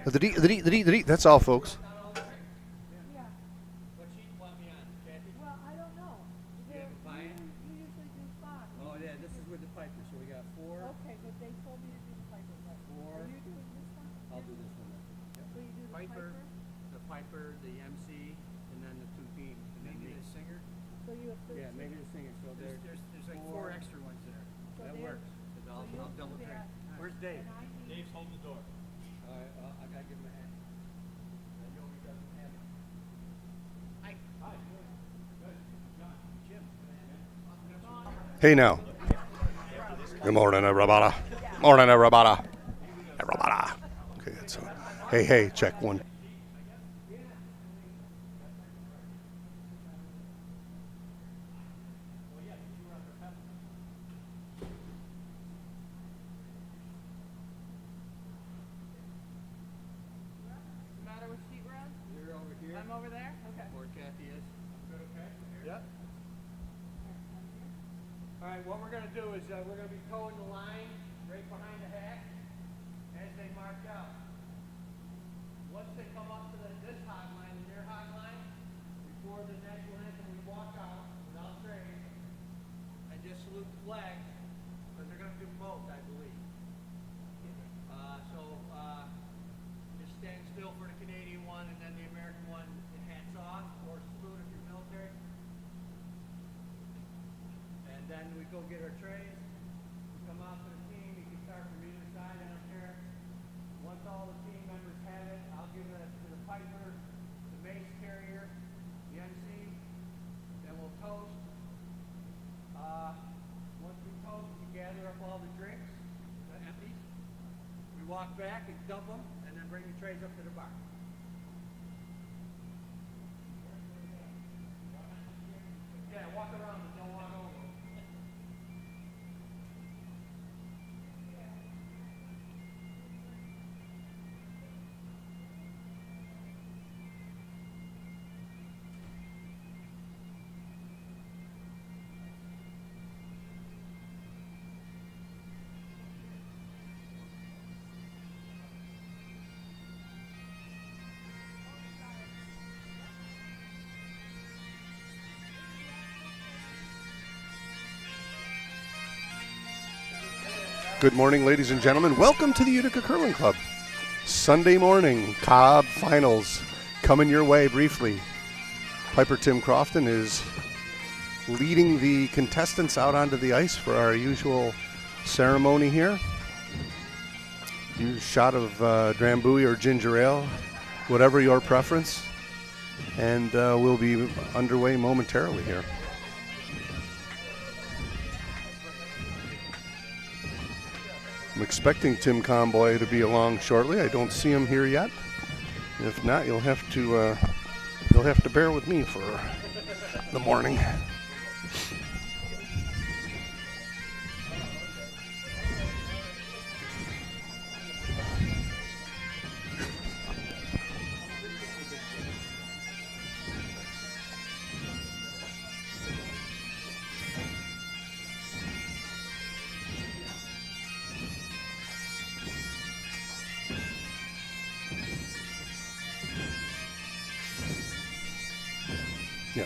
That's all, folks. Hey now. Good morning, everybody. Morning, everybody. Everybody. Okay, so hey, check one. What we're going to do is we're going to be towing the line right behind the hack as they mark out. Once they come up to this hog line and their hog line, before the national anthem, we walk out without trays and just salute the flag, because they're going to do both, I believe. Just stand still for the Canadian one, and then the American one, hats off, or salute if you're military. And then we go get our trays. We come out to the team. You can start from either side. I don't care. Once all the team members have it, I'll give it to the piper, the mace carrier, the MC. Then we'll toast. Once we toast, we gather up all the drinks, the empties. We walk back and dump them, and then bring the trays up to the bar. Yeah, walk around, but don't walk over. Good morning, ladies and gentlemen. Welcome to the Utica Curling Club. Sunday morning, Cobb finals coming your way briefly. Piper Tim Crofton is leading the contestants out onto the ice for our usual ceremony here. Use a shot of Drambuie or ginger ale, whatever your preference. And we'll be underway momentarily here. I'm expecting Tim Comboy to be along shortly. I don't see him here yet. If not, you'll have to bear with me for the morning. Yeah.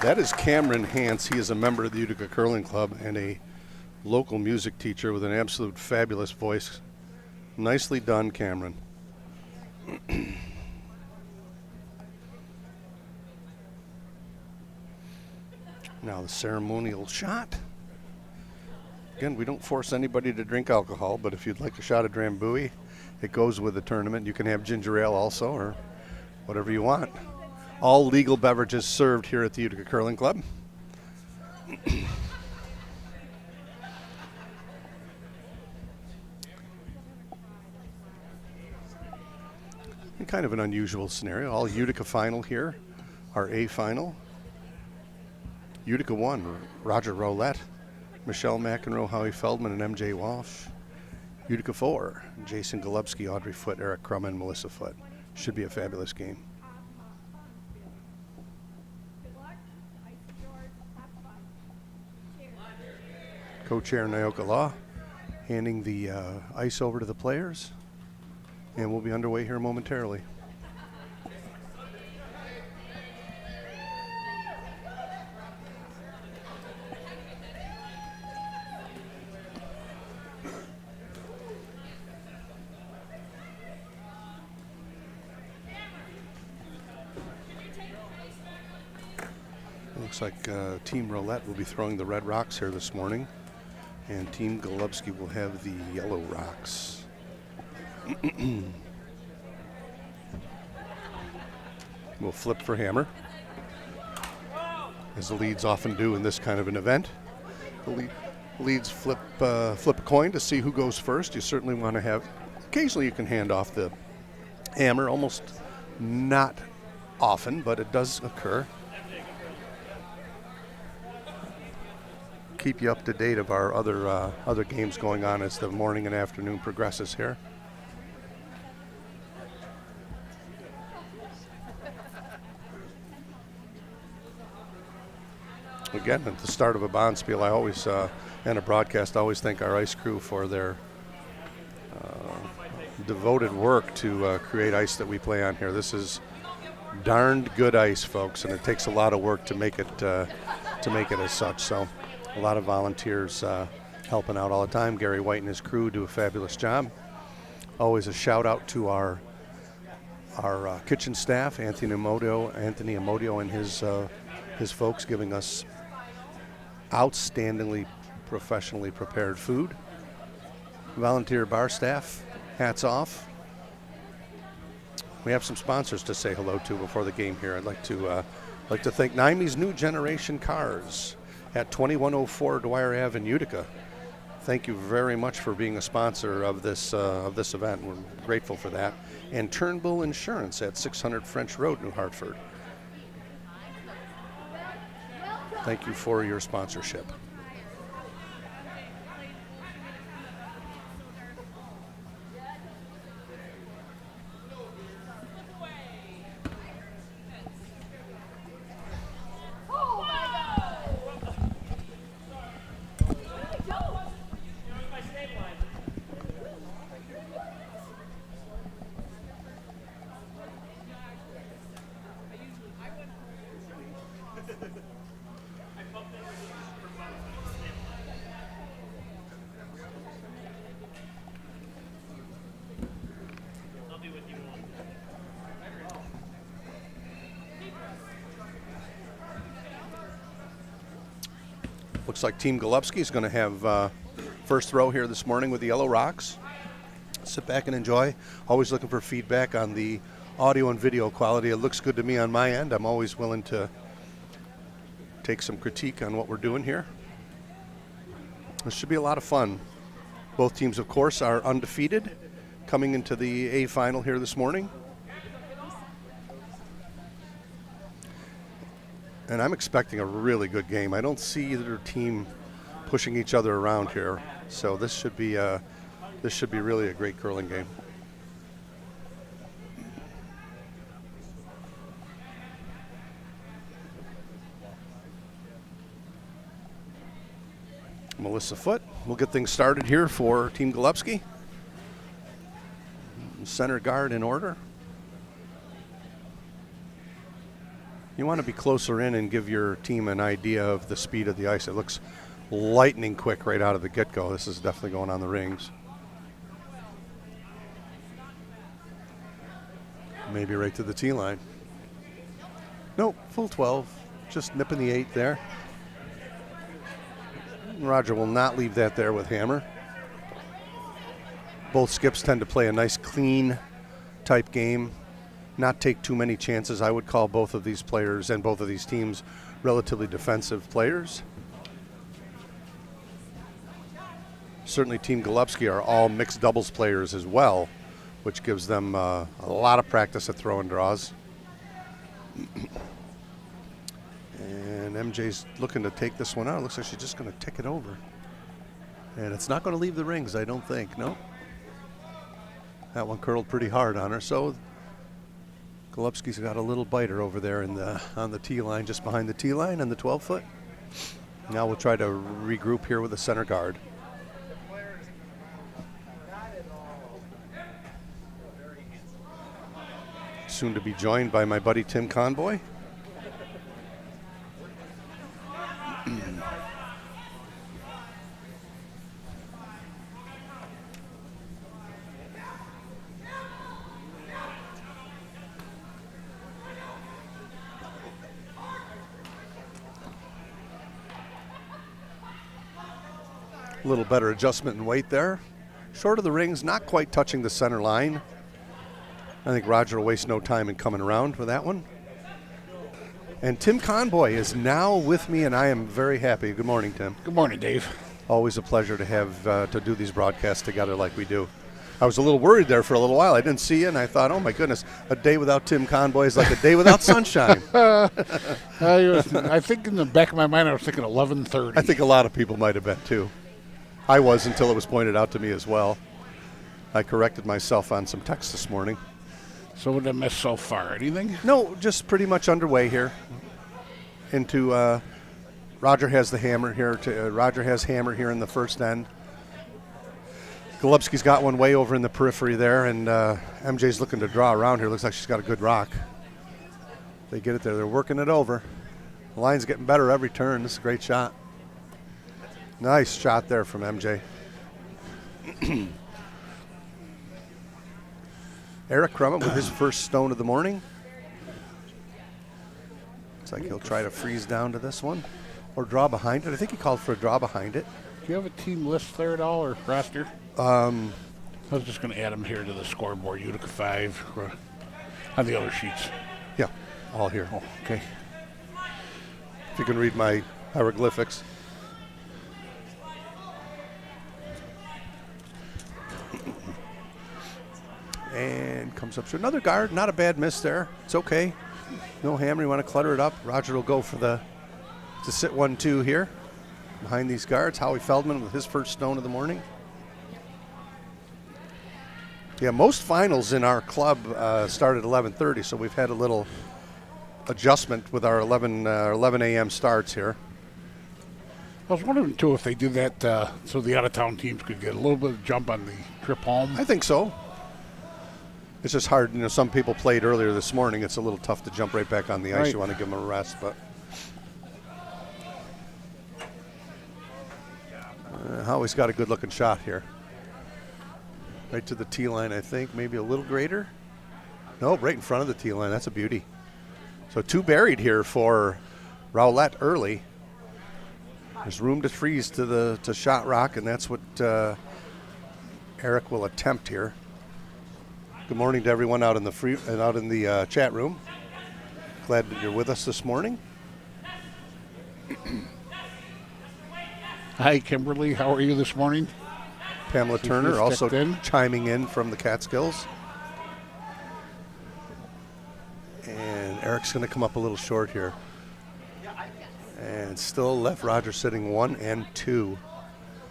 That is Cameron Hance. He is a member of the Utica Curling Club and a local music teacher with an absolute fabulous voice. Nicely done, Cameron. Now the ceremonial shot. Again, we don't force anybody to drink alcohol, but if you'd like a shot of Drambuie, it goes with the tournament. You can have ginger ale also, or whatever you want. All legal beverages served here at the Utica Curling Club. Kind of an unusual scenario. All Utica final here, our A final. Utica 1, Roger Roulette, Michelle McEnroe, Howie Feldman, and MJ Walsh. Utica 4, Jason Golubski, Audrey Foote, Eric Crum, and Melissa Foote. Should be a fabulous game. Co-chair Naoka Law handing the ice over to the players, and we'll be underway here momentarily. Looks like Team Roulette will be throwing the red rocks here this morning, and Team Golubski will have the yellow rocks. We'll flip for hammer, as the leads often do in this kind of an event. The leads flip a coin to see who goes first. You certainly want to have, occasionally you can hand off the hammer, almost not often, but it does occur. Keep you up to date of our other games going on as the morning and afternoon progresses here. Again, at the start of a bonspiel, I always, and a broadcast, I always thank our ice crew for their devoted work to create ice that we play on here. This is darned good ice, folks, and it takes a lot of work to make it as such. So, a lot of volunteers helping out all the time. Gary White and his crew do a fabulous job. Always a shout out to our kitchen staff, Anthony Amodio and his folks, giving us outstandingly professionally prepared food. Volunteer bar staff, hats off. We have some sponsors to say hello to before the game here. I'd like to thank Niamey's New Generation Cars at 2104 Dwyer Ave in Utica. Thank you very much for being a sponsor of this event. We're grateful for that. And Turnbull Insurance at 600 French Road, New Hartford. Thank you for your sponsorship. Looks like Team Golubski is going to have first throw here this morning with the yellow rocks. Sit back and enjoy. Always looking for feedback on the audio and video quality. It looks good to me on my end. I'm always willing to take some critique on what we're doing here. This should be a lot of fun. Both teams, of course, are undefeated coming into the A final here this morning. And I'm expecting a really good game. I don't see either team pushing each other around here, so this should be really a great curling game. Melissa Foote will get things started here for Team Golubski. Center guard in order. You want to be closer in and give your team an idea of the speed of the ice. It looks lightning quick right out of the get-go. This is definitely going on the rings. Maybe right to the tee line. Nope, full 12. Just nipping the 8 there. Roger will not leave that there with Hammer. Both skips tend to play a nice clean type game, not take too many chances. I would call both of these players and both of these teams relatively defensive players. Certainly Team Golubski are all mixed doubles players as well, which gives them a lot of practice at throwing draws. And MJ's looking to take this one out. It looks like she's just going to tick it over. And it's not going to leave the rings, I don't think. No. That one curled pretty hard on her. So Golubski's got a little biter over there on the tee line, just behind the tee line and the 12-foot. Now we'll try to regroup here with the center guard. Soon to be joined by my buddy Tim Conboy. A little better adjustment in weight there. Short of the rings, not quite touching the center line. I think Roger will waste no time in coming around for that one. And Tim Conboy is now with me, and I am very happy. Good morning, Tim. Good morning, Dave. Always a pleasure to have to do these broadcasts together like we do. I was a little worried there for a little while. I didn't see you, and I thought, oh, my goodness, a day without Tim Conboy is like a day without sunshine. I think in the back of my mind I was thinking 11:30. I think a lot of people might have been, too. I was until it was pointed out to me as well. I corrected myself on some text this morning. So what did I miss so far? Anything? No, just pretty much underway here. Into Roger has the hammer here. Roger has hammer here in the first end. Golubski's got one way over in the periphery there, and MJ's looking to draw around here. Looks like she's got a good rock. They get it there. They're working it over. The line's getting better every turn. This is a great shot. Nice shot there from MJ. Eric Crummett with his first stone of the morning. Looks like he'll try to freeze down to this one or draw behind it. I think he called for a draw behind it. Do you have a team list there at all or roster? I was just going to add them here to the scoreboard, Utica 5, or on the other sheets. Yeah, all here. Oh, okay. If you can read my hieroglyphics. And comes up to another guard. Not a bad miss there. It's okay. No hammer. You want to clutter it up. Roger will go for to sit 1-2 here behind these guards. Howie Feldman with his first stone of the morning. Yeah, most finals in our club start at 11:30, so we've had a little adjustment with our 11 a.m. starts here. I was wondering, too, if they do that so the out-of-town teams could get a little bit of jump on the trip home. I think so. It's just hard. Some people played earlier this morning. It's a little tough to jump right back on the ice. Right. You want to give them a rest, but Howie's got a good-looking shot here. Right to the tee line, I think. Maybe a little greater. Nope, right in front of the tee line. That's a beauty. So 2 buried here for Rowlett early. There's room to freeze to shot rock, and that's what Eric will attempt here. Good morning to everyone out in the chat room. Glad that you're with us this morning. Hi, Kimberly. How are you this morning? Pamela Turner also in. chiming in from the Catskills. And Eric's going to come up a little short here. And still left Roger sitting 1 and 2.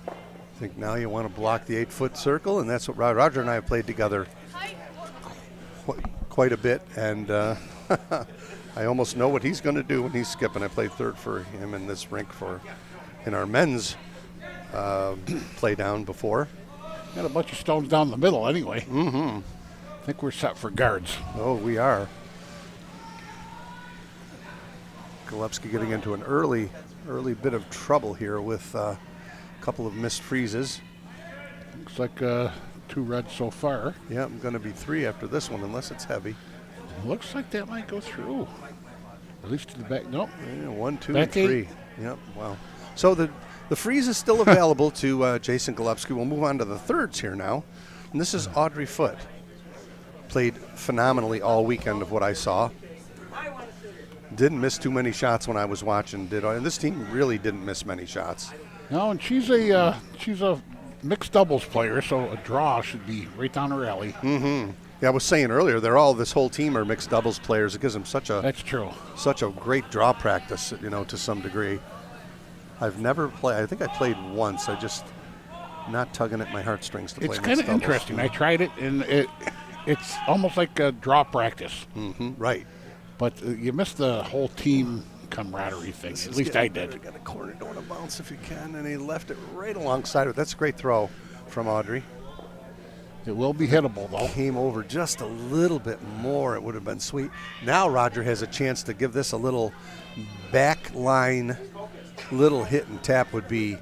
I think now you want to block the 8-foot circle, and that's what Roger and I have played together quite a bit, and I almost know what he's going to do when he's skipping. I played third for him in this rink in our men's play down before. Got a bunch of stones down the middle anyway. Mm-hmm. I think we're set for guards. Oh, we are. Golubski getting into an early bit of trouble here with a couple of missed freezes. Looks like 2 reds so far. Yeah, I'm going to be 3 after this one, unless it's heavy. Looks like that might go through. At least to the back. Nope. Yeah, 1, 2, back and 3. 8. Yep. Wow. So the freeze is still available to Jason Golubski. We'll move on to the thirds here now, and this is Audrey Foote. Played phenomenally all weekend of what I saw. Didn't miss too many shots when I was watching. And this team really didn't miss many shots. No, and she's a mixed doubles player, so a draw should be right down her alley. Mm-hmm. Yeah, I was saying earlier, this whole team are mixed doubles players. It gives them such a great draw practice, to some degree. I've never played. I think I played once. I just not tugging at my heartstrings to play mixed doubles. It's kind of interesting. I tried it, and it's almost like a draw practice. Mm-hmm. Right. But you miss the whole team camaraderie thing. At least I did. Got a corner, don't want to bounce if you can, and he left it right alongside it. That's a great throw from Audrey. It will be hittable, though. Came over just a little bit more. It would have been sweet. Now Roger has a chance to give this a little back line, little hit and tap would be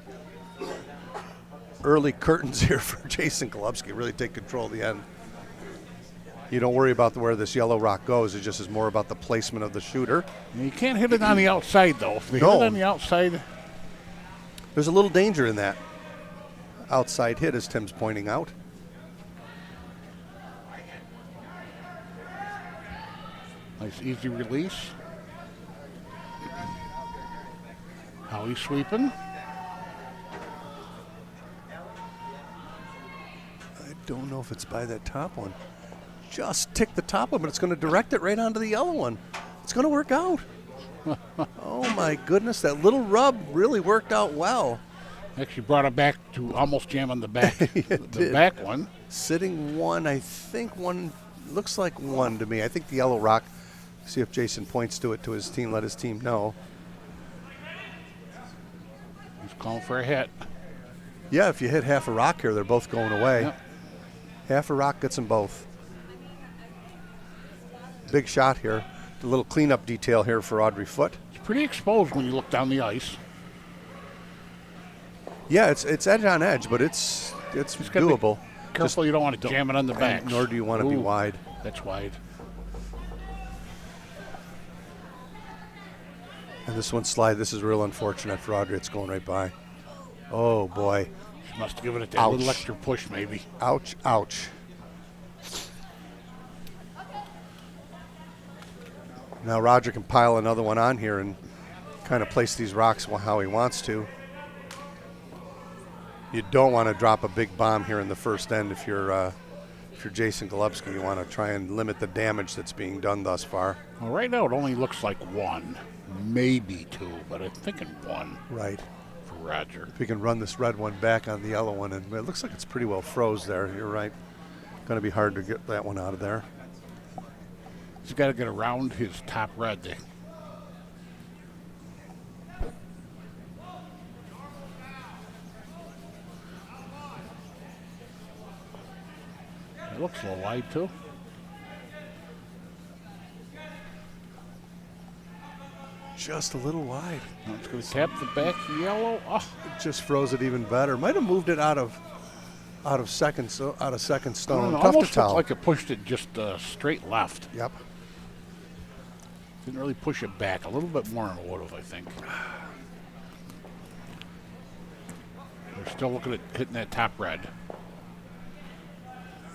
early curtains here for Jason Golubski. Really take control of the end. You don't worry about where this yellow rock goes. It just is more about the placement of the shooter. You can't hit it on the outside, though. If you hit it on the outside, there's a little danger in that outside hit, as Tim's pointing out. Nice easy release. How he's sweeping. I don't know if it's by that top one. Just tick the top one, but it's going to direct it right onto the yellow one. It's going to work out. Oh my goodness, that little rub really worked out well. Actually brought it back to almost jam on the back. The back one. Sitting one, I think one, looks like one to me. I think the yellow rock, see if Jason points to it to his team, let his team know. He's calling for a hit. Yeah, if you hit half a rock here, they're both going away. Yep. Half a rock gets them both. Big shot here. A little cleanup detail here for Audrey Foote. It's pretty exposed when you look down the ice. Yeah, it's edge on edge, but it's doable. Careful, you don't want to jam it on the back. Nor do you want to be wide. That's wide. And this one slide, this is real unfortunate for Audrey. It's going right by. Oh, boy. She must have given it that little extra push, maybe. Ouch, ouch. Now Roger can pile another one on here and kind of place these rocks how he wants to. You don't want to drop a big bomb here in the first end if you're Jason Golubski. You want to try and limit the damage that's being done thus far. Well, right now it only looks like 1, maybe 2, but I'm thinking 1. Right. For Roger. If we can run this red one back on the yellow one, and it looks like it's pretty well froze there. You're right. Going to be hard to get that one out of there. He's got to get around his top red there. It looks a little wide, too. Just a little wide. Now it's going to tap the back yellow. Oh. It just froze it even better. Might have moved it out of second stone. Tough almost to tell. looked like it pushed it just straight left. Yep. Didn't really push it back. A little bit more than it would have, I think. We're still looking at hitting that top red.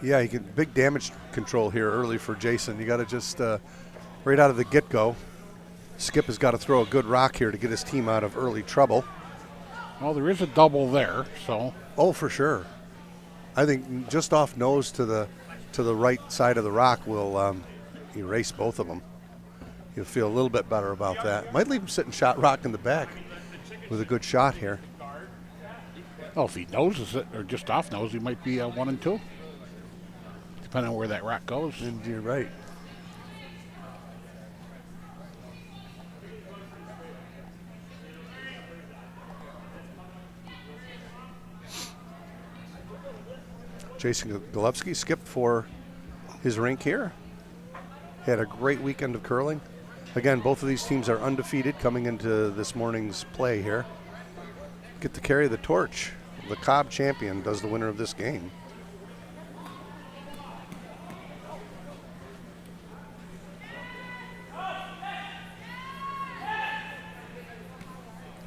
Yeah, you get big damage control here early for Jason. You got to just right out of the get-go. Skip has got to throw a good rock here to get his team out of early trouble. Well, there is a double there, so. Oh, for sure. I think just off nose to the right side of the rock will erase both of them. You'll feel a little bit better about that. Might leave him sitting shot rock in the back with a good shot here. Oh, if he noses it or just off nose, he might be 1 and 2, depending on where that rock goes. And you're right. Jason Golubski skipped for his rink here. Had a great weekend of curling. Again, both of these teams are undefeated coming into this morning's play here. Get to carry the torch. The Cobb champion does the winner of this game.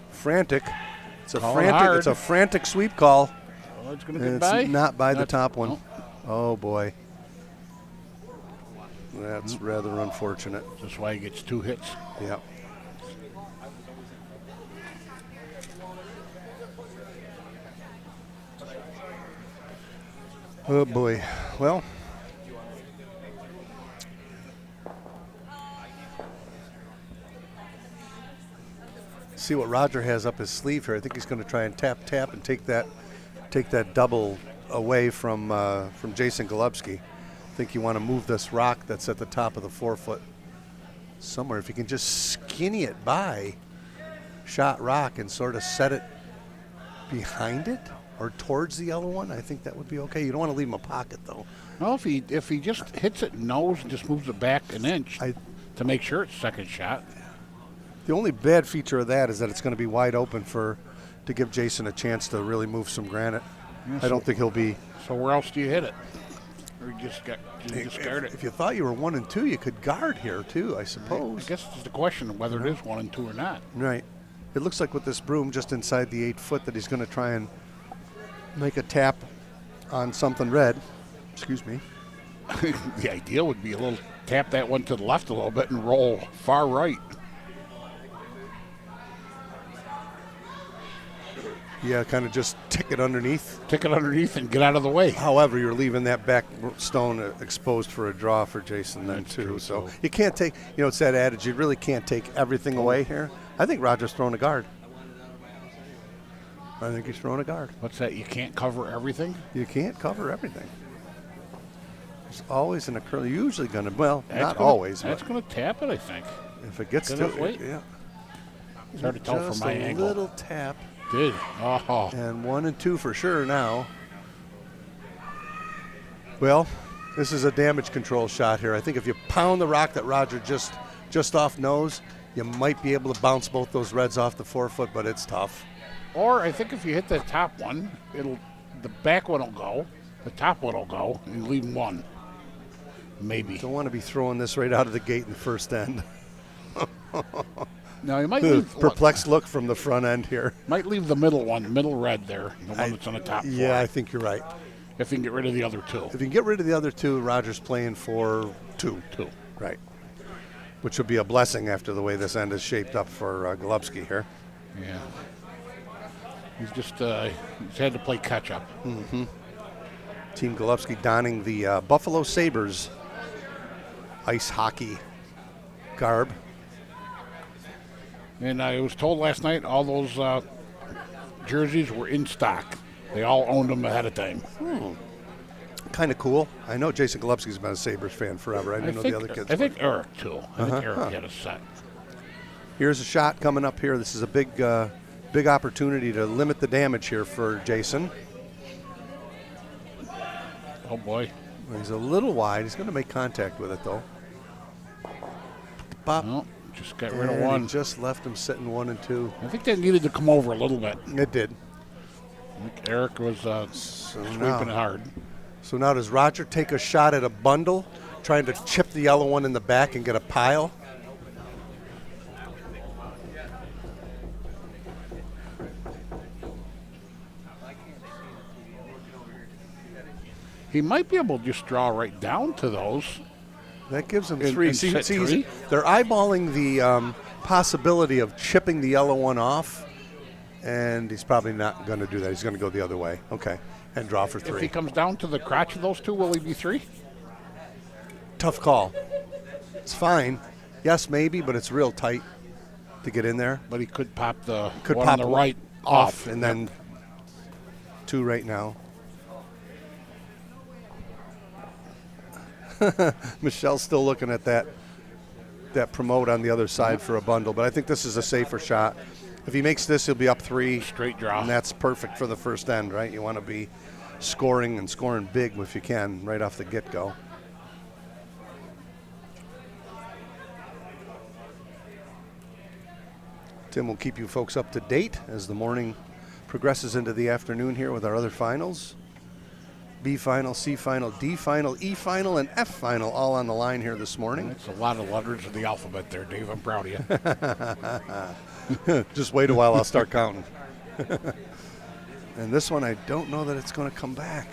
Frantic. It's a frantic sweep call. Oh, it's going to get by? Not by the top one. Nope. Oh boy. That's rather unfortunate. That's why he gets 2 hits. Yep. Oh boy. Well, see what Roger has up his sleeve here. I think he's going to try and tap and take that double away from Jason Golubski. I think you want to move this rock that's at the top of the 4-foot somewhere. If you can just skinny it by shot rock and sort of set it behind it or towards the yellow one, I think that would be okay. You don't want to leave him a pocket though. Well, if he just hits it nose and just moves it back an inch to make sure it's second shot. The only bad feature of that is that it's going to be wide open to give Jason a chance to really move some granite. Yeah, I don't think he'll be. So where else do you hit it? Or you just guard it? If you thought you were 1 and 2, you could guard here too, I suppose. I guess it's the question of whether it is 1 and 2 or not. Right. It looks like with this broom just inside the 8-foot that he's going to try and make a tap on something red. Excuse me. The idea would be a little tap that one to the left a little bit and roll far right. Yeah, kind of just tick it underneath. Tick it underneath and get out of the way. However, you're leaving that back stone exposed for a draw for Jason then too. True, so you can't take, it's that adage, you really can't take everything away here. I think Roger's throwing a guard. I think he's throwing a guard. What's that? You can't cover everything? You can't cover everything. There's always an occur. Usually going to, well, not always. That's going to tap it, I think. If it gets to it, yeah. It's hard to tell from my angle. Just a little tap. Did. Oh. And 1 and 2 for sure now. Well, this is a damage control shot here. I think if you pound the rock that Roger just off nose, you might be able to bounce both those reds off the 4-foot, but it's tough. Or I think if you hit the top one, the back one will go, the top one will go, and leave 1. Maybe. Don't want to be throwing this right out of the gate in the first end. Now, you might leave perplexed look from the front end here. Might leave the middle one, middle red there, the one that's on the top 4. Yeah, I think you're right. If you can get rid of the other 2. If you can get rid of the other 2, Roger's playing for 2. 2. Right. Which would be a blessing after the way this end is shaped up for Golubski here. Yeah. He's just he's had to play catch up. Mm-hmm. Team Golubski donning the Buffalo Sabres ice hockey garb. And I was told last night all those jerseys were in stock. They all owned them ahead of time. Kind of cool. I know Jason Golubski's been a Sabres fan forever. I didn't know the other kids. I think Eric, too. I think Eric had a set. Here's a shot coming up here. This is a big opportunity to limit the damage here for Jason. Oh, boy. He's a little wide. He's going to make contact with it, though. Bop. No, just got rid of 1. He just left him sitting 1 and 2. I think that needed to come over a little bit. It did. I think Eric was sweeping it hard. So now does Roger take a shot at a bundle, trying to chip the yellow one in the back and get a pile? He might be able to just draw right down to those. That gives him 3. See, three? They're eyeballing the possibility of chipping the yellow one off, and he's probably not going to do that. He's going to go the other way. Okay, and draw for 3. If he comes down to the crotch of those 2, will he be 3? Tough call. It's fine. Yes, maybe, but it's real tight to get in there. But he could pop the one on the right off. And then 2 right now. Michelle's still looking at that promote on the other side for a bundle, but I think this is a safer shot. If he makes this, he'll be up 3. Straight draw. And that's perfect for the first end, right? You want to be scoring big if you can right off the get-go. Tim will keep you folks up to date as the morning progresses into the afternoon here with our other finals. B final, C final, D final, E final, and F final all on the line here this morning. That's a lot of letters of the alphabet there, Dave. I'm proud of you. Just wait a while, I'll start counting. And this one, I don't know that it's going to come back.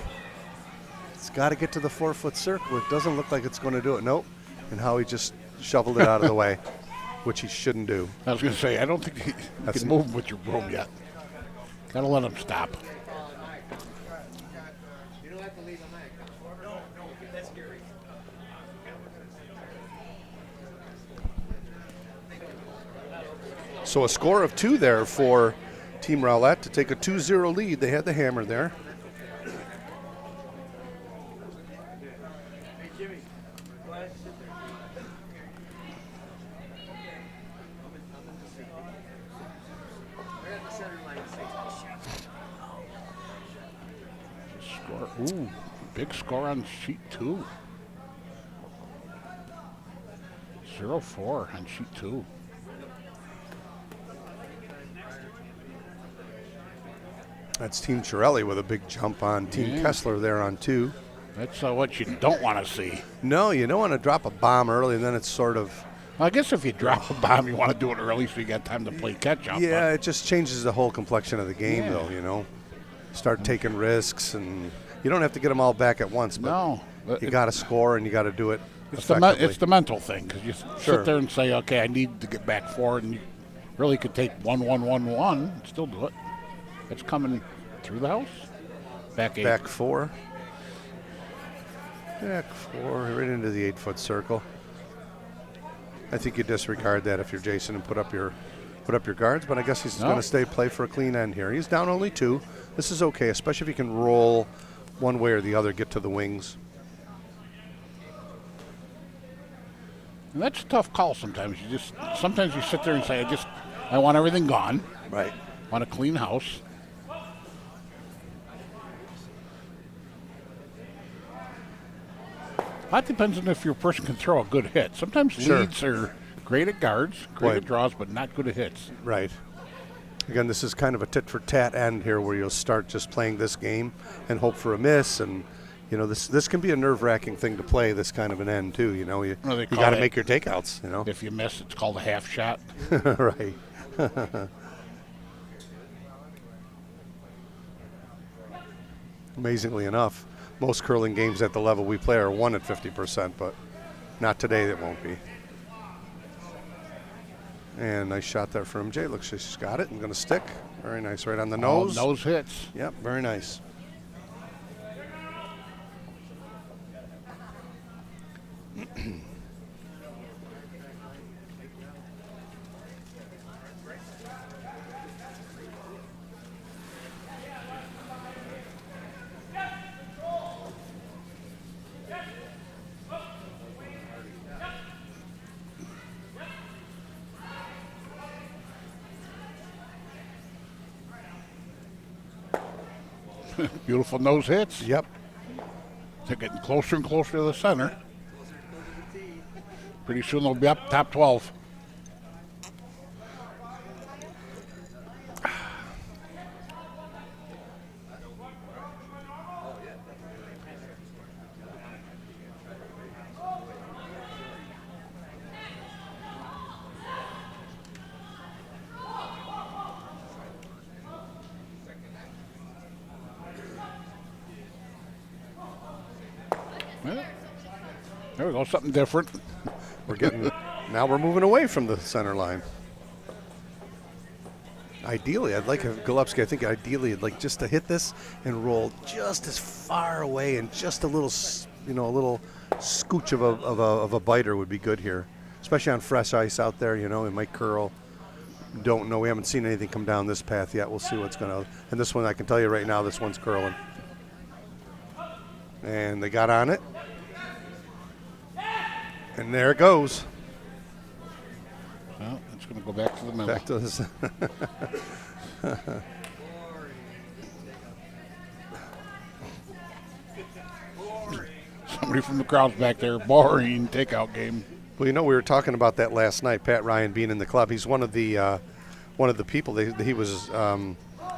It's got to get to the 4-foot circle. It doesn't look like it's going to do it. Nope. And Howie just shoveled it out of the way, which he shouldn't do. I was going to say, I don't think you can move with your broom yet. Got to let him stop. So a score of 2 there for Team Rowlett to take a 2-0 lead. They had the hammer there. Score. Ooh, big score on sheet 2. 0-4 on sheet 2. That's Team Chiarelli with a big jump on Team Kessler there on 2. That's what you don't want to see. No, you don't want to drop a bomb early, and then it's sort of... Well, I guess if you drop a bomb, you want to do it early so you got time to play catch-up. Yeah, it just changes the whole complexion of the game, though, you know. Start taking risks, and you don't have to get them all back at once, but you got to score, and you got to do it effectively. It's the mental thing, because you sit there and say, okay, I need to get back 4, and you really could take 1-1-1-1 and still do it. It's coming through the house. Back 8. Back 4. Back 4, right into the 8-foot circle. I think you disregard that if you're Jason and put up your guards, but I guess he's going to play for a clean end here. He's down only 2. This is okay, especially if he can roll one way or the other, get to the wings. And that's a tough call sometimes. Sometimes you sit there and say, I want everything gone. Right. I want a clean house. That depends on if your person can throw a good hit. Sometimes leads are great at guards, great at draws, but not good at hits. Right. Again, this is kind of a tit-for-tat end here where you'll start just playing this game and hope for a miss. And, you know, this can be a nerve-wracking thing to play, this kind of an end, too. You know, you got to make your takeouts, you know. If you miss, it's called a half shot. Right. Amazingly enough, most curling games at the level we play are won at 50%, but not today, it won't be. And nice shot there from MJ. Looks like she's got it and going to stick. Very nice, right on the nose. Nose hits. Yep, very nice. Beautiful nose hits. Yep. They're getting closer and closer to the center. Pretty soon they'll be up top 12. There we go, something different. Now we're moving away from the center line. Ideally, I'd like Golubsky, I think ideally I'd like just to hit this and roll just as far away and just a little, a little scooch of a biter would be good here, especially on fresh ice out there, it might curl. Don't know, we haven't seen anything come down this path yet. We'll see what's going to, and this one I can tell you right now, this one's curling. And they got on it. And there it goes. Well, it's going to go back to the middle. Back to this. Somebody from the crowd's back there. Boring takeout game. Well, we were talking about that last night. Pat Ryan being in the club. He's one of the one of the people that he was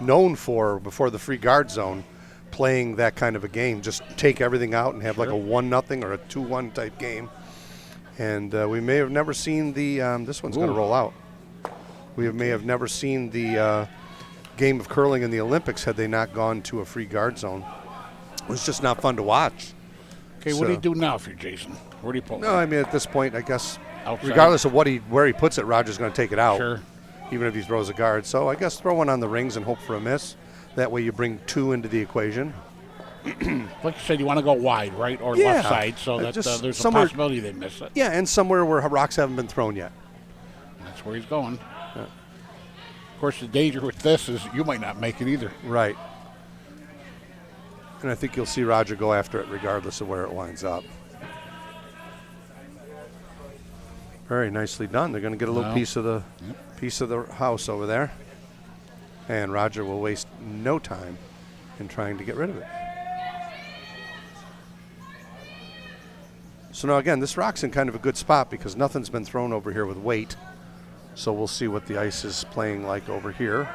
known for before the free guard zone, playing that kind of a game. Just take everything out and have like a 1-0 or a 2-1 type game. And we may have never seen the this one's going to roll out. We may have never seen the game of curling in the Olympics had they not gone to a free guard zone. It was just not fun to watch. Okay, what do you do now if you're Jason? Where do you put? No, I mean at this point, I guess outside? Regardless of where he puts it, Roger's going to take it out. Sure. Even if he throws a guard. So I guess throw one on the rings and hope for a miss. That way you bring 2 into the equation. Like you said, you want to go wide, right, or left side, so that there's a possibility they miss it. Yeah, and somewhere where rocks haven't been thrown yet. That's where he's going. Yeah. Of course, the danger with this is you might not make it either. Right. And I think you'll see Roger go after it regardless of where it winds up. Very nicely done. They're going to get a little piece of the house over there. And Roger will waste no time in trying to get rid of it. So now again, this rock's in kind of a good spot because nothing's been thrown over here with weight. So we'll see what the ice is playing like over here.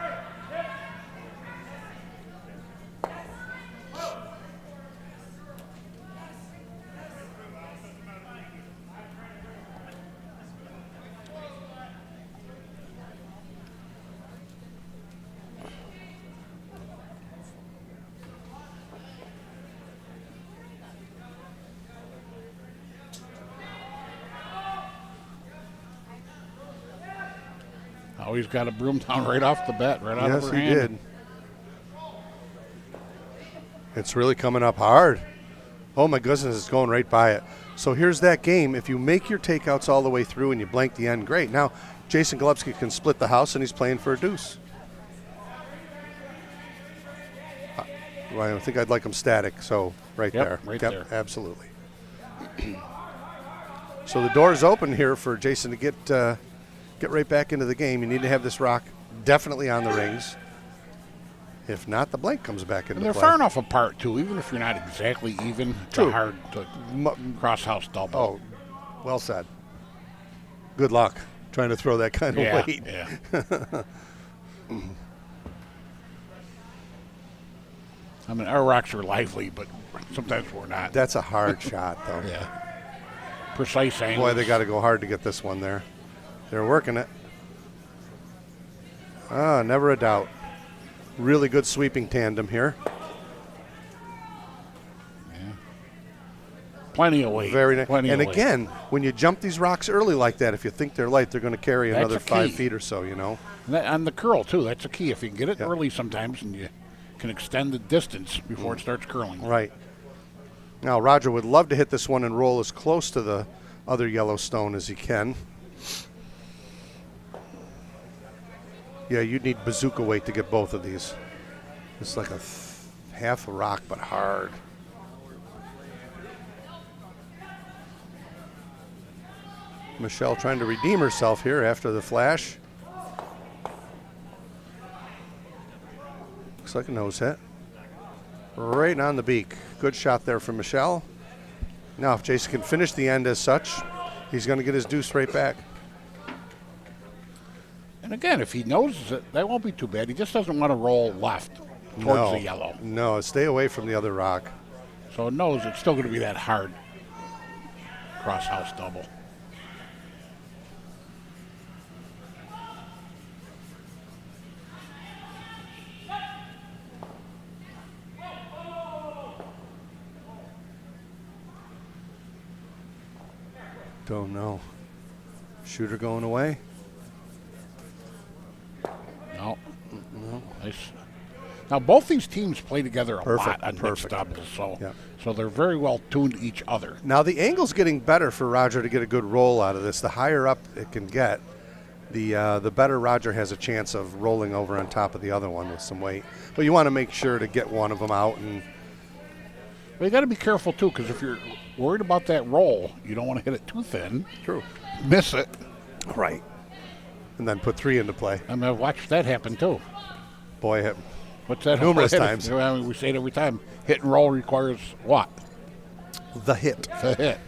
Oh, he's got a broom down right off the bat, right out of her hand. Yes, he did. It's really coming up hard. Oh, my goodness, it's going right by it. So here's that game. If you make your takeouts all the way through and you blank the end, great. Now, Jason Golubski can split the house, and he's playing for a deuce. I think I'd like him static, so there. Right there. Absolutely. So the door is open here for Jason to get right back into the game. You need to have this rock definitely on the rings. If not, the blank comes back into play. And they're far enough apart, too. Even if you're not exactly even, it's hard to cross-house double. Oh, well said. Good luck trying to throw that kind of weight. Yeah. I mean, our rocks are lively, but sometimes we're not. That's a hard shot, though. Yeah. Precise angle. Boy, they got to go hard to get this one there. They're working it. Never a doubt. Really good sweeping tandem here. Yeah. Plenty of weight. Very nice. Plenty and of weight. Again, when you jump these rocks early like that, if you think they're light, they're going to carry another 5 feet or so, you know. And the curl, too. That's the key. If you can get it early sometimes and you can extend the distance before it starts curling. Right. Now, Roger would love to hit this one and roll as close to the other yellow stone as he can. Yeah, you'd need bazooka weight to get both of these. It's like half a rock, but hard. Michelle trying to redeem herself here after the flash. Looks like a nose hit. Right on the beak. Good shot there from Michelle. Now, if Jason can finish the end as such, he's going to get his deuce right back. And again, if he noses it, that won't be too bad. He just doesn't want to roll left towards the yellow. No, stay away from the other rock. So it knows it's still going to be that hard cross-house double. Don't know. Shooter going away? No. Nice. Now, both these teams play together a lot on mixed doubles, so they're very well tuned to each other. Now, the angle's getting better for Roger to get a good roll out of this. The higher up it can get, the better Roger has a chance of rolling over on top of the other one with some weight. But you want to make sure to get one of them out. Well, you got to be careful, too, because if you're worried about that roll, you don't want to hit it too thin. True. Miss it. Right. And then put 3 into play. I mean, I've watched that happen, too. Boy, what's that? Numerous times. I mean, we say it every time. Hit and roll requires what? The hit. The hit.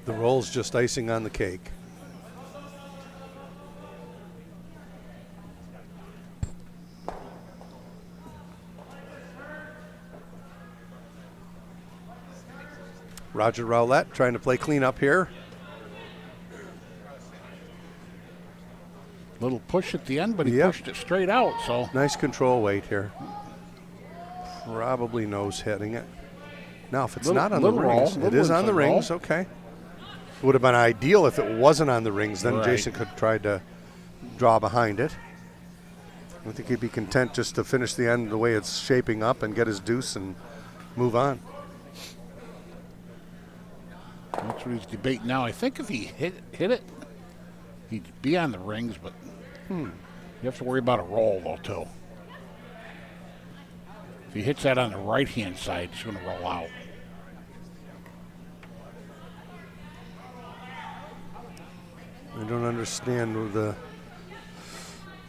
The roll's just icing on the cake. Roger Rowlett trying to play cleanup here. Little push at the end, but he Yep. pushed it straight out. So Nice control weight here. Probably nose hitting it. Now, if it's Little- not on the little rings, roll, it is on the little roll. rings. Okay. It would have been ideal if it wasn't on the rings. Then Right. Jason could try to draw behind it. I think he'd be content just to finish the end the way it's shaping up and get his deuce and move on. that's what he's debating now. I think if he hit it, he'd be on the rings, but you have to worry about a roll, though, too. If he hits that on the right-hand side, it's going to roll out. I don't understand the.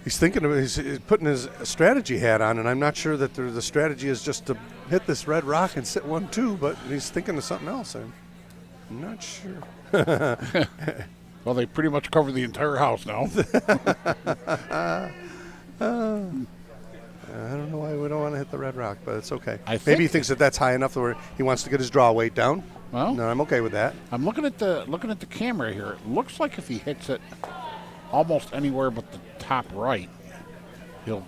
He's thinking of he's putting his strategy hat on, and I'm not sure that the strategy is just to hit this red rock and sit 1-2, but he's thinking of something else. I'm not sure. Well, they pretty much cover the entire house now. I don't know why we don't want to hit the red rock, but it's okay. I Maybe think- he thinks that that's high enough where he wants to get his draw weight down. Well, No, I'm okay with that. I'm looking at the camera here. It looks like if he hits it almost anywhere but the top right, he'll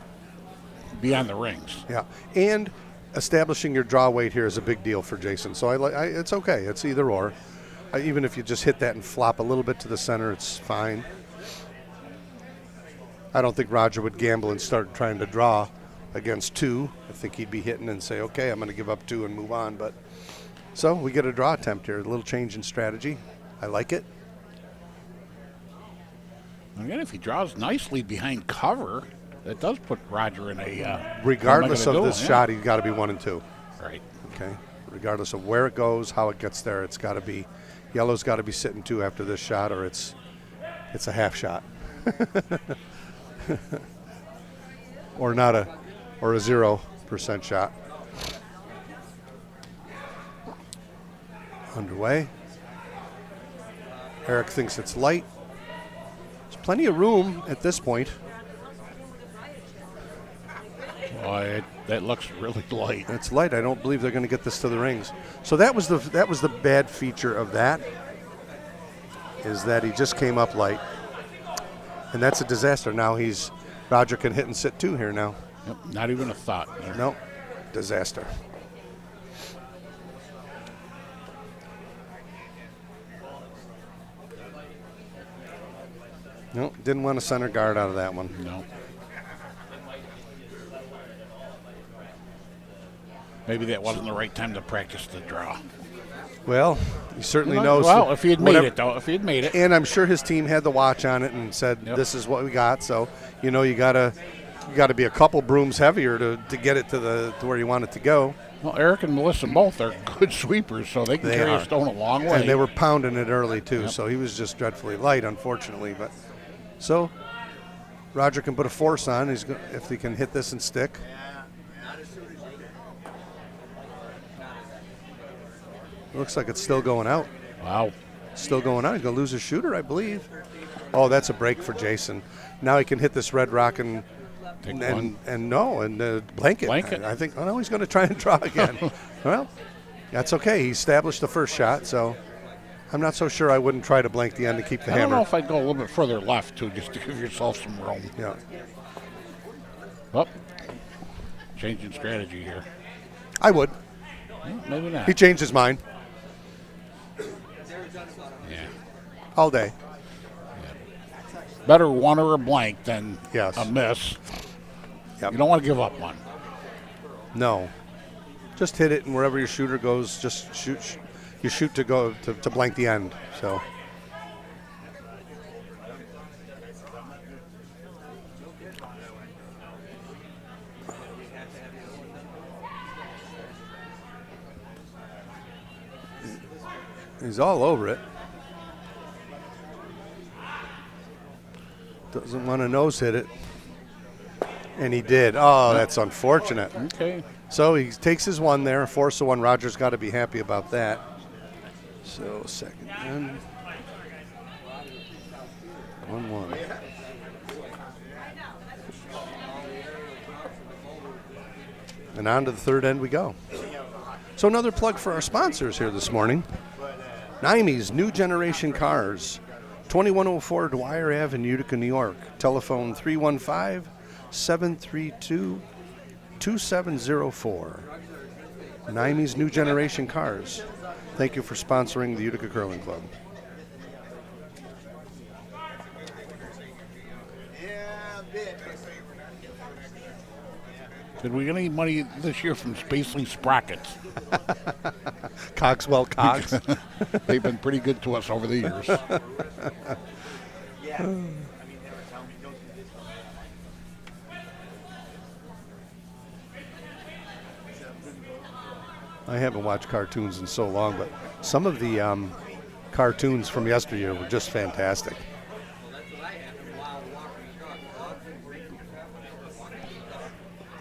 be on the rings. Yeah, and establishing your draw weight here is a big deal for Jason. So it's okay. It's either or. Even if you just hit that and flop a little bit to the center, it's fine. I don't think Roger would gamble and start trying to draw against 2. I think he'd be hitting and say, okay, I'm going to give up 2 and move on. But so we get a draw attempt here. A little change in strategy. I like it. Again, if he draws nicely behind cover, that does put Roger in a. Regardless what am I of gonna this do? shot, he's got to be 1 and 2. Right. Okay. Regardless of where it goes, how it gets there, it's got to be. Yellow's got to be sitting 2 after this shot, or it's a half shot. or not a 0% shot. Underway. Eric thinks it's light. There's plenty of room at this point. Oh, that looks really light. It's light. I don't believe they're going to get this to the rings. So that was the bad feature of that, is that he just came up light, and that's a disaster. Now Roger can hit and sit 2 here now. Yep, not even a thought. There. Nope, disaster. Nope, didn't want a center guard out of that one. No. Maybe that wasn't the right time to practice the draw. Well, he certainly knows. Well, if he had made whatever- it, though, if he had made it. And I'm sure his team had the watch on it and said, Yep. "This is what we got." So, you gotta be a couple brooms heavier to get it to where you want it to go. Well, Eric and Melissa both are good sweepers, so they can They carry are. a stone a long way. And they were pounding it early too, Yep. so he was just dreadfully light, unfortunately. But so Roger can put a force on. If he can hit this and stick. Looks like it's still going out. Wow. Still going out. He's going to lose his shooter, I believe. Oh, that's a break for Jason. Now he can hit this red rock and Take and one. blanket. Blanket. I think. Oh no, he's going to try and draw again. Well, that's okay. He established the first shot, so I'm not so sure I wouldn't try to blank the end to keep the I don't hammer. know if I'd go a little bit further left, too, just to give yourself some room. Yeah, Oh, changing strategy here. I would. Maybe not. He changed his mind Yeah. all day. Better one or a blank than Yes. a miss. Yep. You don't want to give up one. No, just hit it, and wherever your shooter goes, just shoot. You shoot to go to blank the end. So. He's all over it. Doesn't want to nose hit it. And he did. Oh, that's unfortunate. Okay. So he takes his 1 there, force of 1. Roger's got to be happy about that. So second end. 1-1. And on to the third end we go. So another plug for our sponsors here this morning. Nimes New Generation Cars, 2104 Dwyer Ave in Utica, New York. Telephone 315-732-2704. Nimes New Generation Cars. Thank you for sponsoring the Utica Curling Club. Did we get any money this year from Spacely Sprockets? Cogswell Cogs. They've been pretty good to us over the years. I haven't watched cartoons in so long, but some of the cartoons from yesteryear were just fantastic.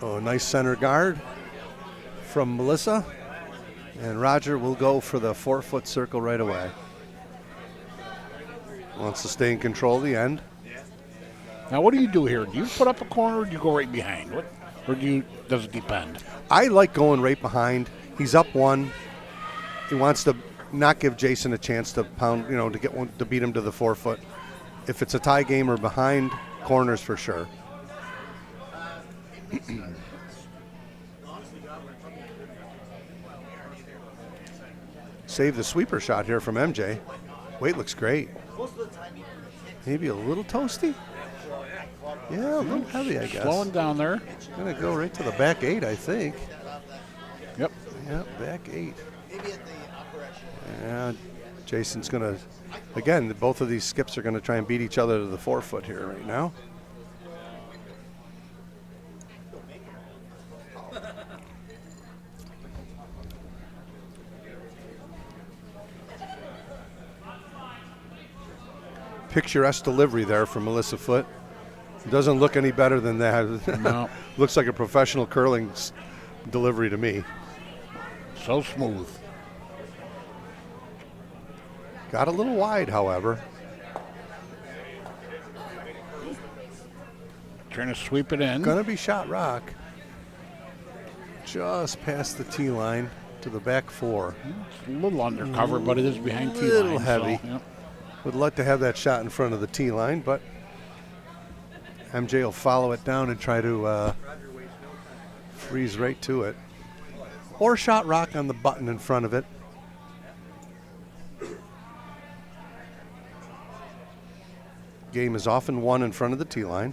Oh, nice center guard from Melissa. And Roger will go for the 4-foot circle right away. Wants to stay in control of the end. Now, what do you do here? Do you put up a corner or do you go right behind? Or does it depend? I like going right behind. He's up one. He wants to not give Jason a chance to pound, to beat him to the 4-foot. If it's a tie game or behind, corners for sure. Save the sweeper shot here from MJ. Weight looks great. Maybe a little toasty? Yeah, a little heavy, I guess. Slowing down there. Going to go right to the back 8, I think. Yep. Yep, back 8. Yeah, Jason's going to, again, both of these skips are going to try and beat each other to the 4-foot here right now. Picturesque delivery there from Melissa Foote. Doesn't look any better than that. No. Looks like a professional curling delivery to me. So smooth. Got a little wide, however. Trying to sweep it in. Gonna be shot rock. Just past the tee line to the back 4. It's a little undercover, but it is behind tee line. A little heavy. So, yep. Would like to have that shot in front of the tee line, but MJ will follow it down and try to freeze right to it. Or shot rock on the button in front of it. Game is often won in front of the tee line.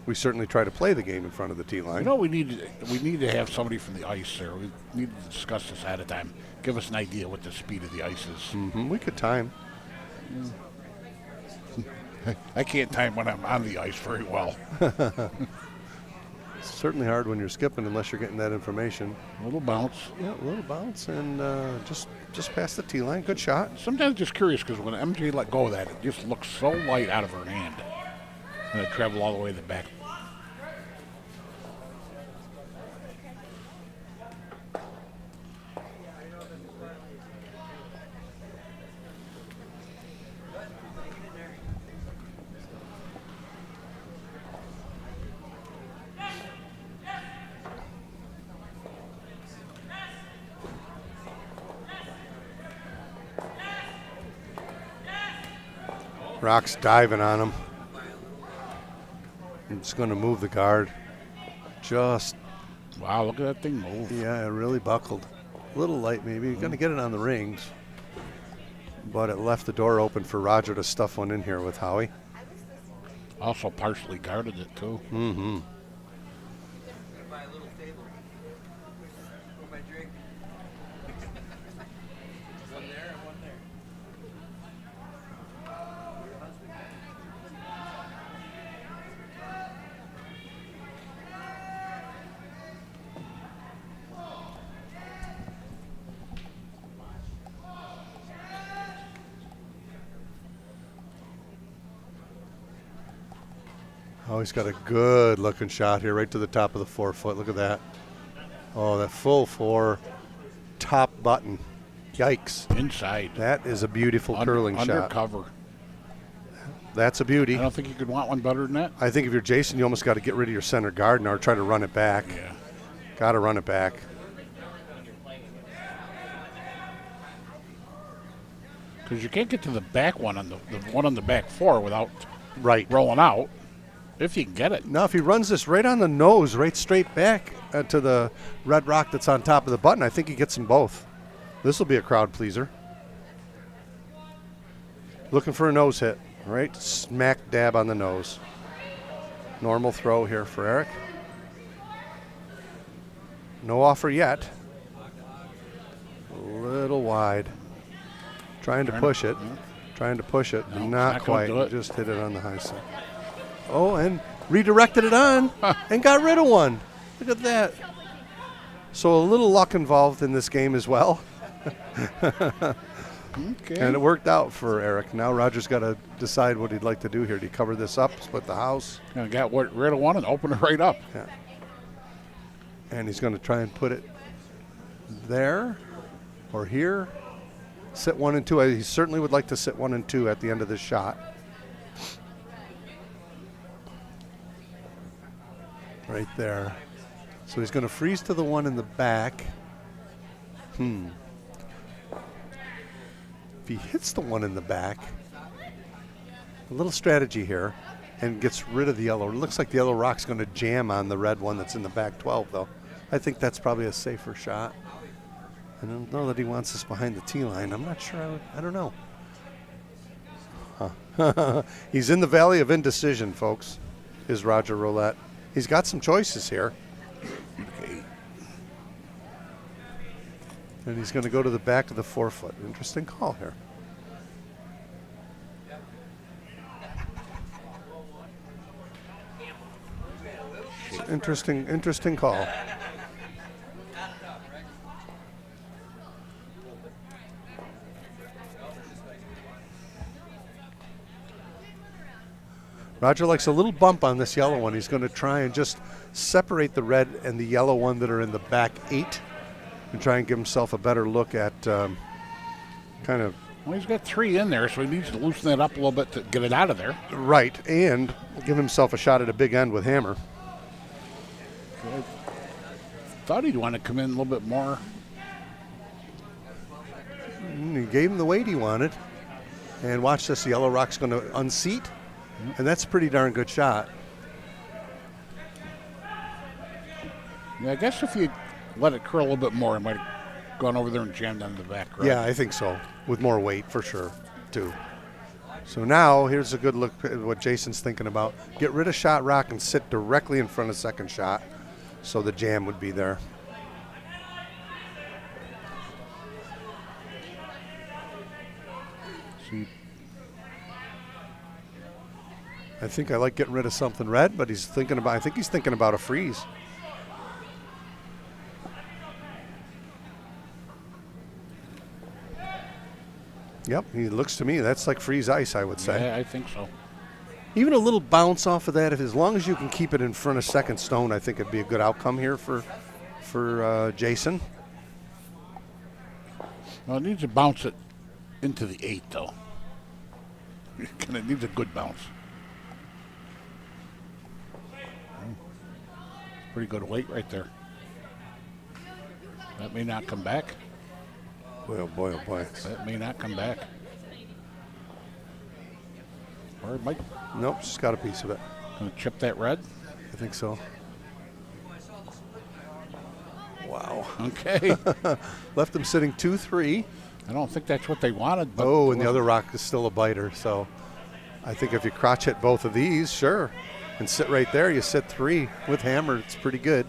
We certainly try to play the game in front of the tee line. We need to have somebody from the ice there. We need to discuss this ahead of time. Give us an idea what the speed of the ice is. Mm-hmm. We could time. I can't time when I'm on the ice very well. It's certainly hard when you're skipping unless you're getting that information. A little bounce. Yeah, a little bounce and just past the tee line. Good shot. Sometimes just curious because when MJ let go of that, it just looks so light out of her hand. And it traveled all the way to the back. Rock's diving on him. It's going to move the guard. Just. Wow, look at that thing move. Yeah, it really buckled. A little light maybe. You're going to get it on the rings. But it left the door open for Roger to stuff one in here with Howie. Also partially guarded it too. Mm-hmm. Oh, he's got a good looking shot here right to the top of the 4-foot. Look at that. Oh, that full 4 top button. Yikes. Inside. That is a beautiful curling shot. Undercover. That's a beauty. I don't think you could want one better than that. I think if you're Jason, you almost got to get rid of your center guard or try to run it back. Yeah. Got to run it back. Because you can't get to the back one on the one on the back 4 without rolling out. If you can get it. Now, if he runs this right on the nose, right straight back to the red rock that's on top of the button, I think he gets them both. This will be a crowd pleaser. Looking for a nose hit. Right smack dab on the nose. Normal throw here for Eric. No offer yet. A little wide. Trying to push it. Trying to push it. No, not quite. it. Just hit it on the high side. Oh, and redirected it on and got rid of one. Look at that. So a little luck involved in this game as well. Okay. And it worked out for Eric. Now Roger's got to decide what he'd like to do here. Do you cover this up, split the house? And got rid of one and open it right up. Yeah. And he's going to try and put it there or here. Sit 1 and 2. He certainly would like to sit 1 and 2 at the end of this shot. Right there. So he's going to freeze to the one in the back. If he hits the one in the back, a little strategy here, and gets rid of the yellow. It looks like the yellow rock's going to jam on the red one that's in the back 12, though. I think that's probably a safer shot. I don't know that he wants us behind the tee line. I'm not sure. I don't know. Huh. He's in the valley of indecision, folks, is Roger Roulette. He's got some choices here. Okay. And he's going to go to the back of the 4-foot. Interesting call here. Interesting call. Roger likes a little bump on this yellow one. He's going to try and just separate the red and the yellow one that are in the back 8 and try and give himself a better look at kind of. Well, he's got 3 in there, so he needs to loosen that up a little bit to get it out of there. Right, and give himself a shot at a big end with hammer. I thought he'd want to come in a little bit more. He gave him the weight he wanted. And watch this, the yellow rock's going to unseat. And that's a pretty darn good shot. Yeah, I guess if you let it curl a little bit more, it might have gone over there and jammed on the back. Right? Yeah, I think so. With more weight, for sure, too. So now, here's a good look at what Jason's thinking about. Get rid of shot rock and sit directly in front of second shot, so the jam would be there. See. I think I like getting rid of something red, but he's thinking about. I think he's thinking about a freeze. Yep, he looks to me that's like freeze ice, I would say. Yeah, I think so. Even a little bounce off of that, if as long as you can keep it in front of second stone, I think it'd be a good outcome here for Jason. Well, it needs to bounce it into the 8, though. It needs a good bounce. Pretty good weight right there. That may not come back. Boy, oh boy, oh boy. That may not come back. Or it might. Nope, just got a piece of it. Gonna chip that red? I think so. Wow. Okay. Left him sitting 2-3. I don't think that's what they wanted. But Oh, and the other rock is still a biter. So I think if you crotch hit both of these, sure, and sit right there, you sit 3 with hammer. It's pretty good.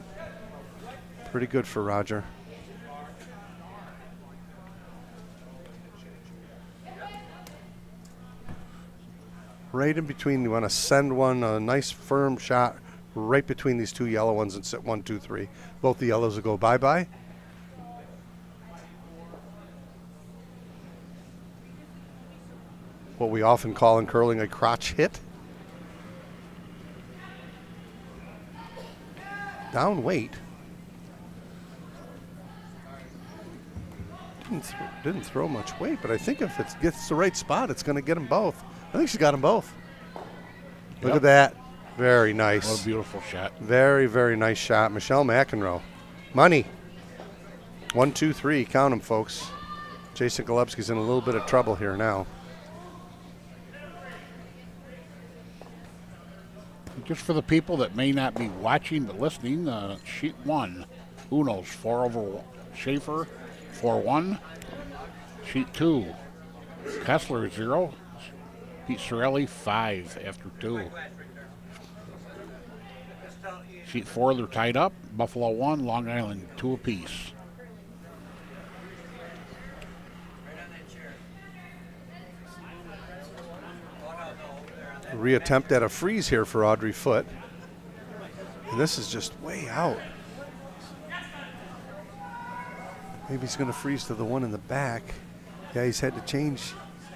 Pretty good for Roger. Right in between, you want to send one, a nice firm shot right between these 2 yellow ones and sit 1, 2, 3. Both the yellows will go bye-bye. What we often call in curling a crotch hit. Down weight. Didn't throw much weight, but I think if it gets the right spot, it's going to get them both. I think she's got them both. Yep. Look at that. Very nice. What a beautiful shot. Very, very nice shot. Michelle McEnroe. Money. 1, 2, 3. Count them, folks. Jason Golubski's in a little bit of trouble here now. Just for the people that may not be watching but listening, sheet 1, Uno's 4 over Schaefer, 4-1. Sheet 2, Kessler 0, Pete Sorelli 5 after 2. Sheet 4, they're tied up. Buffalo 1, Long Island 2 apiece. Reattempt at a freeze here for Audrey Foote. And this is just way out. Maybe he's going to freeze to the one in the back. Yeah, he's had to change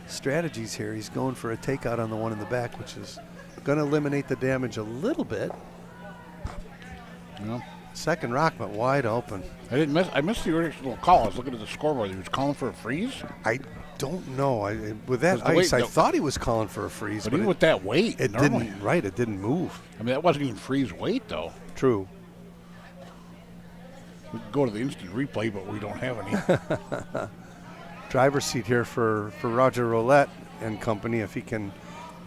strategies here. He's going for a takeout on the one in the back, which is going to eliminate the damage a little bit. Yeah. Second rock went wide open. I missed the original call. I was looking at the scoreboard. He was calling for a freeze? I don't know. With that ice, I thought he was calling for a freeze. But even with that weight, it didn't. Right, it didn't move. I mean, that wasn't even freeze weight, though. True. We could go to the instant replay, but we don't have any. Driver's seat here for Roger Roulette and company. If he can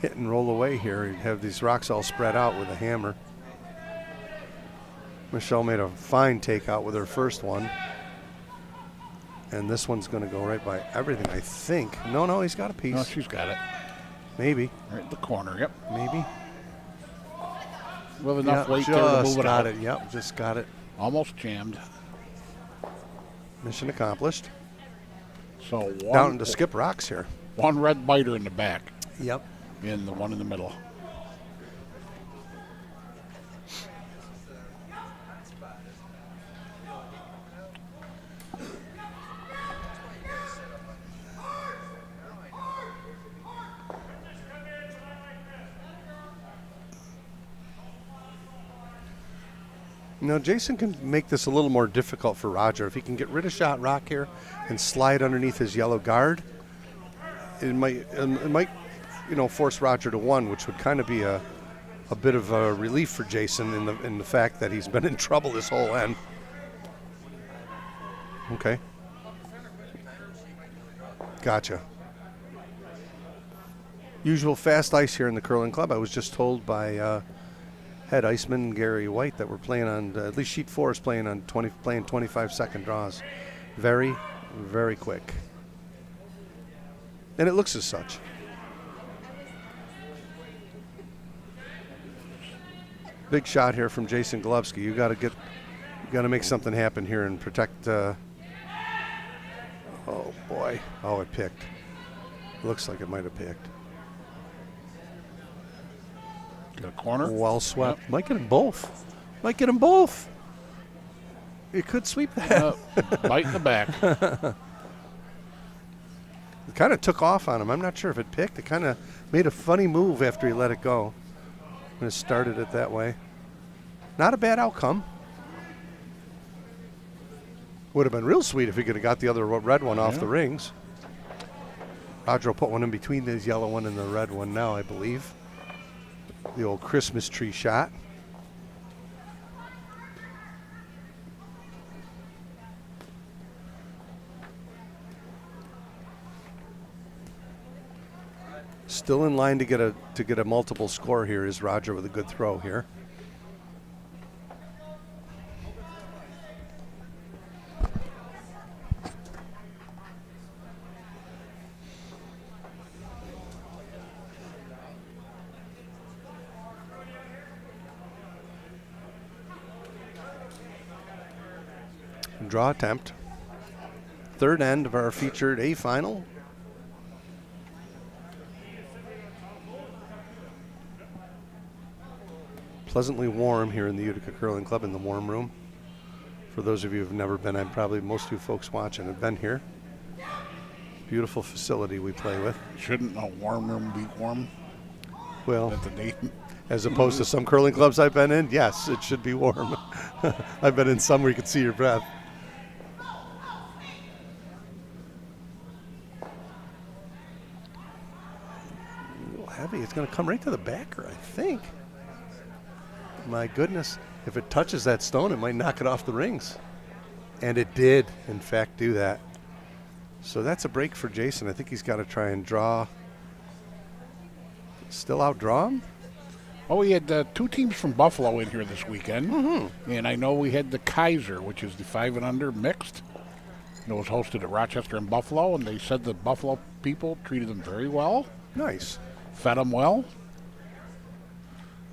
hit and roll away here, he'd have these rocks all spread out with a hammer. Michelle made a fine takeout with her first one. And this one's going to go right by everything, I think. No, he's got a piece. No, she's got it. Maybe. Right in the corner, yep. Maybe. With enough weight there to move it out. Yep, just got it. Almost jammed. Mission accomplished. So down to skip rocks here. One red biter in the back. Yep. And the one in the middle. Now, Jason can make this a little more difficult for Roger. If he can get rid of shot rock here and slide underneath his yellow guard, it might force Roger to one, which would kind of be a bit of a relief for Jason in the fact that he's been in trouble this whole end. Okay. Gotcha. Usual fast ice here in the curling club. I was just told by head iceman Gary White that we're playing on at least sheet 4 is playing 25-second draws. Very, very quick, and it looks as such. Big shot here from Jason Golubski. You got to make something happen here and protect. Oh boy! Oh, it picked. Looks like it might have picked. Got a corner. Well swept. Yep. Might get them both. It could sweep that. Bite in the back. It kind of took off on him. I'm not sure if it picked. It kind of made a funny move after he let it go. When it started it that way. Not a bad outcome. Would have been real sweet if he could have got the other red one off the rings. Roger will put one in between his yellow one and the red one now, I believe. The old Christmas tree shot. Still in line to get a multiple score here is Roger with a good throw here. Draw attempt. Third end of our featured A final. Pleasantly warm here in the Utica Curling Club in the warm room. For those of you who've never been, and probably most of you folks watching have been here. Beautiful facility we play with. Shouldn't a warm room be warm? Well, at the name? As opposed to some curling clubs I've been in, yes, it should be warm. I've been in some where you can see your breath. Heavy. It's going to come right to the backer, I think. My goodness. If it touches that stone, it might knock it off the rings. And it did, in fact, do that. So that's a break for Jason. I think he's got to try and draw. Still outdraw him? Oh, we had 2 teams from Buffalo in here this weekend. And I know we had the Kaiser, which is the 5 and under mixed. And it was hosted at Rochester and Buffalo, and they said the Buffalo people treated them very well. Nice. Fed them well.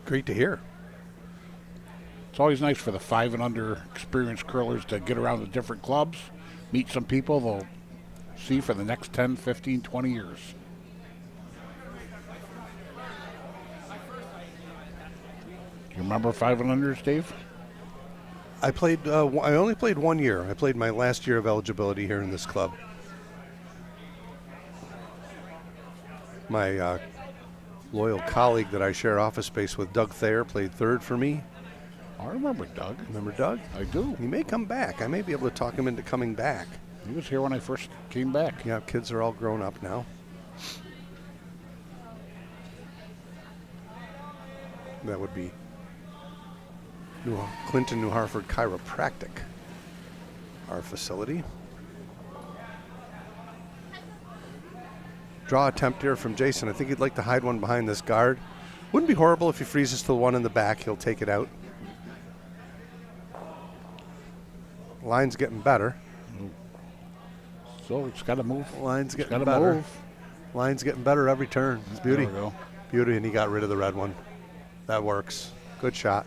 Great to hear. It's always nice for the 5 and under experienced curlers to get around the different clubs, meet some people they'll see for the next 10, 15, 20 years. Do you remember 5 and unders, Dave? I played. I only played 1 year. I played my last year of eligibility here in this club. My loyal colleague that I share office space with, Doug Thayer, played 3rd for me. I remember Doug. Remember Doug? I do. He may come back. I may be able to talk him into coming back. He was here when I first came back. Yeah, kids are all grown up now. That would be Clinton, New Hartford Chiropractic, our facility. Draw attempt here from Jason. I think he'd like to hide one behind this guard. Wouldn't be horrible if he freezes to the one in the back. He'll take it out. Line's getting better. So it's got to move. Line's getting gotta better. move. Line's getting better every turn. It's beauty. There we go. Beauty, and he got rid of the red one. That works. Good shot.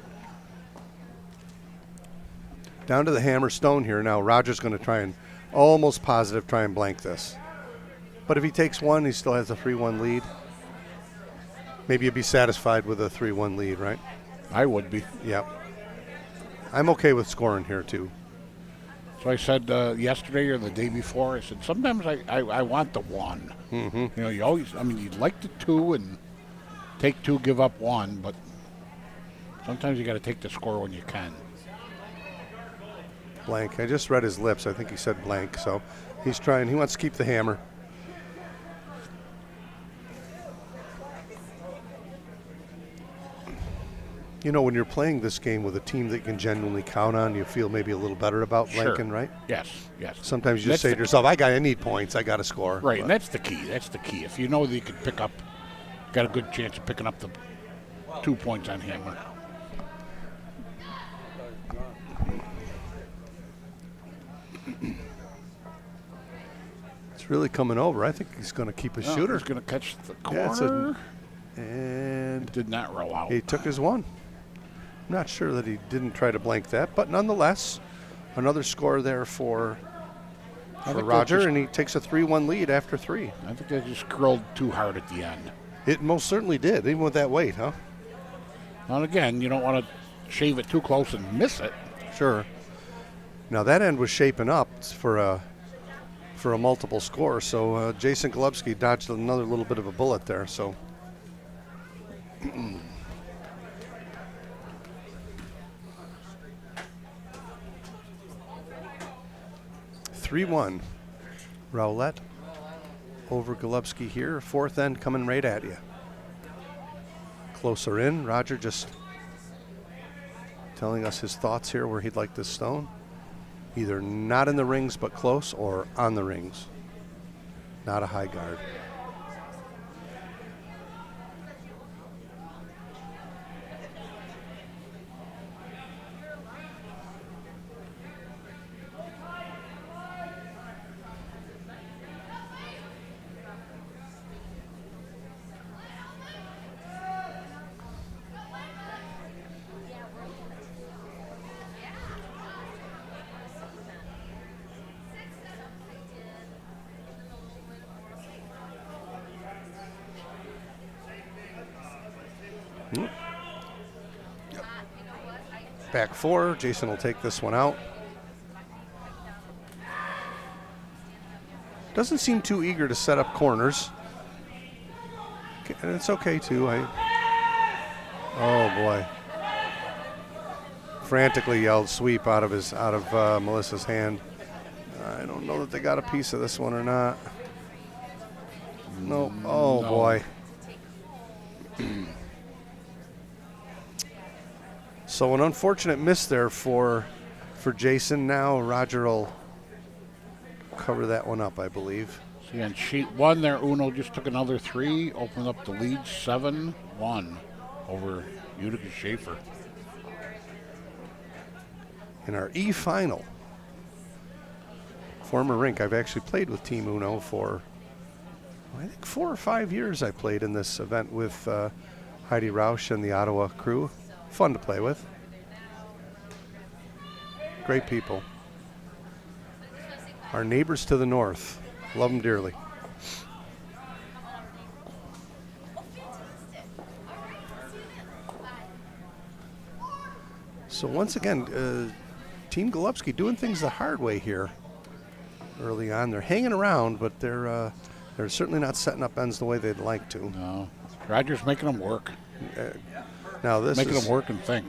Down to the hammer stone here now. Roger's going to try and, almost positive, try and blank this. But if he takes one, he still has a 3-1 lead. Maybe you'd be satisfied with a 3-1 lead, right? I would be. Yep. I'm okay with scoring here, too. So I said yesterday or the day before, I said, sometimes I want the 1. Mm-hmm. You know, you always, I mean, you'd like the 2 and take 2, give up 1, but sometimes you got to take the score when you can. Blank. I just read his lips. I think he said blank. So he's trying. He wants to keep the hammer. You know, when you're playing this game with a team that you can genuinely count on, you feel maybe a little better about blanking, right? Yes, yes. Sometimes you just say to yourself, I need points. I got to score. Right, and that's the key. That's the key. If you know that you can pick up, got a good chance of picking up the 2 points on him. It's really coming over. I think he's going to keep a shooter. He's going to catch the Yeah, corner. and Did not roll out. he took his 1. I'm not sure that he didn't try to blank that, but nonetheless, another score there for Roger, and he takes a 3-1 lead after 3. I think they just curled too hard at the end. It most certainly did, even with that weight, huh? And again, you don't want to shave it too close and miss it. Sure. Now that end was shaping up for a multiple score, so Jason Golubski dodged another little bit of a bullet there. So 3-1. Rowlett over Golubski here. 4th end coming right at you. Closer in. Roger just telling us his thoughts here where he'd like this stone. Either not in the rings but close, or on the rings. Not a high guard. Back 4. Jason will take this one out. Doesn't seem too eager to set up corners. And it's okay too. Oh boy. Frantically yelled sweep out of Melissa's hand. I don't know that they got a piece of this one or not. Nope. Oh No. boy. So an unfortunate miss there for for Jason now. Roger will cover that one up, I believe. See, on sheet 1 there, Uno just took another 3, opened up the lead 7-1 over Utica Schaefer. In our E final, former rink, I've actually played with Team Uno for, I think, 4 or 5 years. I played in this event with Heidi Rausch and the Ottawa crew. Fun to play with. Great people. Our neighbors to the north. Love them dearly. So once again, Team Golubski doing things the hard way here early on. They're hanging around, but they're certainly not setting up ends the way they'd like to. No. Roger's making them work. Now this making is them work and think.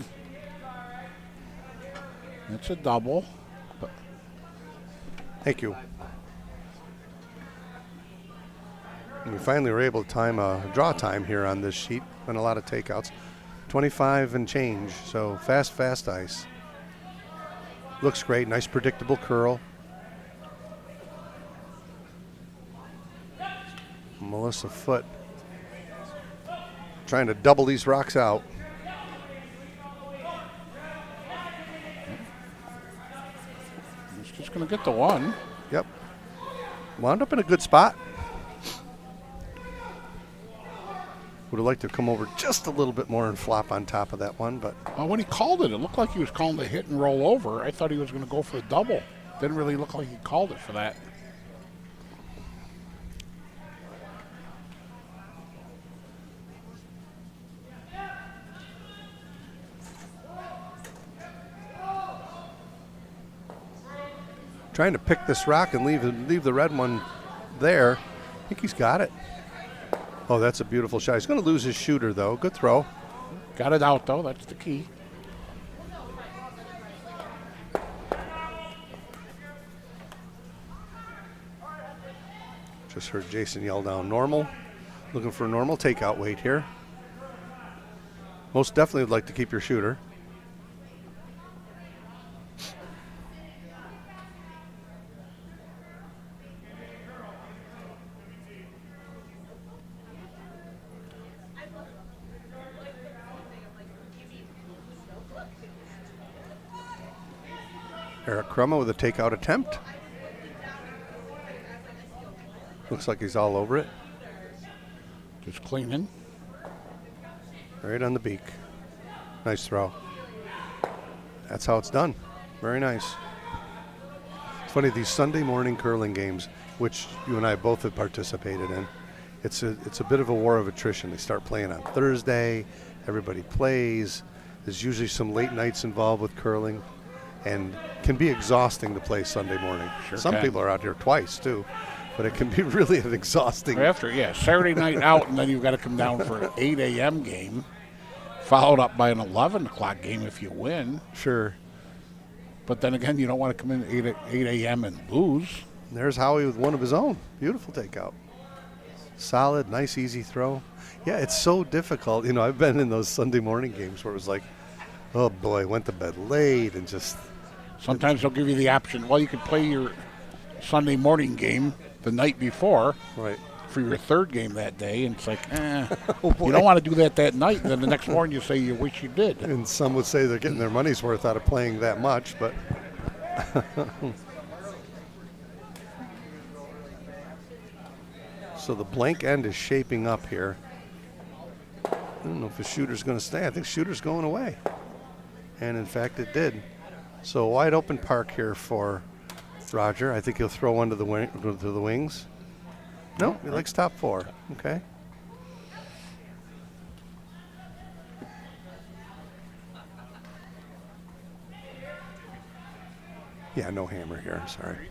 It's a double. Thank you. And we finally were able to time a draw time here on this sheet. Been a lot of takeouts. 25 and change, so fast ice. Looks great, nice predictable curl. Melissa Foote trying to double these rocks out. He's just going to get the one. Yep. Wound up in a good spot. Would have liked to come over just a little bit more and flop on top of that one, but When he called it, it looked like he was calling the hit and roll over. I thought he was going to go for a double. Didn't really look like he called it for that. trying to pick this rock and leave the red one there. I think he's got it. Oh, that's a beautiful shot. He's going to lose his shooter, though. Good throw. Got it out, though. That's the key. Just heard Jason yell down normal. Looking for a normal takeout weight here. Most definitely would like to keep your shooter. Eric Crumma with a takeout attempt. Looks like he's all over it. Just cleaning. Right on the beak. Nice throw. That's how it's done. Very nice. It's funny, these Sunday morning curling games, which you and I both have participated in, it's a bit of a war of attrition. They start playing on Thursday. Everybody plays. There's usually some late nights involved with curling, and can be exhausting to play Sunday morning. Sure Some can. people are out here twice too, but it can be really an exhausting. After, Saturday night out, and then you've got to come down for an 8 a.m. game, followed up by an 11 o'clock game if you win. Sure. But then again, you don't want to come in at 8 a.m. and lose. And there's Howie with one of his own. Beautiful takeout. Solid, nice, easy throw. Yeah, it's so difficult. You know, I've been in those Sunday morning games where it was like, oh boy, went to bed late and just. Sometimes they'll give you the option, well, you could play your Sunday morning game the night before Right. for your third game that day, and it's like, Oh, boy. you don't want to do that night, and then the next morning you say you wish you did. And some would say they're getting their money's worth out of playing that much, but. So the blank end is shaping up here. I don't know if the shooter's going to stay. I think shooter's going away. And in fact, it did. So wide open park here for Roger. I think he'll throw one to the wings. No, he likes top four. Okay. Yeah, no hammer here. Sorry.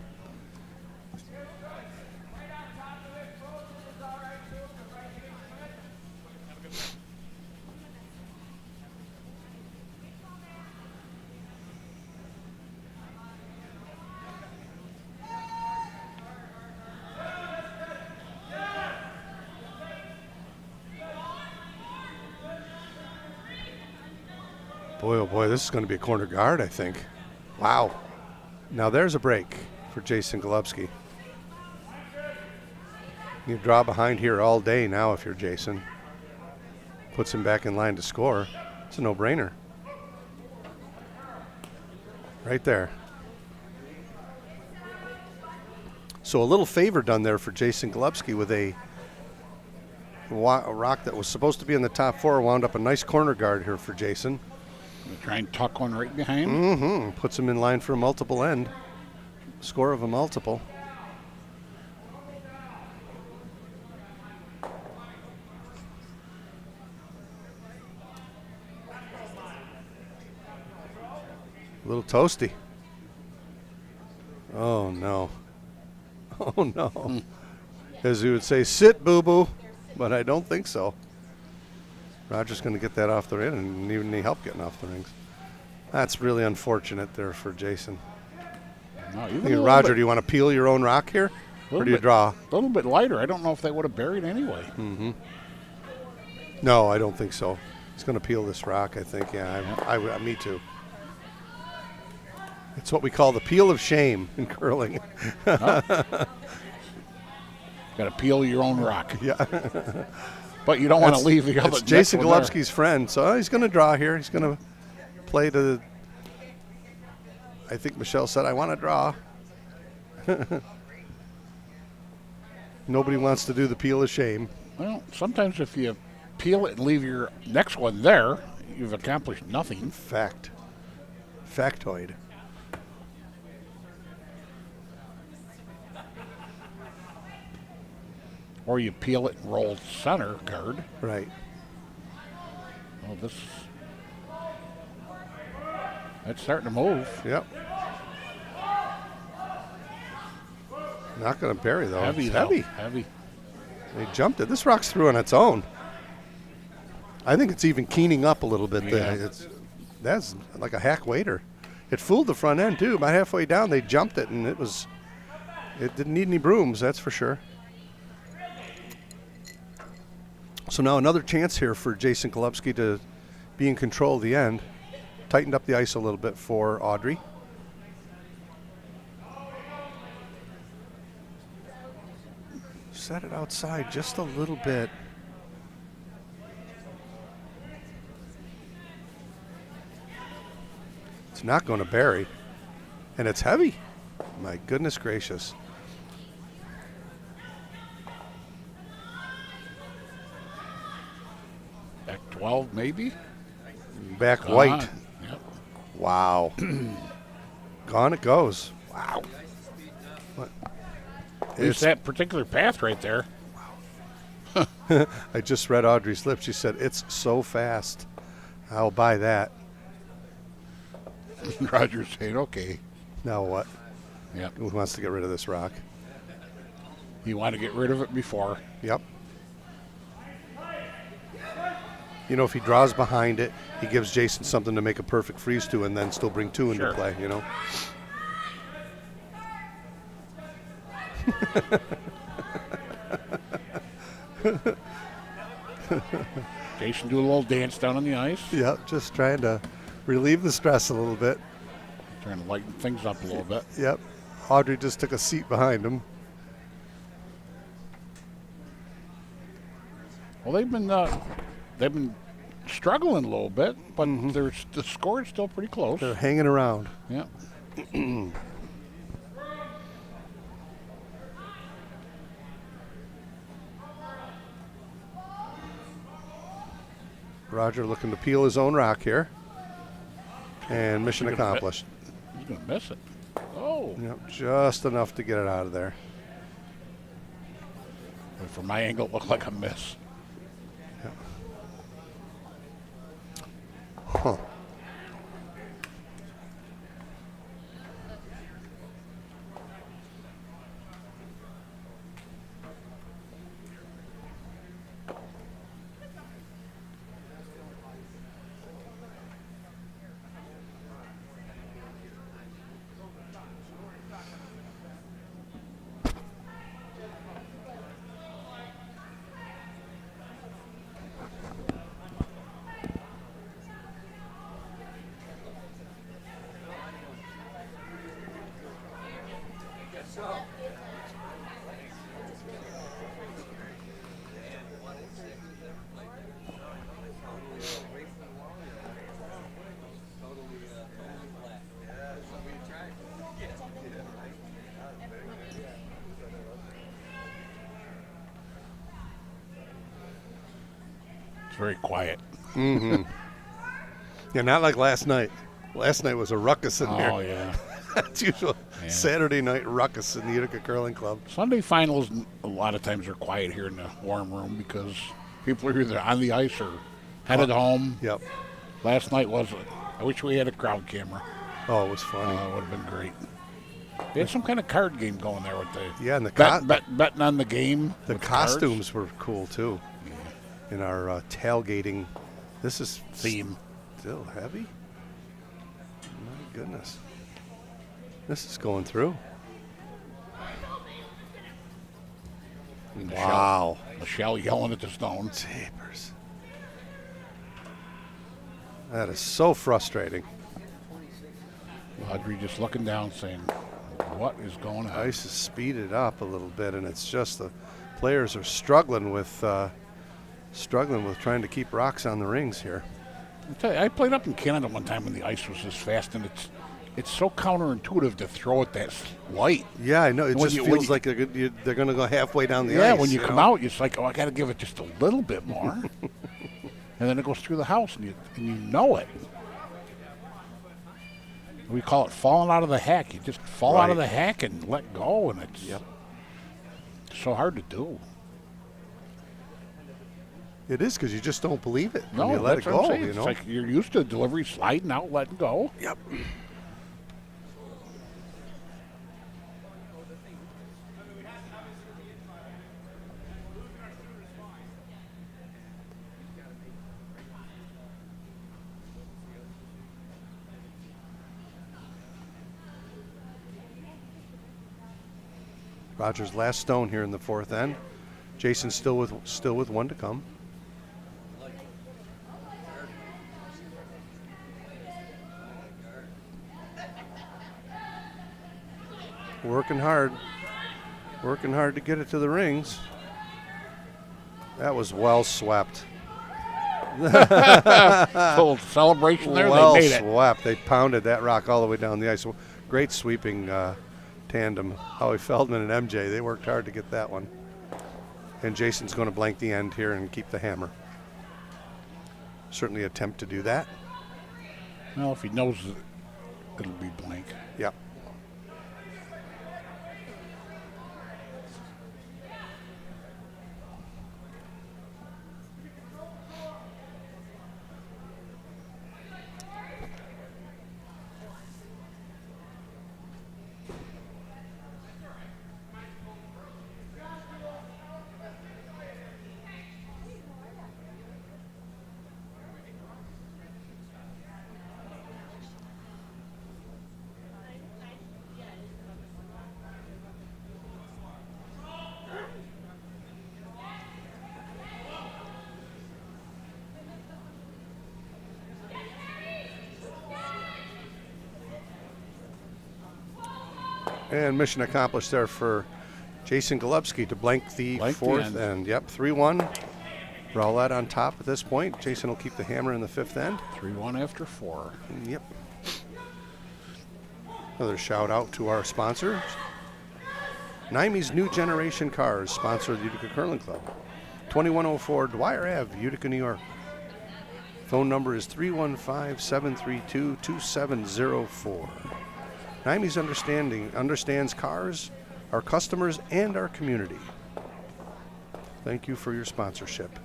Boy, oh boy, this is going to be a corner guard, I think. Wow. Now there's a break for Jason Golubski. You draw behind here all day now if you're Jason. Puts him back in line to score. It's a no-brainer. Right there. So a little favor done there for Jason Golubski with a rock that was supposed to be in the top four. Wound up a nice corner guard here for Jason. Try and tuck one right behind. Mm-hmm. Puts him in line for a multiple end. Score of a multiple. A little toasty. Oh, no. Oh, no. As you would say, sit, boo-boo. But I don't think so. Roger's going to get that off the ring and even need help getting off the rings. That's really unfortunate there for Jason. No, Roger, do you want to peel your own rock here? Or do you draw? A little bit lighter. I don't know if they would have buried anyway. Mm-hmm. No, I don't think so. He's going to peel this rock, I think. Yeah, me too. It's what we call the peel of shame in curling. Got to peel your own rock. Yeah. But you don't want to leave the other. It's Jason Golubski's friend, so he's going to draw here. He's going to play to. I think Michelle said, "I want to draw." Nobody wants to do the peel of shame. Well, sometimes if you peel it and leave your next one there, you've accomplished nothing. Factoid. Or you peel it and roll center guard. Right. Oh, that's starting to move. Yep. Not going to bury, though. Heavy, it's though. heavy. Heavy. They jumped it. This rock's through on its own. I think it's even keening up a little bit there. That's like a hack waiter. It fooled the front end, too. About halfway down, they jumped it, and it didn't need any brooms, that's for sure. So now another chance here for Jason Golubski to be in control of the end. Tightened up the ice a little bit for Audrey. Set it outside just a little bit. It's not going to bury. And it's heavy. My goodness gracious. Back 12, maybe? Back white. Yep. Wow. Gone it goes. Wow. It's that particular path right there. I just read Audrey's lips. She said, "It's so fast. I'll buy that." Roger's saying, okay. Now what? Yep. Who wants to get rid of this rock? You want to get rid of it before. Yep. You know, if he draws behind it, he gives Jason something to make a perfect freeze to and then still bring two into play, you know? Jason do a little dance down on the ice. Yep, just trying to relieve the stress a little bit. Trying to lighten things up a little bit. Yep. Audrey just took a seat behind him. Well, they've been struggling a little bit, but the score is still pretty close. They're hanging around. Yeah. Roger looking to peel his own rock here. And mission accomplished. He's going to miss it. Oh. Yep, just enough to get it out of there. But from my angle, it looked like a miss. Yep. Huh. very quiet. Yeah, not like last night. Last night was a ruckus in here. Oh, yeah. It's usual Saturday night ruckus in the Utica Curling Club. Sunday finals, a lot of times, are quiet here in the warm room because people are either on the ice or headed home. Yep. Last night was, I wish we had a crowd camera. Oh, it was funny. It would have been great. They had some kind of card game going there with the And the betting on the game. The costumes were cool too. In our tailgating, this is theme. Still heavy. My goodness, this is going through. Wow. Michelle yelling at the stone. Jeepers. That is so frustrating. Audrey just looking down saying, what is going on? Ice has speeded up a little bit, and it's just the players are struggling with trying to keep rocks on the rings here. I tell you, I played up in Canada one time when the ice was this fast, and it's so counterintuitive to throw it that light. Yeah, I know. It When just you- feels when you- like they're going to go halfway down the ice. Yeah, when you come out, it's like, oh, I got to give it just a little bit more. And then it goes through the house, and you know it. We call it falling out of the hack. You just fall out of the hack and let go, and it's so hard to do. It is because you just don't believe it when No, you let it that's what I'm go. saying. You It's know. like you're used to delivery sliding out, letting go. Yep. Rogers' last stone here in the fourth end. Jason still with one to come. Working hard to get it to the rings. That was well swept. Full celebration there. Well They made it. swept. They pounded that rock all the way down the ice. Great sweeping tandem. Howie Feldman and MJ, they worked hard to get that one. And Jason's going to blank the end here and keep the hammer. Certainly attempt to do that. Well, if he knows it, it'll be blank. Yep. And mission accomplished there for Jason Golubski to blank the fourth end. Yep, 3-1. Rowlett on top at this point. Jason will keep the hammer in the fifth end. 3-1 after 4. Yep. Another shout out to our sponsors. Nimy's New Generation Cars sponsor the Utica Curling Club. 2104 Dwyer Ave, Utica, New York. Phone number is 315-732-2704. Nimy's understands cars, our customers, and our community. Thank you for your sponsorship.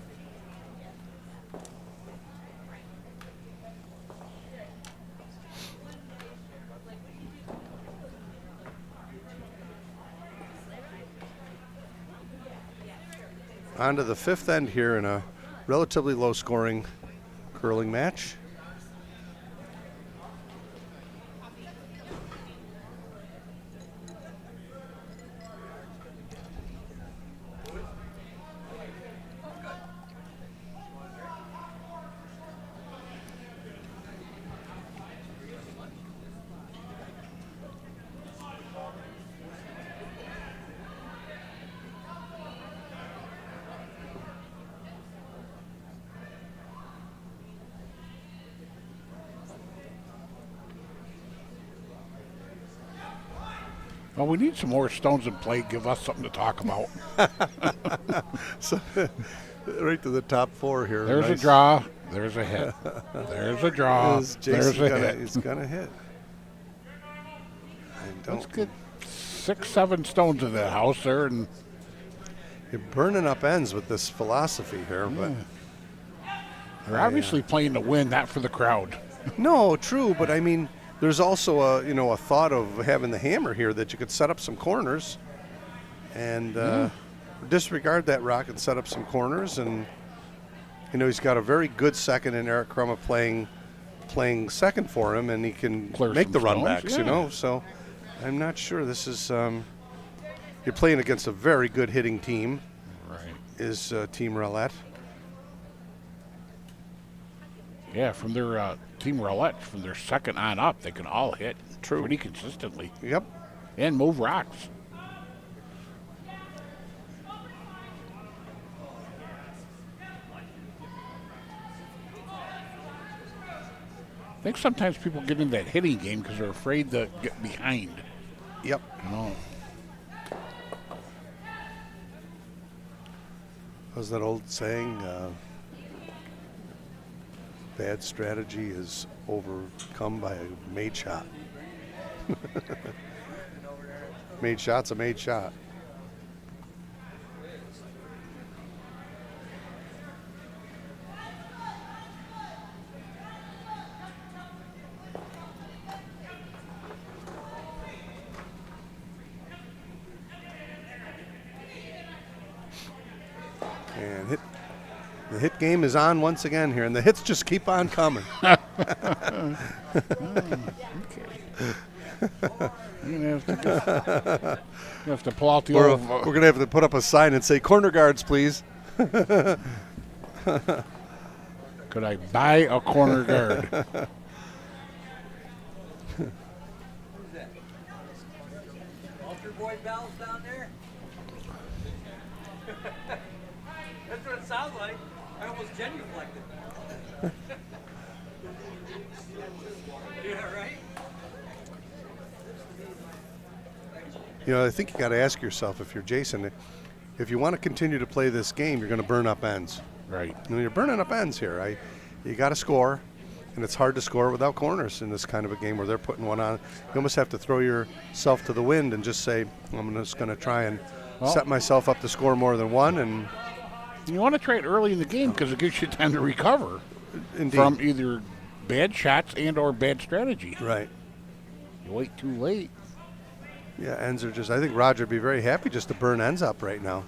On to the fifth end here in a relatively low-scoring curling match. Well, we need some more stones in play. Give us something to talk about. So, right to the top 4 here. There's Nice. a draw. There's a hit. There's a draw. Is There's Jason a gonna, hit. he's gonna hit. I Let's don't. get 6, 7 stones in that house there, and You're burning up ends with this philosophy here, but they're obviously playing to win, not for the crowd. no, true. But I mean, there's also a thought of having the hammer here that you could set up some corners, and disregard that rock and set up some corners. And he's got a very good second in Eric Crumma playing second for him, and he can Clear make some the stones, runbacks. So I'm not sure this is. You're playing against a very good hitting team. Right. Is Team Roulette. Yeah, from their Team Roulette, from their second on up, they can all hit pretty consistently Yep. and move rocks. I think sometimes people get into that hitting game because they're afraid to get behind. Yep. How's that old saying? Bad strategy is overcome by a made shot. Made shot's a made shot. And the hit game is on once again here, and the hits just keep on coming. Okay. You're gonna have to pull out the We're old. going to have to put up a sign and say, corner guards, please. Could I buy a corner guard? Altar boy bells down there? That's what it sounds like. I almost genuflected. Yeah, right? I think you got to ask yourself, if you're Jason, if you want to continue to play this game, you're going to burn up ends. Right. You're burning up ends here. You got to score, and it's hard to score without corners in this kind of a game where they're putting one on. You almost have to throw yourself to the wind and just say, I'm just going to try and set myself up to score more than one. And you want to try it early in the game because it gives you time to recover from either bad shots and or bad strategy. Right. You wait too late. Yeah, ends are just, I think Roger would be very happy just to burn ends up right now.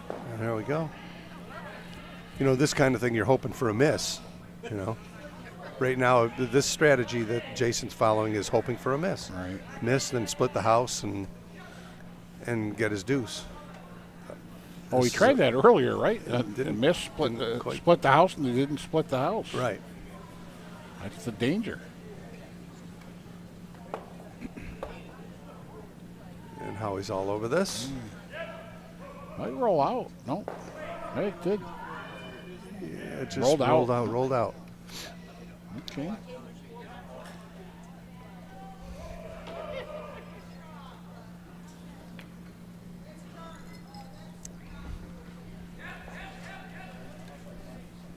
And there we go. This kind of thing, you're hoping for a miss, Right now, this strategy that Jason's following is hoping for a miss. Right. Miss, then split the house and get his deuce. Oh, he tried that earlier, right? Didn't miss, split the house, and they didn't split the house. Right. That's the danger. And Howie's all over this. Might roll out. No. Hey, it did. Yeah, it just Rolled out. rolled out. Okay.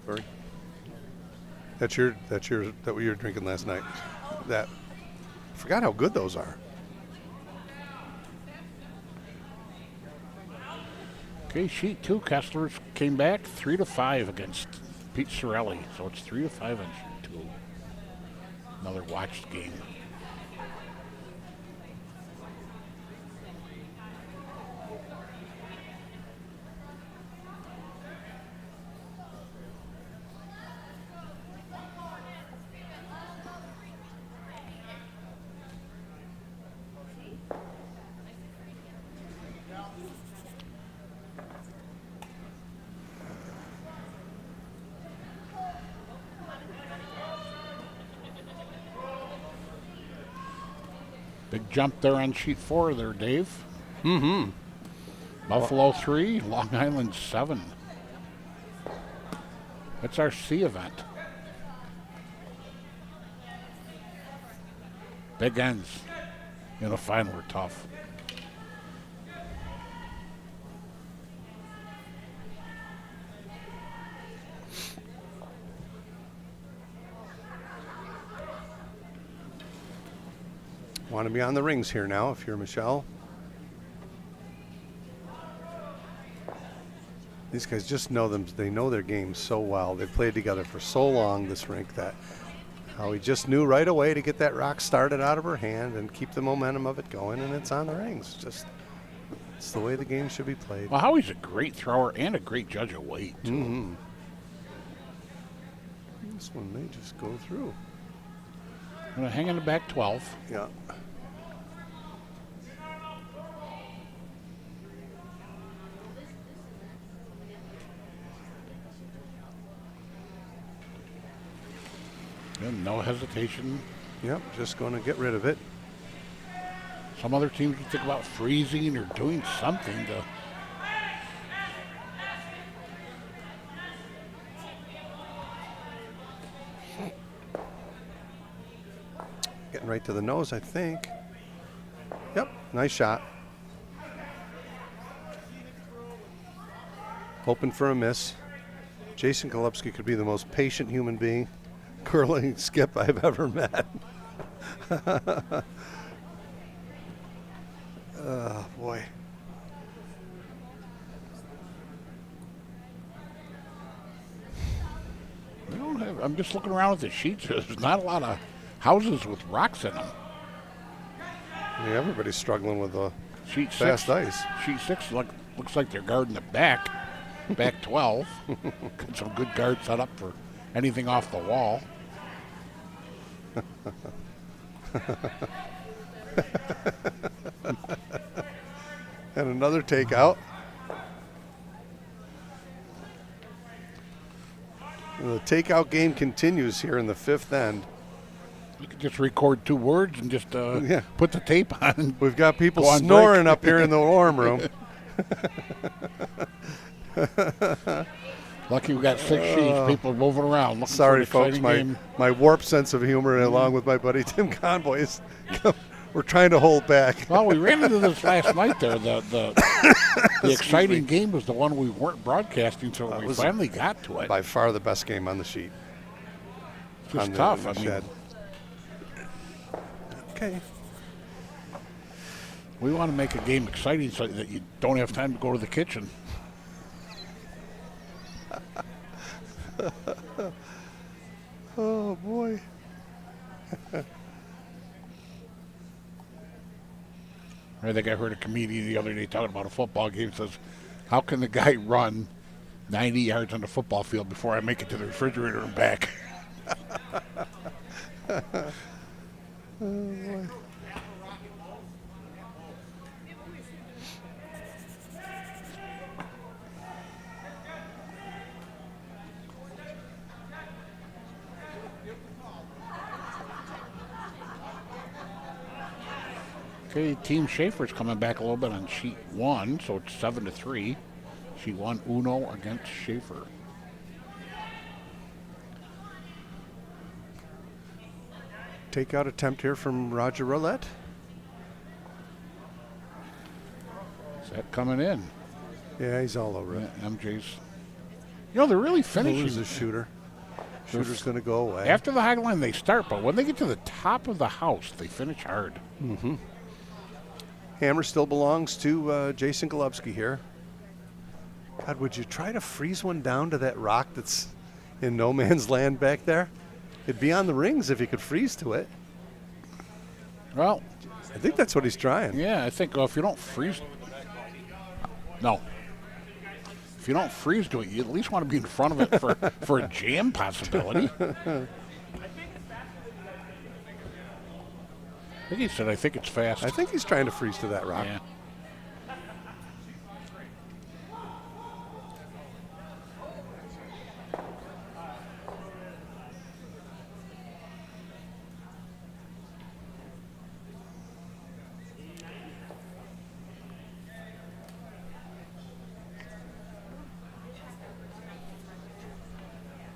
Berg. That what you were drinking last night. That. Forgot how good those are. Okay, sheet 2, Kessler's came back 3-5 against Pete Sorelli. So it's 3-5 on sheet 2. Another watched game. Big jump there on sheet 4 there, Dave. Mm-hmm. Buffalo 3, Long Island 7. That's our C event. Big ends in the final are tough. Want to be on the rings here now if you're Michelle. These guys just know them. They know their game so well. They've played together for so long, this rink, that Howie just knew right away to get that rock started out of her hand and keep the momentum of it going, and it's on the rings. Just, it's the way the game should be played. Well, Howie's a great thrower and a great judge of weight, too. Mm-hmm. This one may just go through. I'm going to hang in the back 12. Yeah. And no hesitation. Yep, just going to get rid of it. Some other teams would think about freezing or doing something to. Getting right to the nose, I think. Yep, nice shot. Hoping for a miss. Jason Golubski could be the most patient human being, curling skip I've ever met. Oh, boy. I'm just looking around at the sheets. There's not a lot of houses with rocks in them. Yeah, everybody's struggling with the Sheet fast 6, ice. Sheet 6 looks like they're guarding the back 12. Got some good guards set up for anything off the wall. And another takeout. And the takeout game continues here in the fifth end. You could just record 2 words and just Yeah. put the tape on. We've got people Go on snoring break. up here in the warm room. Lucky we got 6 sheets. People moving around. Looking Sorry, for an folks. exciting game. My warped sense of humor, along with my buddy Tim Conboy, we're trying to hold back. Well, we ran into this last night there. The exciting game was the one we weren't broadcasting, so we was finally got to it. By far the best game on the sheet. It's just on tough. the I mean, shed. Okay. we want to make a game exciting so that you don't have time to go to the kitchen. Oh, boy. I think I heard a comedian the other day talking about a football game. Says, "How can the guy run 90 yards on the football field before I make it to the refrigerator and back?" Oh, boy. Okay, Team Schaefer's coming back a little bit on sheet 1, so it's 7-3. Sheet 1, Uno against Schaefer. Takeout attempt here from Roger Roulette. Is that coming in? Yeah, he's all over Yeah, it. MJ's. You know, they're really Who's finishing. the shooter? Shooter's going to go away. After the high line, they start, but when they get to the top of the house, they finish hard. Mm-hmm. Hammer still belongs to Jason Golubski here. God, would you try to freeze one down to that rock that's in no man's land back there? It'd be on the rings if you could freeze to it. Well, I think that's what he's trying. yeah, I think if you don't freeze. No. If you don't freeze to it, you at least want to be in front of it for a jam possibility. I think he said, I think it's fast. I think he's trying to freeze to that rock. Yeah.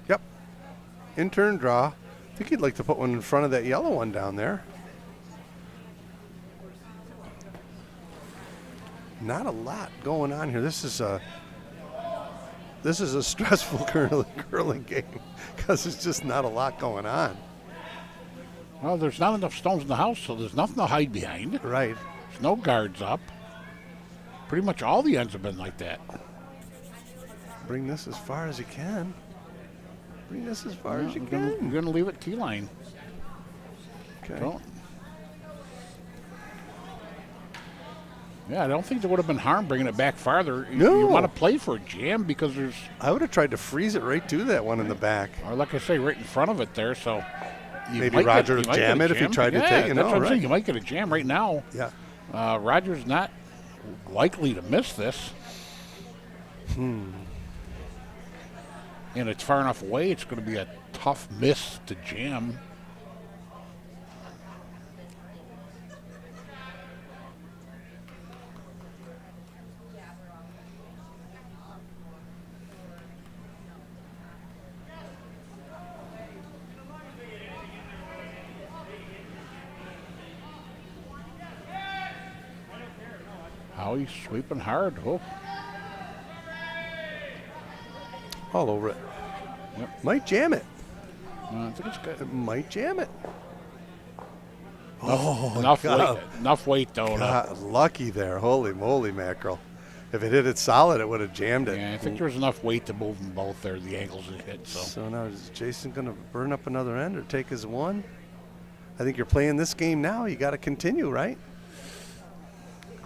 Yep. In turn draw. I think he'd like to put one in front of that yellow one down there. not a lot going on here. This is a stressful curling game because there's just not a lot going on. Well, there's not enough stones in the house, so there's nothing to hide behind. Right. There's no guards up. Pretty much all the ends have been like that. Bring this as far as you can. Bring this as far as you can. You're going to leave it T-line. Okay. So, yeah, I don't think there would have been harm bringing it back farther. No. You want to play for a jam because there's... I would have tried to freeze it right to that one in the back. Or like I say, right in front of it there, so... Maybe Roger would jam it if he tried to take it. That's what I'm right. saying. You might get a jam right now. Yeah. Roger's not likely to miss this. And it's far enough away, it's going to be a tough miss to jam. Howie's sweeping hard. Oh. All over it. Yep. Might jam it. I think it's good. It might jam it. Enough weight, though. God, lucky there. Holy moly, mackerel. If it hit it solid, it would have jammed it. Yeah, I think there was enough weight to move them both there, the angles it hit. So now is Jason going to burn up another end or take his one? I think you're playing this game now. You got to continue, right?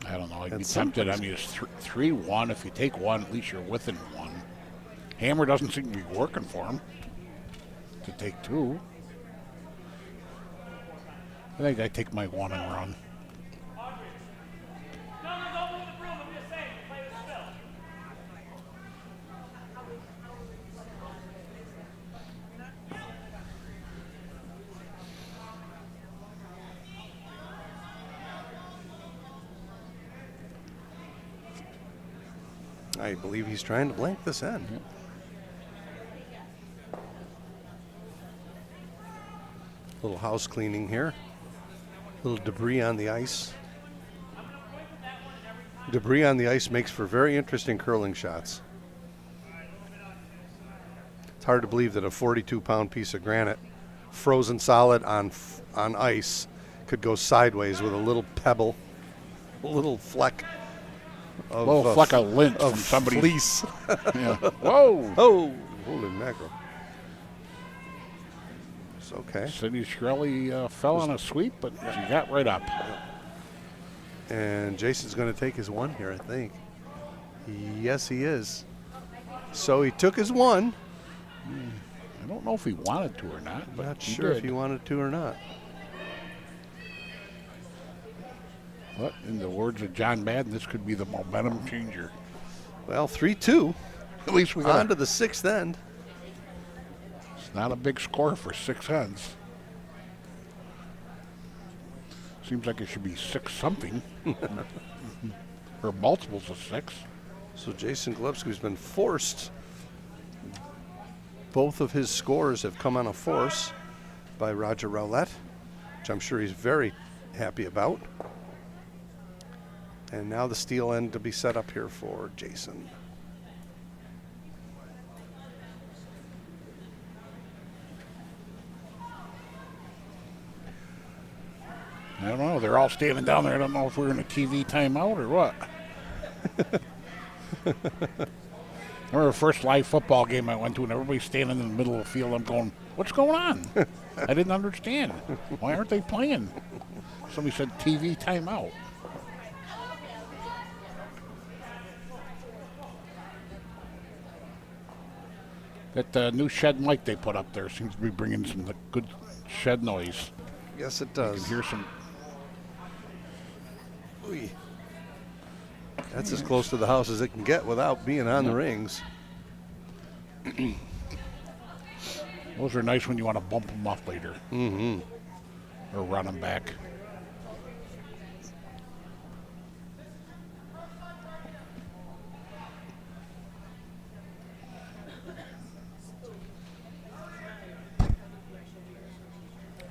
I don't know. I'd be And tempted. I mean, it's 3-1. If you take one, at least you're within one. Hammer doesn't seem to be working for him to take two. I think I take my one and run. I believe he's trying to blank this end. Yep. Little house cleaning here. Little debris on the ice. Debris on the ice makes for very interesting curling shots. It's hard to believe that a 42-pound piece of granite, frozen solid on ice, could go sideways with a little pebble, a little fleck of fleck of lint of from somebody. fleece. Yeah. Whoa! Oh, holy mackerel. It's okay. Cindy Shkreli fell on a sweep, but she got right up. And Jason's going to take his one here, I think. Yes, he is. So he took his one. I don't know if he wanted to or not, but Not he sure did. if he wanted to or not. But in the words of John Madden, this could be the momentum changer. Well, 3-2. At least we got On to the sixth end. It's not a big score for 6 ends. Seems like it should be 6 something. Or multiples of 6. So Jason Gillespie's been forced. Both of his scores have come on a force by Roger Rowlett, which I'm sure he's very happy about. And now the steel end to be set up here for Jason. I don't know. They're all standing down there. I don't know if we're in a TV timeout or what. I remember the first live football game I went to, and everybody's standing in the middle of the field. I'm going, what's going on? I didn't understand. Why aren't they playing? Somebody said TV timeout. That new shed mic they put up there seems to be bringing some good shed noise. Yes, it You does. can hear some. Ooh. That's as close to the house as it can get without being on the rings. Those are nice when you want to bump them off later. Mm-hmm. Or run them back.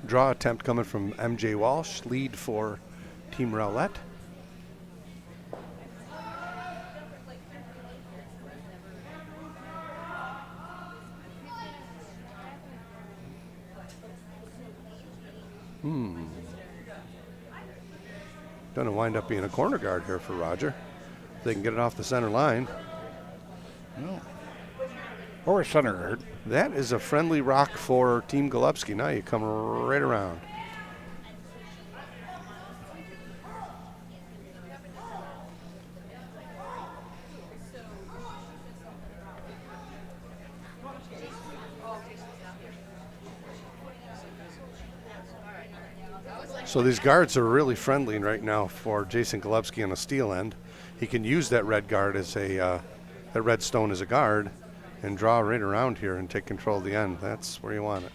Draw attempt coming from MJ Walsh, lead for Team Rowlett. Going to wind up being a corner guard here for Roger. They can get it off the center line. No. Or a center guard. That is a friendly rock for Team Golubski. Now you come right around. So these guards are really friendly right now for Jason Golubski on the steal end. He can use that red guard as that red stone as a guard and draw right around here and take control of the end. That's where you want it.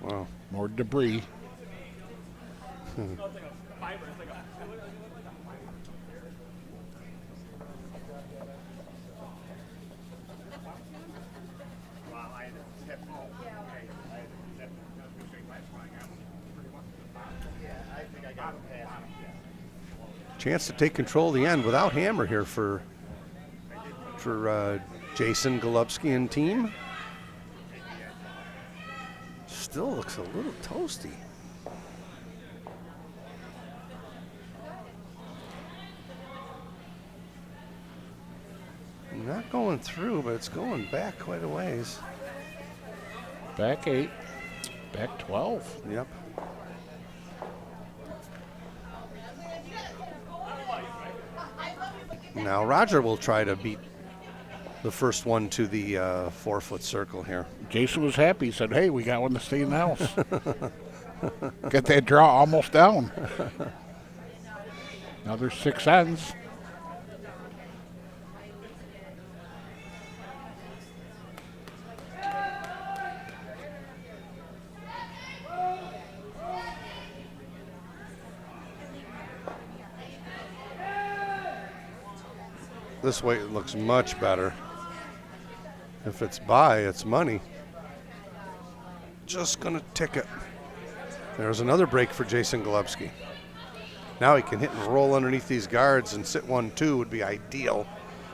Wow. More debris. Chance to take control of the end without hammer here for Jason Golubski and team. Still looks a little toasty. Not going through, but it's going back quite a ways. Back 8. Back 12. Yep. Now Roger will try to beat the first one to the 4-foot circle here. Jason was happy. He said, hey, we got one to stay in the house. Get that draw almost down. Now there's 6 ends. This way it looks much better. If it's by, it's money. Just gonna tick it. There's another break for Jason Golubski. Now he can hit and roll underneath these guards, and sit 1-2 would be ideal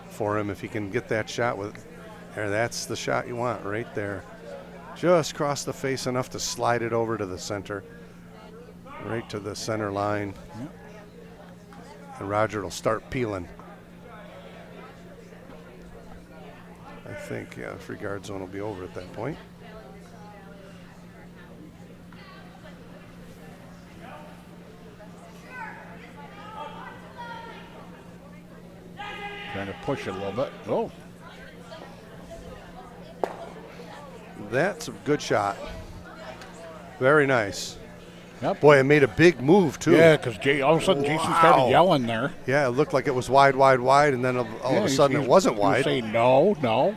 for him if he can get that shot with. There, that's the shot you want right there. Just cross the face enough to slide it over to the center. Right to the center line. Yep. And Roger will start peeling. I think, yeah, the free guard zone will be over at that point. Trying to push it a little bit. Oh. That's a good shot. Very nice. Yep. Boy, it made a big move, too. Yeah, because all of a sudden Jason started yelling there. Yeah, it looked like it was wide, and then all of a sudden it wasn't wide. He was saying no.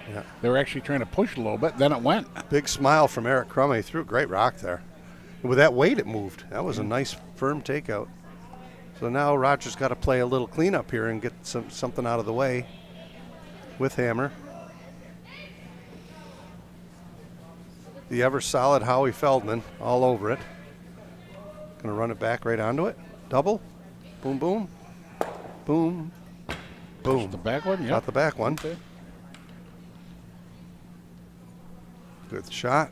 Yeah. They were actually trying to push a little bit, then it went. Big smile from Eric Crumme. He threw a great rock there. And with that weight, it moved. That was a nice, firm takeout. So now Roger's got to play a little cleanup here and get something out of the way with hammer. The ever-solid Howie Feldman all over it. Going to run it back right onto it. Double. Boom, boom. Boom. Boom. The back one? Yeah. Got the back one. Okay. Good shot.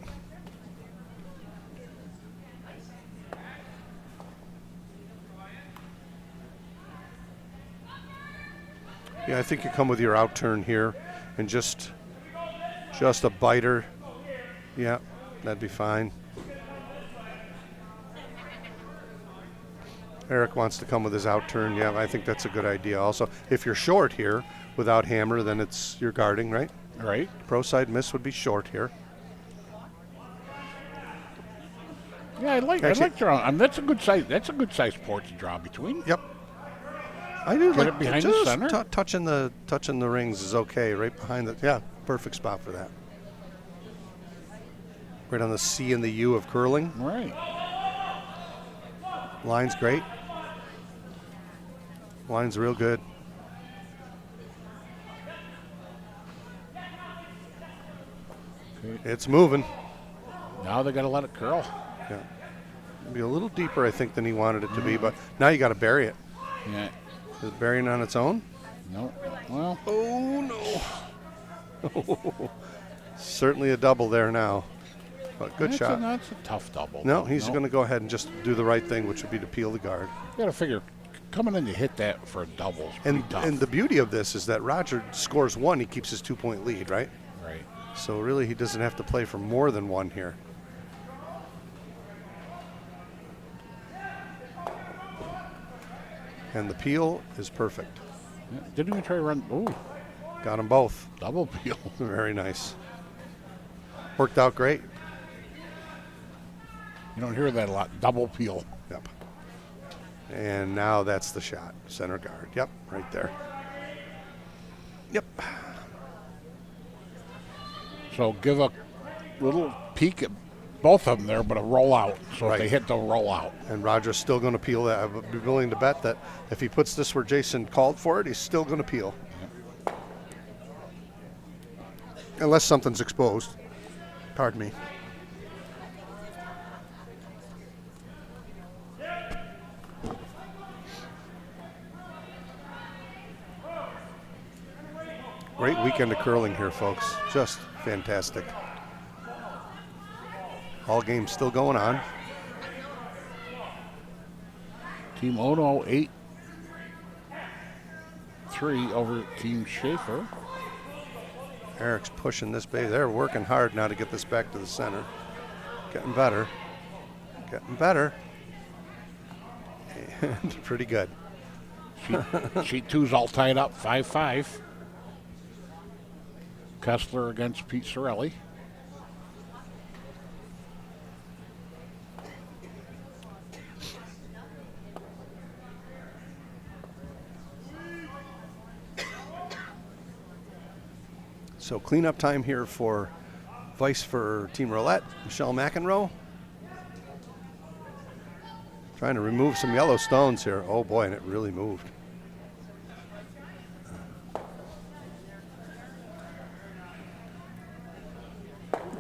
Yeah, I think you come with your out turn here and just a biter. Yeah, that'd be fine. Eric wants to come with his out turn. Yeah, I think that's a good idea also. If you're short here without hammer, then you're guarding, right? Right. Pro side miss would be short here. Yeah, I like drawing. I mean, that's a good size port to draw between. Yep. I do Get like it behind just the center? touching the rings is okay. Right behind the, yeah, perfect spot for that. Right on the C and the U of curling. Right. Line's great. Line's real good. Okay. It's moving. Now they got to let it curl. Yeah. It'll be a little deeper, I think, than he wanted it to be, but now you got to bury it. Yeah. Is it burying on its own? No. Well, Oh, no. Certainly a double there now. But good shot. That's a tough double. No, he's going to go ahead and just do the right thing, which would be to peel the guard. You got to figure, coming in to hit that for a double is pretty tough. And the beauty of this is that Roger scores one, he keeps his 2-point lead, right? Right. So really he doesn't have to play for more than one here. And the peel is perfect. Yeah, didn't even try to run. Ooh, Got them both. double peel. Very nice. Worked out great. You don't hear that a lot. Double peel. Yep. And now that's the shot. Center guard. Yep, right there. Yep. So give a little peek at both of them there, but a rollout. So Right. if they hit, they'll roll out. And Roger's still going to peel that. I would be willing to bet that if he puts this where Jason called for it, he's still going to peel. Unless something's exposed. Pardon me. Great weekend of curling here, folks. Just fantastic. All games still going on. Team Ono 8-3 over Team Schaefer. Eric's pushing this baby. They're working hard now to get this back to the center. Getting better. Getting better. And pretty good. Sheet two's all tied up, 5-5. Kessler against Pete Sorelli. So cleanup time here for Vice for Team Roulette, Michelle McEnroe. Trying to remove some yellow stones here. Oh boy, and it really moved.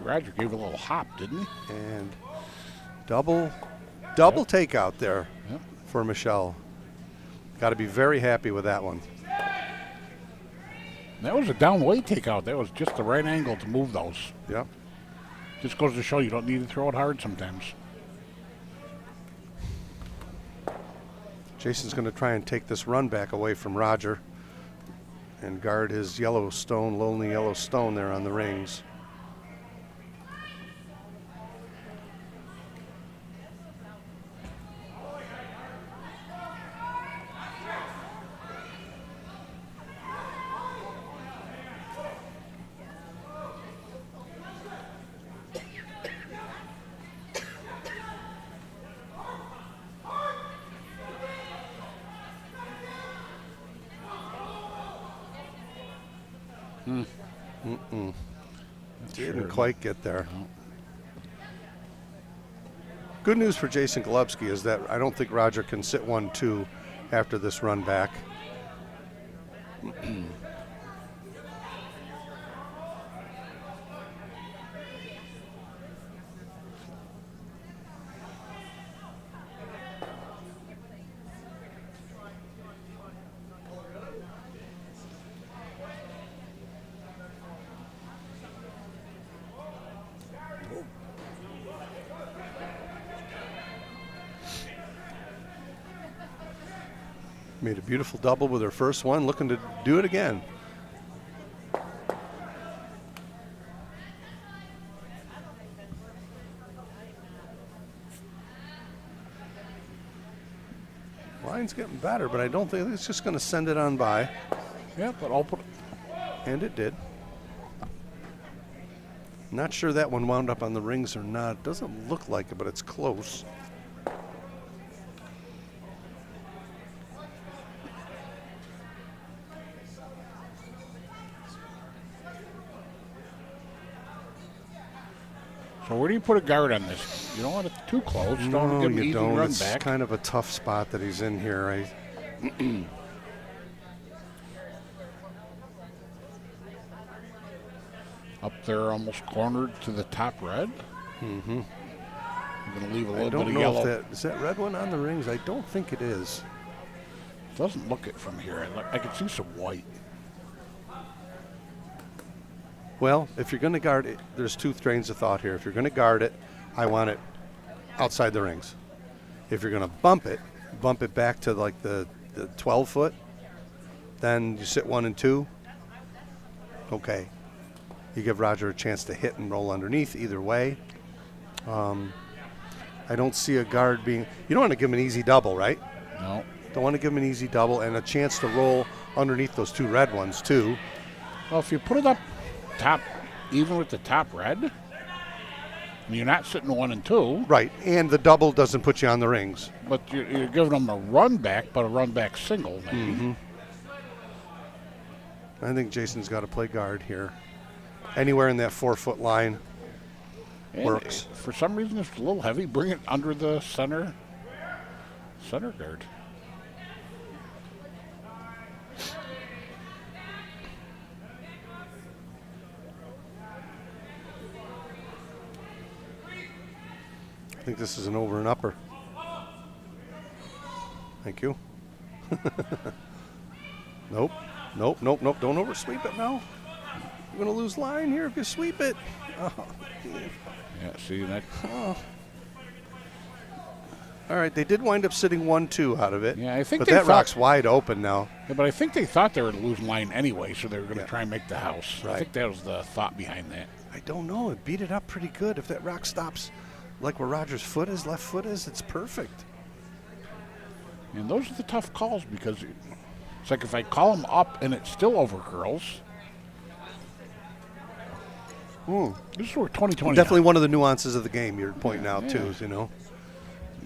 Roger gave a little hop, didn't he? And double takeout there Yep. for Michelle. Got to be very happy with that one. That was a down weight takeout. That was just the right angle to move those. Yep. Just goes to show you don't need to throw it hard sometimes. Jason's going to try and take this run back away from Roger and guard his yellow stone, lonely yellow stone there on the rings. Didn't quite get there. No. Good news for Jason Golubsky is that I don't think Roger can sit 1-2 after this run back. Made a beautiful double with her first one, looking to do it again. Line's getting better, but I don't think it's just going to send it on by. Yeah, but I'll put. And it did. Not sure that one wound up on the rings or not. Doesn't look like it, but it's close. So where do you put a guard on this? You don't want it too close. Don't No, give him an you easy don't. run It's back. kind of a tough spot that he's in here. Up there, almost cornered to the top red. Mm-hmm. I'm going to leave a I little bit don't of know yellow. if is that red one on the rings. I don't think it is. Doesn't look it from here. I can see some white. Well, if you're going to guard it, there's two trains of thought here. If you're going to guard it, I want it outside the rings. If you're going to bump it back to like the 12 foot, then you sit 1 and 2. Okay. You give Roger a chance to hit and roll underneath either way. I don't see a guard being, you don't want to give him an easy double, right? No. Don't want to give him an easy double and a chance to roll underneath those two red ones too. Well, if you put it up top, even with the top red, and you're not sitting 1 and 2. Right, and the double doesn't put you on the rings. But you're giving them a run back, but a run back single, maybe. Mm-hmm. I think Jason's got to play guard here. Anywhere in that 4 foot line And works. For some reason, it's a little heavy. Bring it under the center guard. I think this is an over and upper. Thank you. Nope. Don't oversweep it now. You're going to lose line here if you sweep it. Oh. Yeah, see that? Oh. All right, they did wind up sitting 1-2 out of it. Yeah, I think but they that thought- rock's wide open now. Yeah, but I think they thought they were losing line anyway, so they were going to try and make the house. Right. I think that was the thought behind that. I don't know. It beat it up pretty good. If that rock stops like where Roger's foot is, left foot is, it's perfect. And those are the tough calls because it's like if I call them up and it still overcurls. This is where 2020. Definitely one of the nuances of the game you're pointing out Yeah. too, you know.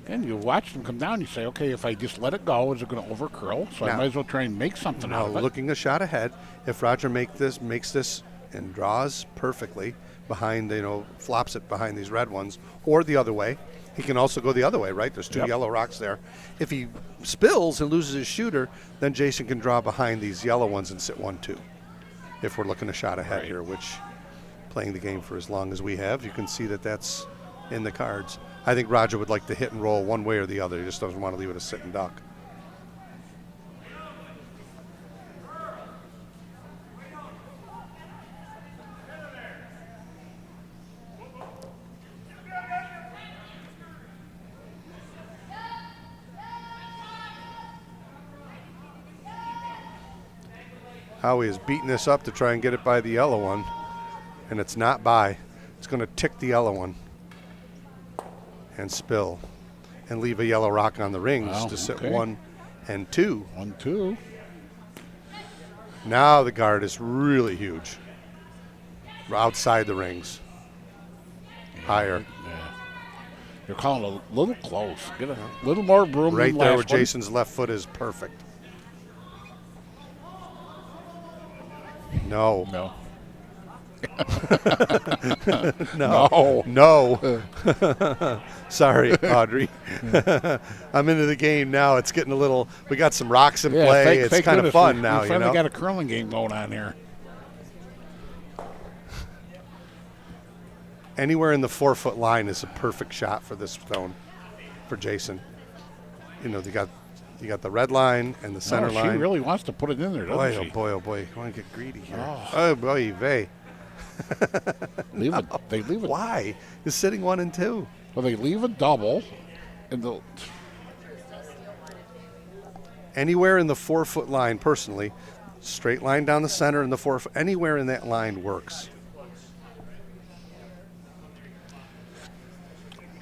And you watch them come down, you say, okay, if I just let it go, is it going to overcurl? So I Now- might as well try and make something Now, out of it. looking a shot ahead, if Roger makes this and draws perfectly behind, flops it behind these red ones, or the other way, he can also go the other way, right? There's two Yep. yellow rocks there. If he spills and loses his shooter, then Jason can draw behind these yellow ones and sit 1-2. If we're looking a shot ahead Right. here, which playing the game for as long as we have, you can see that that's in the cards. I think Roger would like to hit and roll one way or the other. He just doesn't want to leave it a sit and duck. Howie is beating this up to try and get it by the yellow one, and it's not by. It's going to tick the yellow one and spill and leave a yellow rock on the rings Wow, to sit okay. 1 and 2. 1-2. Now the guard is really huge. Outside the rings. Higher. Yeah. You're calling a little close. Get a little more room Right than there last where one. Jason's left foot is perfect. No. No. No. No. Sorry, Audrey. I'm into the game now. It's getting a little, we got some rocks in play. It's thank kind of goodness fun we now, you finally know. got a curling game going on here. Anywhere in the 4 foot line is a perfect shot for this stone, for Jason. You know, you got the red line and the center line. She really wants to put it in there, Boy, doesn't oh she? boy, oh boy. I want to get greedy here. Oh. Oh, boy, vey. Leave it. They leave it. Why? He's sitting 1 and 2. Well, they leave a double, and the Anywhere in the 4 foot line, personally, straight line down the center in the 4 foot, anywhere in that line works.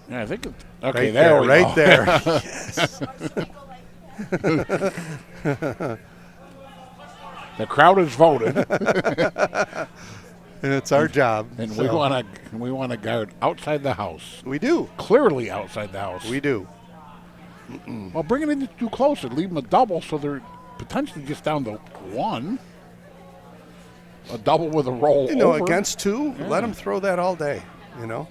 yeah, I think. Okay, Right there we right go. there. Yes. The crowd has voted, And it's our job. and so we want to guard outside the house, we do. clearly outside the house. We do. Well, bringing it in too close and leave them a double, so they're potentially just down to 1. A double with a roll You know, over. against 2, Yeah. let him throw that all day, you know.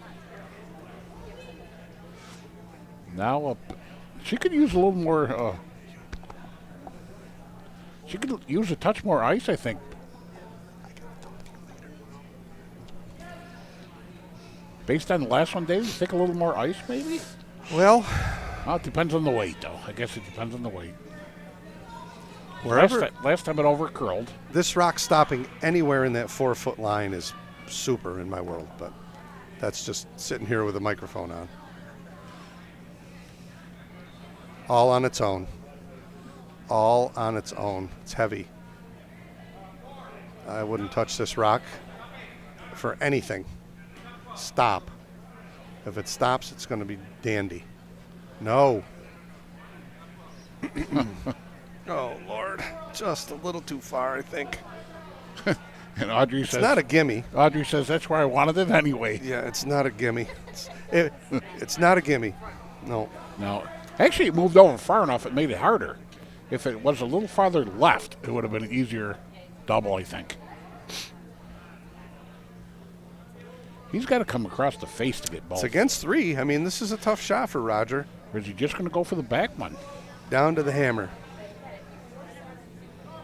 Now, she could use a little more. She could use a touch more ice, I think. Based on the last one, Dave, you think a little more ice, maybe? Well, Well, it depends on the weight, though. I guess it depends on the weight. Wherever Last time it over curled. this rock stopping anywhere in that 4-foot line is super in my world, but that's just sitting here with a microphone on. All on its own. All on its own. It's heavy. I wouldn't touch this rock for anything. Stop. If it stops, it's going to be dandy. No. Oh, Lord. Just a little too far, I think. And Audrey says, It's not a gimme. Audrey says, that's where I wanted it anyway. Yeah, it's not a gimme. It's not a gimme. No. No. Actually, it moved over far enough, it made it harder. If it was a little farther left, it would have been an easier double, I think. He's got to come across the face to get both. It's against 3. I mean, this is a tough shot for Roger. Or is he just going to go for the back one? Down to the hammer.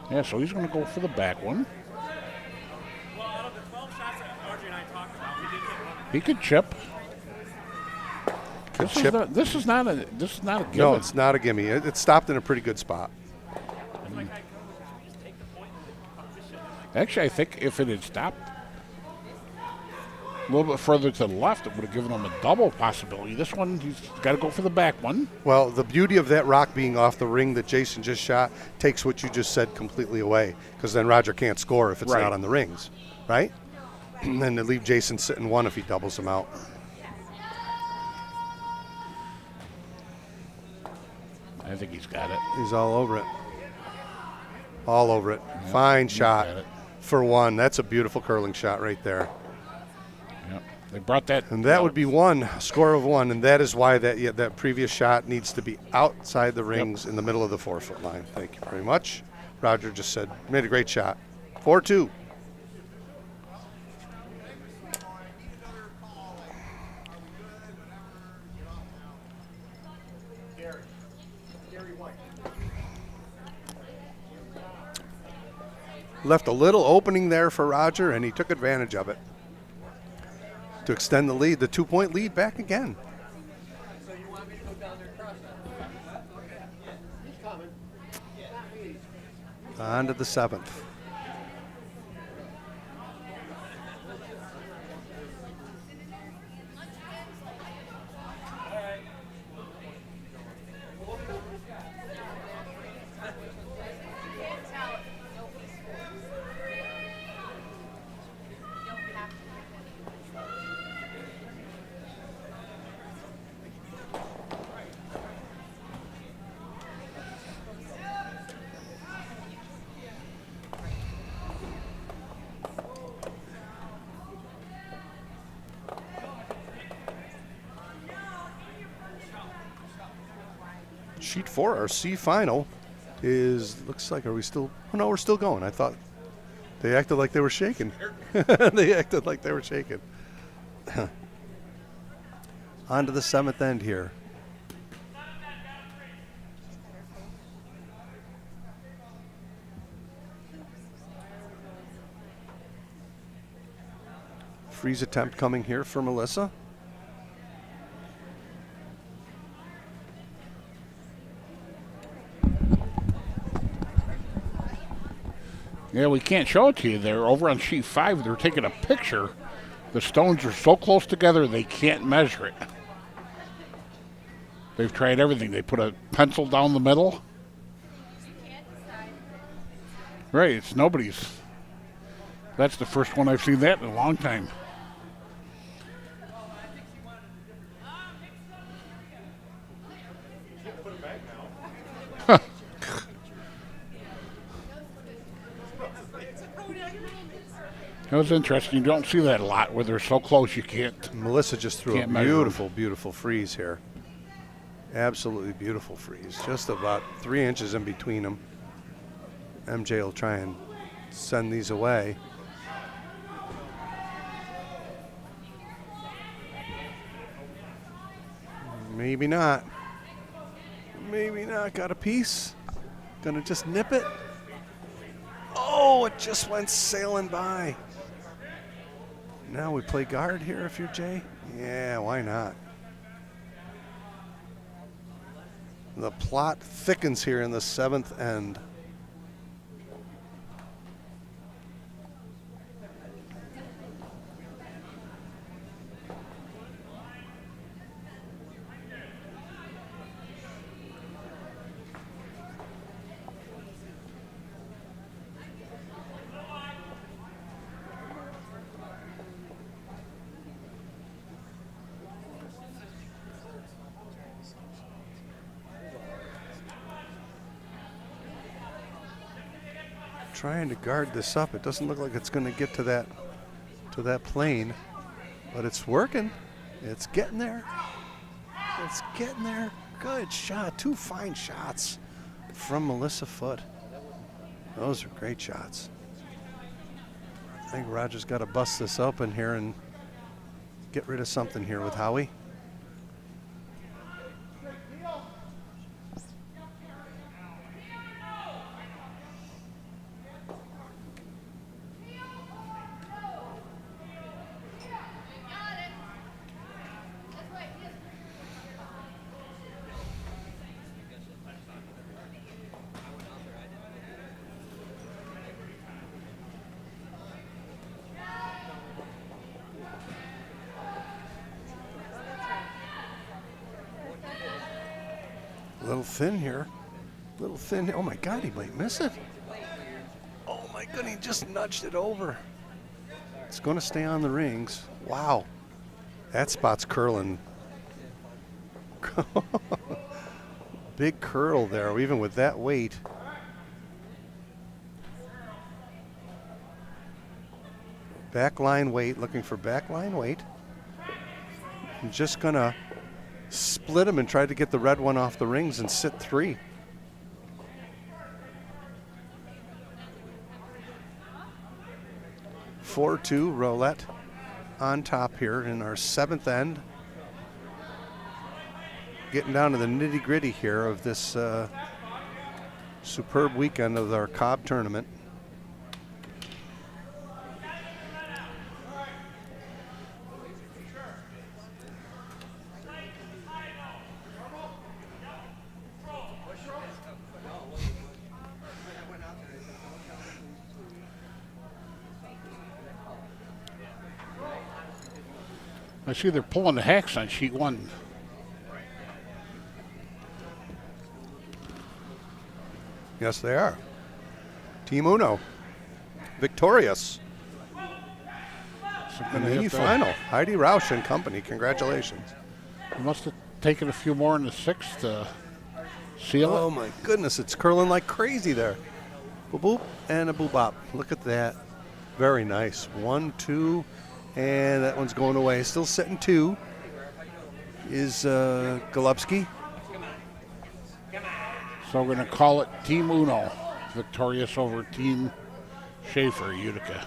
Yeah, so he's going to go for the back one. Well, out of the 12 shots that Audrey and I talked about, we did get one. He could chip. This is not a given. No, it's not a gimme. It stopped in a pretty good spot. Actually, I think if it had stopped a little bit further to the left, it would have given him a double possibility. This one, he's got to go for the back one. Well, the beauty of that rock being off the ring that Jason just shot takes what you just said completely away, because then Roger can't score if it's Right. not on the rings, right? And then to leave Jason sitting 1 if he doubles them out. I think he's got it. He's all over it. All over it. Yep, Fine he's shot got it. for 1. That's a beautiful curling shot right there. Yep. They brought that. And that would be 1, a score of 1, and that is why that previous shot needs to be outside the rings in the middle of the 4-foot line. Thank you very much. Roger just said, made a great shot. 4-2. Left a little opening there for Roger, and he took advantage of it to extend the lead, the 2-point lead back again. So you want me to go down there and cross that? Okay. He's coming. Not me. On to the 7th. Sheet 4, our C final, looks like, are we still, oh no, we're still going. I thought they acted like they were shaking. They acted like they were shaking. On to the 7th end here. Freeze attempt coming here for Melissa. Yeah, we can't show it to you. They're over on sheet 5. They're taking a picture. The stones are so close together they can't measure it. They've tried everything. They put a pencil down the middle. Right, it's nobody's. That's the first one I've seen that in a long time. That was interesting. You don't see that a lot where they're so close you can't. Melissa just threw a Can't measure 'em. beautiful, beautiful freeze here. Absolutely beautiful freeze. Just about 3 inches in between them. MJ will try and send these away. Maybe not. Maybe not. Got a piece. Gonna just nip it. Oh, it just went sailing by. Now we play guard here if you're Jay. Yeah, why not? The plot thickens here in the 7th end. trying to guard this up. It doesn't look like it's going to get to that plane, but it's working. It's getting there. It's getting there. Good shot. 2 fine shots from Melissa Foote. Those are great shots. I think Roger's got to bust this open here and get rid of something here with Howie. A little thin here. A little thin. Oh my God, he might miss it. Oh my God, he just nudged it over. It's going to stay on the rings. Wow. That spot's curling. Big curl there, even with that weight. Backline weight, looking for backline weight. I'm just going to split him and try to get the red one off the rings and sit 3. (4-2) roulette on top here in our 7th end. Getting down to the nitty gritty here of this superb weekend of our Cobb tournament. I see they're pulling the hacks on sheet 1. Yes, they are. Team Uno, victorious in the final. Heidi Roush and company, congratulations. You must have taken a few more in the 6th to seal it. Oh my goodness, it's curling like crazy there. Boop boop and a boop bop. Look at that. Very nice. 1, 2, and that one's going away. Still sitting 2 is Golubski. So we're going to call it Team Uno, victorious over Team Schaefer, Utica.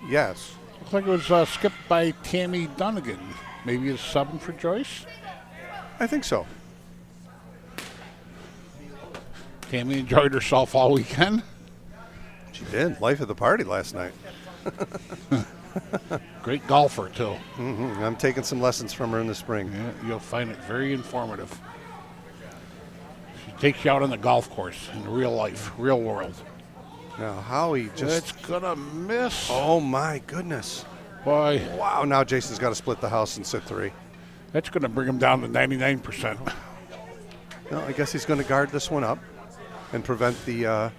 Yes. Looks like it was skipped by Tammy Dunnigan. Maybe a subbing for Joyce? I think so. Tammy enjoyed herself all weekend. She did. Life of the party last night. Great golfer, too. Mm-hmm. I'm taking some lessons from her in the spring. Yeah, you'll find it very informative. She takes you out on the golf course in real life, real world. Now, Howie just... It's going to miss. Oh, my goodness. Boy. Wow, now Jason's got to split the house and sit 3. That's going to bring him down to 99%. No, I guess he's going to guard this one up and prevent the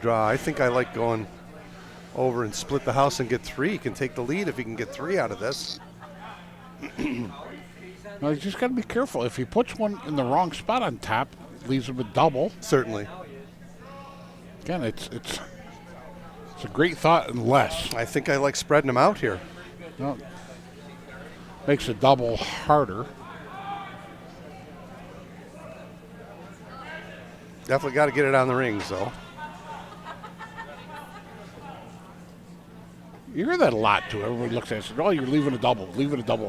draw. I think I like going over and split the house and get 3. He can take the lead if he can get 3 out of this. Now, you just got to be careful. If he puts one in the wrong spot on top, leaves him a double. Certainly. Again, it's a great thought unless. I think I like spreading them out here. Well, makes a double harder. Definitely got to get it on the rings, though. You hear that a lot, too. Everybody looks at it and says, oh, you're leaving a double.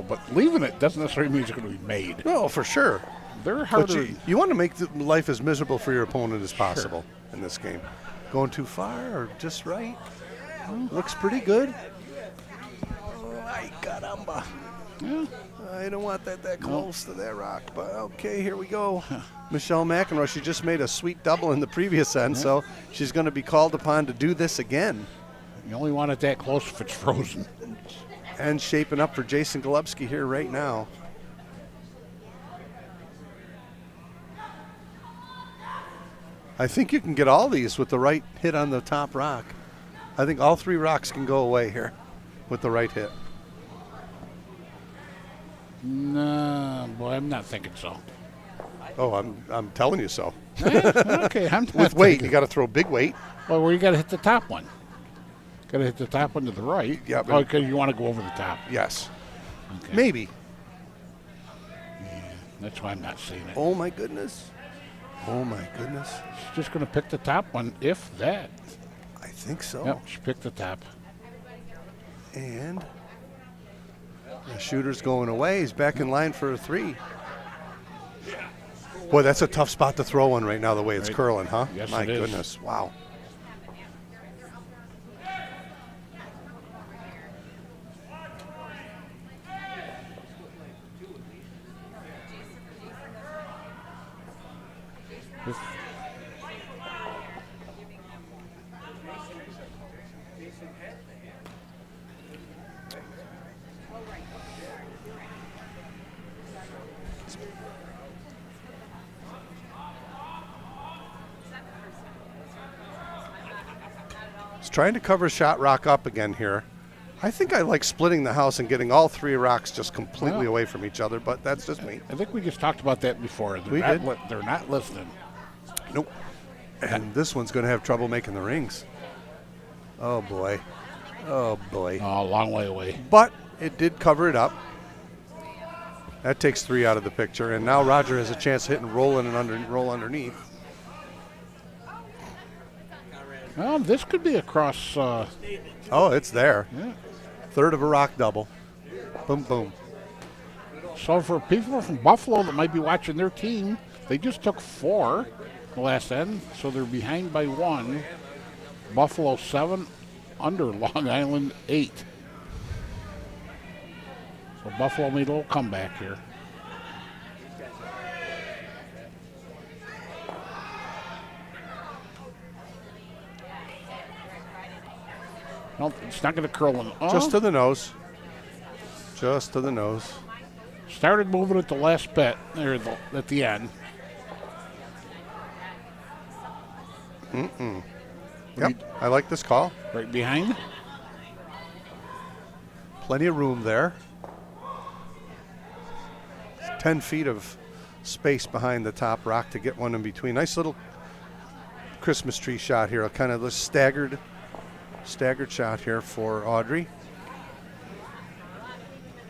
But leaving it doesn't necessarily mean it's going to be made. No, for sure. They're harder. But you want to make life as miserable for your opponent as possible in this game. Going too far or just right? Looks pretty good. Oh, ay, caramba. Yeah. I don't want that close to that rock, but okay, here we go. Michelle McEnroe, she just made a sweet double in the previous end, so she's going to be called upon to do this again. You only want it that close if it's frozen. And shaping up for Jason Golubski here right now. I think you can get all these with the right hit on the top rock. I think all 3 rocks can go away here with the right hit. No, boy, I'm not thinking so. Oh, I'm telling you so. Okay, I'm not With weight, thinking- you got to throw big weight. Well, you got to hit the top one. Got to hit the top one to the right. Yeah, but- because you want to go over the top. Yes. Okay. Maybe. That's why I'm not seeing it. Oh my goodness. Oh my goodness. She's just going to pick the top one, if that. I think so. Yep, she picked the top. And the shooter's going away. He's back in line for a 3. Boy, that's a tough spot to throw one right now, the way it's Right. curling, huh? Yes, My it is. goodness. Wow. This- He's trying to cover shot rock up again here. I think I like splitting the house and getting all 3 rocks just completely Well. away from each other, but that's just me. I think we just talked about that before. They're We not did. They're not listening. Nope. And this one's going to have trouble making the rings. Oh, boy. Oh, boy. Oh, a long way away. But it did cover it up. That takes 3 out of the picture, and now Roger has a chance to hit and roll in and roll underneath. Well, this could be a cross. Oh, it's there. Yeah. Third of a rock double. Boom, boom. So for people from Buffalo that might be watching their team, they just took 4 the last end, so they're behind by 1. Buffalo 7, under Long Island 8. So Buffalo made a little comeback here. No, it's not going to curl in. Oh, Just to the nose. Just to the nose. started moving at the last bit, or at the end. Yep, I like this call. Right behind. Plenty of room there. 10 feet of space behind the top rock to get one in between. Nice little Christmas tree shot here. A kind of a staggered shot here for Audrey.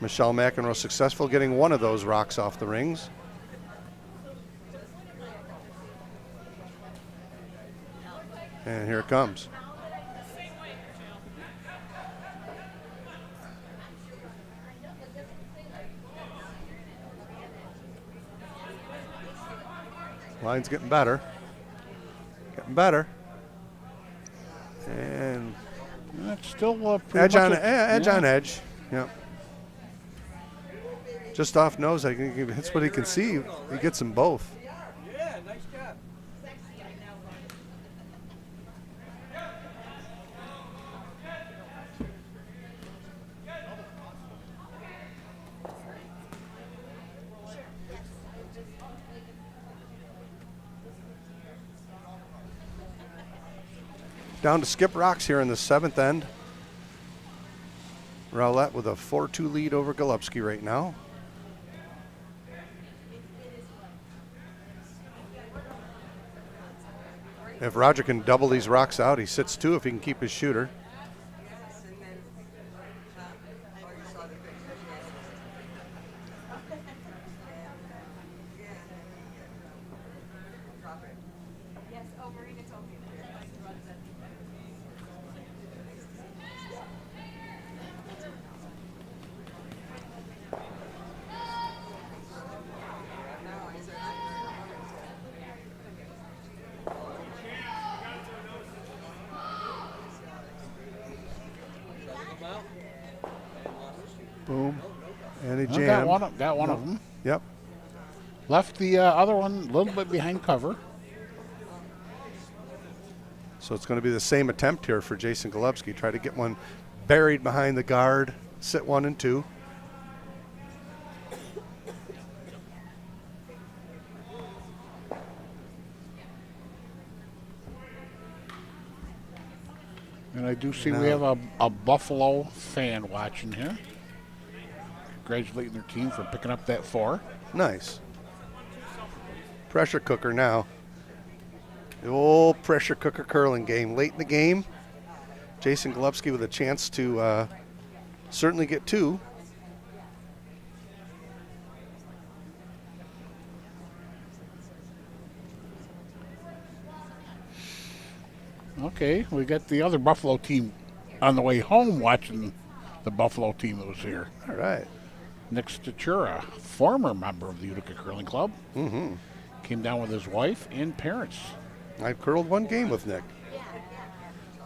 Michelle McEnroe successful getting one of those rocks off the rings. And here it comes. Line's getting better. Getting better. And That's still pretty edge much on a- edge yeah. on edge. Yep. Just off nose. I think it's what he can see. He gets them both. Yeah, nice job. Down to skip rocks here in the 7th end. Rowlett with a 4-2 lead over Golubski right now. If Roger can double these rocks out, he sits 2 if he can keep his shooter. Boom. And he Well, jammed. got one of them. Yep. Left the other one a little bit behind cover. So it's going to be the same attempt here for Jason Golubski. Try to get one buried behind the guard, sit 1 and 2. And I do see we have a Buffalo fan watching here. Congratulating their team for picking up that 4. Nice. Pressure cooker now. The old pressure cooker curling game. Late in the game, Jason Golubski with a chance to certainly get 2. Okay, we got the other Buffalo team on the way home watching the Buffalo team that was here. All right. Nick Stachura, former member of the Utica Curling Club, came down with his wife and parents. I've curled 1 game with Nick.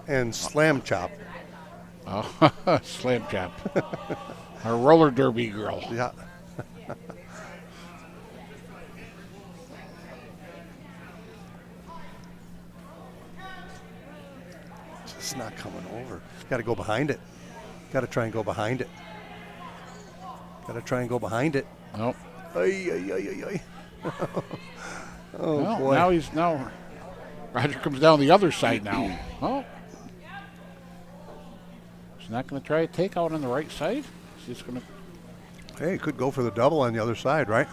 And slam chop. Oh, slam chop. Our roller derby girl. Yeah. Just not coming over. Got to go behind it. Got to try and go behind it. Got to try and go behind it. Nope. Ay, ay, ay, ay, ay. Oh, Well, boy. now Roger comes down the other side now. Oh. He's not going to try a takeout on the right side. He's just going to. Hey, could go for the double on the other side, right?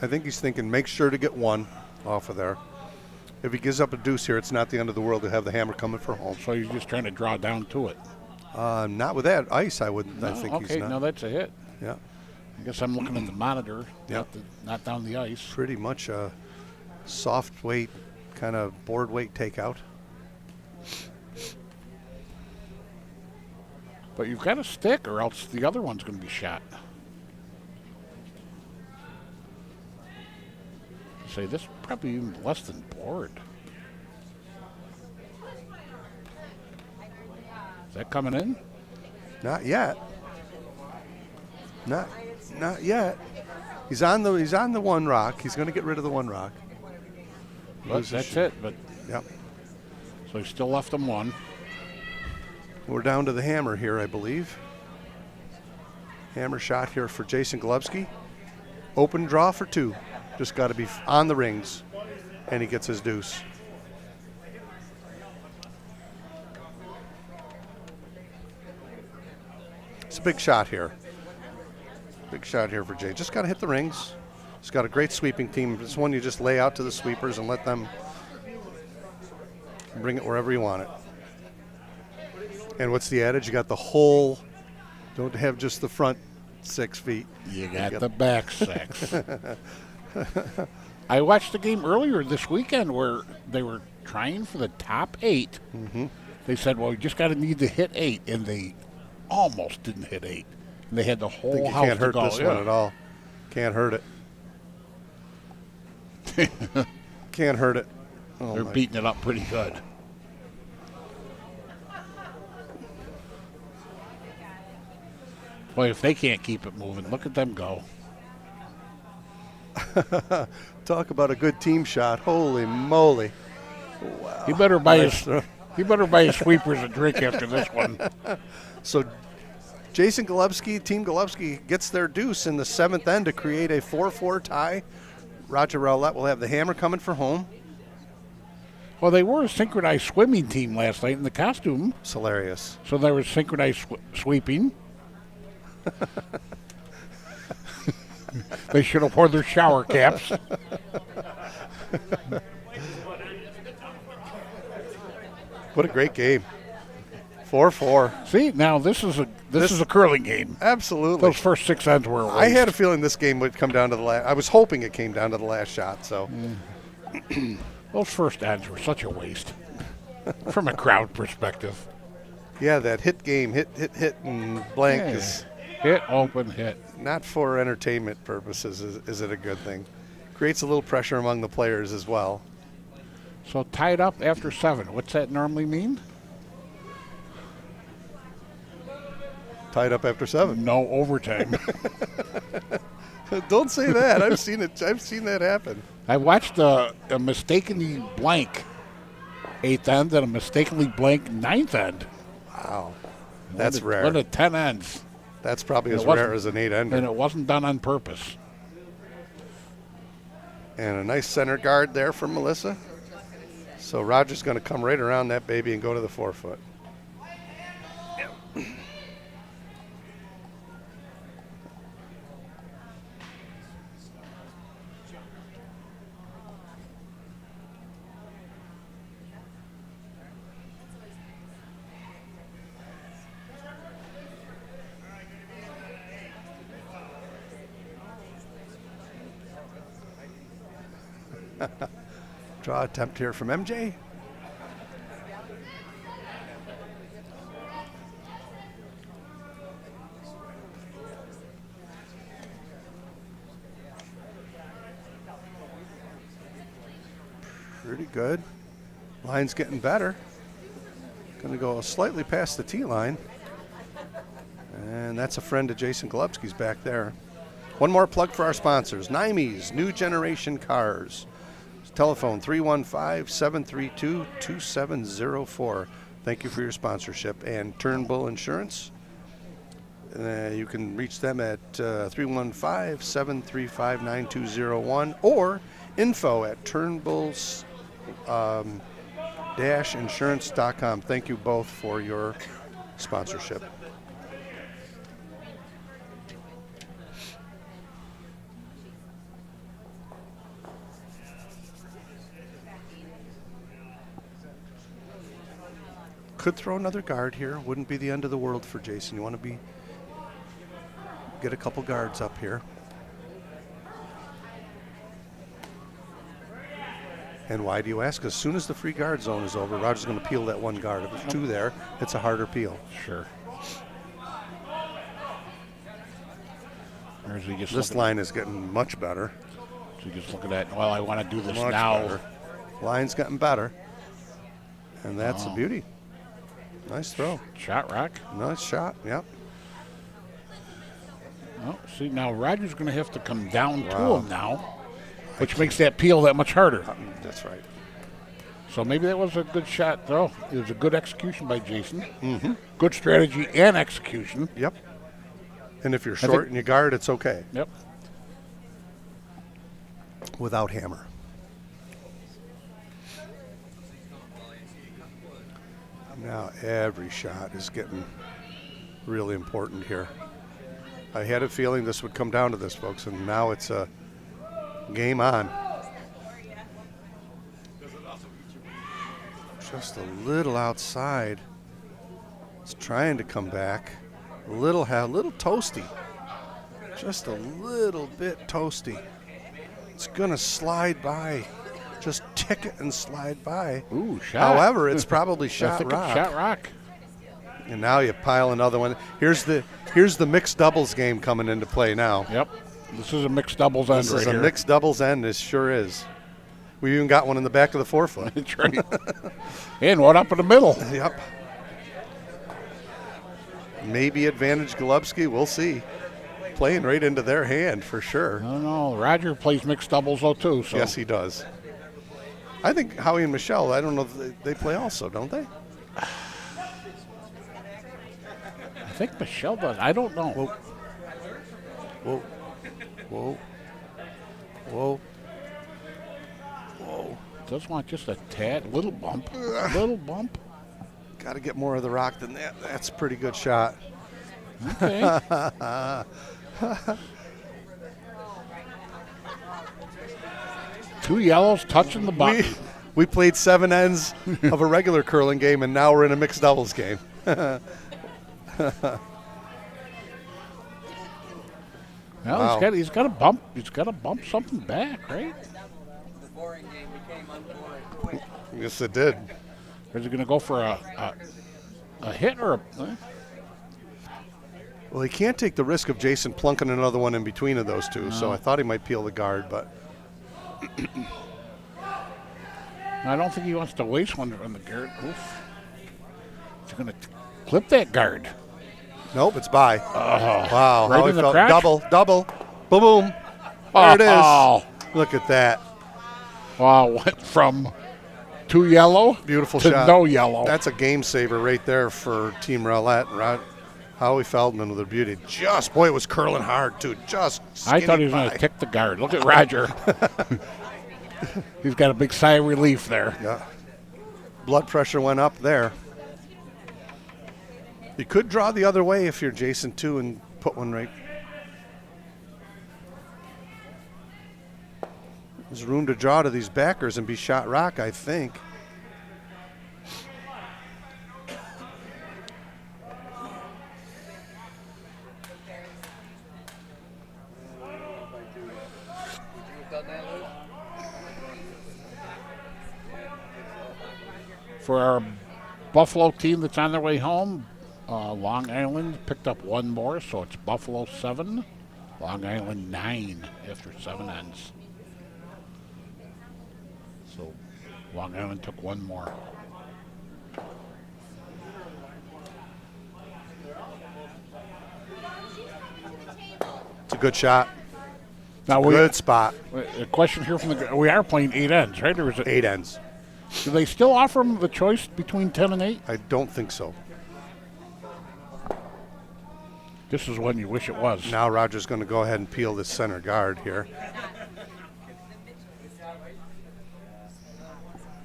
I think he's thinking make sure to get 1 off of there. If he gives up a deuce here, it's not the end of the world to have the hammer coming for home. So he's just trying to draw down to it. Not with that ice, I wouldn't. No, I think okay, he's not. no, that's a hit. Yeah, I guess I'm looking at the monitor, Yeah. not down the ice. pretty much a soft weight, kind of board weight takeout. But you've got to stick, or else the other one's going to be shot. Say this is probably even less than board. Is that coming in? Not yet. Not yet. He's on the 1 rock. He's going to get rid of the 1 rock. But Loses that's shit. it. But Yep. so he still left him 1. We're down to the hammer here, I believe. Hammer shot here for Jason Golubski. Open draw for 2. Just got to be on the rings, and he gets his deuce. It's a big shot here. Big shot here for Jay. Just got to hit the rings. He's got a great sweeping team. It's one you just lay out to the sweepers and let them bring it wherever you want it. And what's the adage? You got the whole, don't have just the front 6 feet. You got the back 6. I watched the game earlier this weekend where they were trying for the top 8. They said, well, we just got to need to hit 8, and they almost didn't hit 8. And they had the I whole think you house can't to hurt go. this one at all. Can't hurt it. Can't hurt it. Oh, They're my. beating it up pretty good. Boy, if they can't keep it moving, look at them go. Talk about a good team shot. Holy moly. He better buy Nice his throw. he better buy his sweepers a drink after this one. So Jason Golubski, Team Golubski, gets their deuce in the 7th end to create a 4-4 tie. Roger Rowlett will have the hammer coming for home. Well, they were a synchronized swimming team last night in the costume, It's hilarious. so there was synchronized sweeping. They should have worn their shower caps. What a great game. 4-4. See, now this is a curling game. Absolutely. Those first 6 ends were a I had a waste. feeling this game would come down to the last. I was hoping it came down to the last shot. So Those first ends were such a waste from a crowd perspective. yeah, that hit game, hit, and blank Yeah. is Hit, open, hit. not for entertainment purposes. Is it a good thing? Creates a little pressure among the players as well. So tied up after 7. What's that normally mean? Tied up after 7. No overtime. Don't say that. I've seen it. I've seen that happen. I watched a mistakenly blank 8th end and a mistakenly blank 9th end. Wow, that's One rare. of 10 ends. That's probably It as wasn't- rare as an 8-ender. And it wasn't done on purpose. And a nice center guard there from Melissa. So Roger's going to come right around that baby and go to the 4-foot. Draw attempt here from MJ. Pretty good. Line's getting better. Going to go slightly past the tee line. And that's a friend of Jason Golubski's back there. One more plug for our sponsors. Nimes, New Generation Cars. Telephone 315-732-2704. Thank you for your sponsorship. And Turnbull Insurance. You can reach them at 315-735-9201 or info at turnbulls-insurance.com. Thank you both for your sponsorship. Could throw another guard here. Wouldn't be the end of the world for Jason. You want to get a couple guards up here. And why do you ask? As soon as the free guard zone is over, Roger's going to peel that one guard. If there's two there, it's a harder peel. Sure. Or is he just This line is getting much better. So you just look at that. Well, I want to do this Much now. better. Line's getting better. And that's a beauty. Nice throw. Shot rock. Nice shot, yep. Oh, see, now Roger's going to have to come down to him now, which makes that peel that much harder. That's right. So maybe that was a good shot throw. It was a good execution by Jason. Mm-hmm. Good strategy and execution. Yep. And if you're short and you guard, it's okay. Yep. Without hammer. Now every shot is getting really important here. I had a feeling this would come down to this, folks, and now it's a game on. Just a little outside. It's trying to come back. A little toasty. Just a little bit toasty. It's gonna slide by. Just tick it and slide by. Ooh, shot. However, it's probably shot rock. Shot rock. And now you pile another one. Here's the mixed doubles game coming into play now. Yep. This is a mixed doubles end This right is here. a mixed doubles end. This sure is. We even got one in the back of the forefoot. That's right. And one up in the middle. Yep. Maybe advantage Golubski. We'll see. Playing right into their hand for sure. I don't know. Roger plays mixed doubles though too. So. Yes, he does. I think Howie and Michelle, I don't know if they play also, don't they? I think Michelle does. I don't know. Whoa. Whoa. Whoa. Whoa. Whoa. Does want just a tad, little bump. Little bump. Got to get more of the rock than that. That's a pretty good shot. Okay. Two yellows touching the button. We played 7 ends of a regular curling game, and now we're in a mixed doubles game. Well, Wow. he's got to bump. He's got to bump something back, right? The boring game became unboring. Yes, it did. Or is he going to go for a hit or a? Well, he can't take the risk of Jason plunking another one in between of those two, so I thought he might peel the guard, but I don't think he wants to waste one on the guard. Oof. He's going to clip that guard. nope, it's by. Wow, right how he in the felt. crack? Double, boom, boom. There it Oh. is. Look at that. Wow, went from 2 yellow Beautiful to shot. no yellow. That's a game saver right there for Team Rowlett. Howie Feldman with a beauty. Boy, it was curling hard, too. Just I thought he skinny was going by. to kick the guard. Look at Roger. He's got a big sigh of relief there. Yeah. Blood pressure went up there. You could draw the other way if you're Jason, too, and put one right. There's room to draw to these backers and be shot rock, I think. Would you have done that, Lou? For our Buffalo team that's on their way home, Long Island picked up one more, so it's Buffalo 7, Long Island 9 after 7 ends. So Long Island took one more. It's a good shot. Now Good spot. A question here from we are playing 8 ends, right? Or is it 8 ends. Do they still offer them the choice between 10 and 8? I don't think so. This is one you wish it was. Now Roger's going to go ahead and peel this center guard here.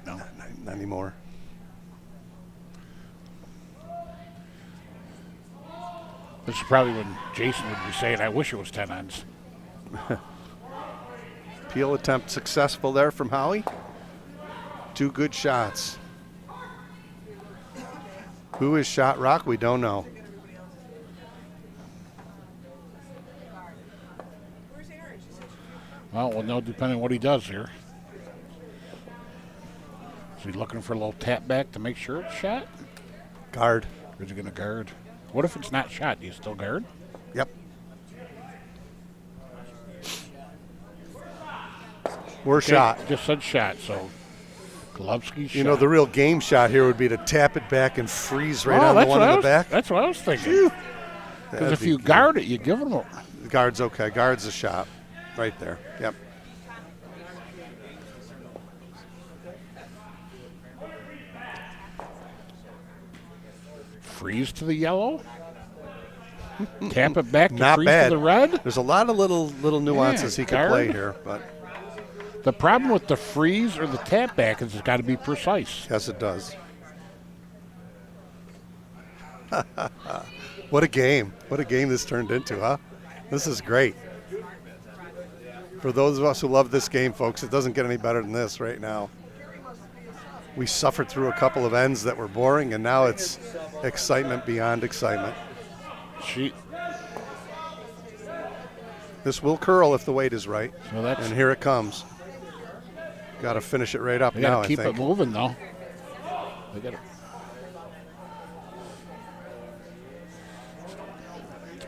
No. Not anymore. This is probably when Jason would be saying, I wish it was 10 ends. Peel attempt successful there from Howie. 2 good shots. Who is shot rock? We don't know. Well, we'll know depending on what he does here. Is he looking for a little tap back to make sure it's shot? Guard. Or is he going to guard? What if it's not shot? Do you still guard? Yep. We're Okay, shot. Just said shot, so Golovsky's shot. You know, the real game shot here would be to tap it back and freeze right on the that's one what in I the was- back. That's what I was thinking. Because That'd if be you good. guard it, you give them a... The guard's okay. Guard's a shot. Right there. Yep. Freeze to the yellow. Tap it back to Not freeze bad. to the red. There's a lot of little nuances Yeah, he could play guard. here, but The problem with the freeze or the tap back is it's got to be precise. yes, it does. What a game. What a game this turned into, huh? This is great. For those of us who love this game, folks, it doesn't get any better than this right now. We suffered through a couple of ends that were boring, and now it's excitement beyond excitement. This will curl if the weight is right. So that's- And here it comes. Got to finish it right up They now, got to keep I think. it moving, though. They got to.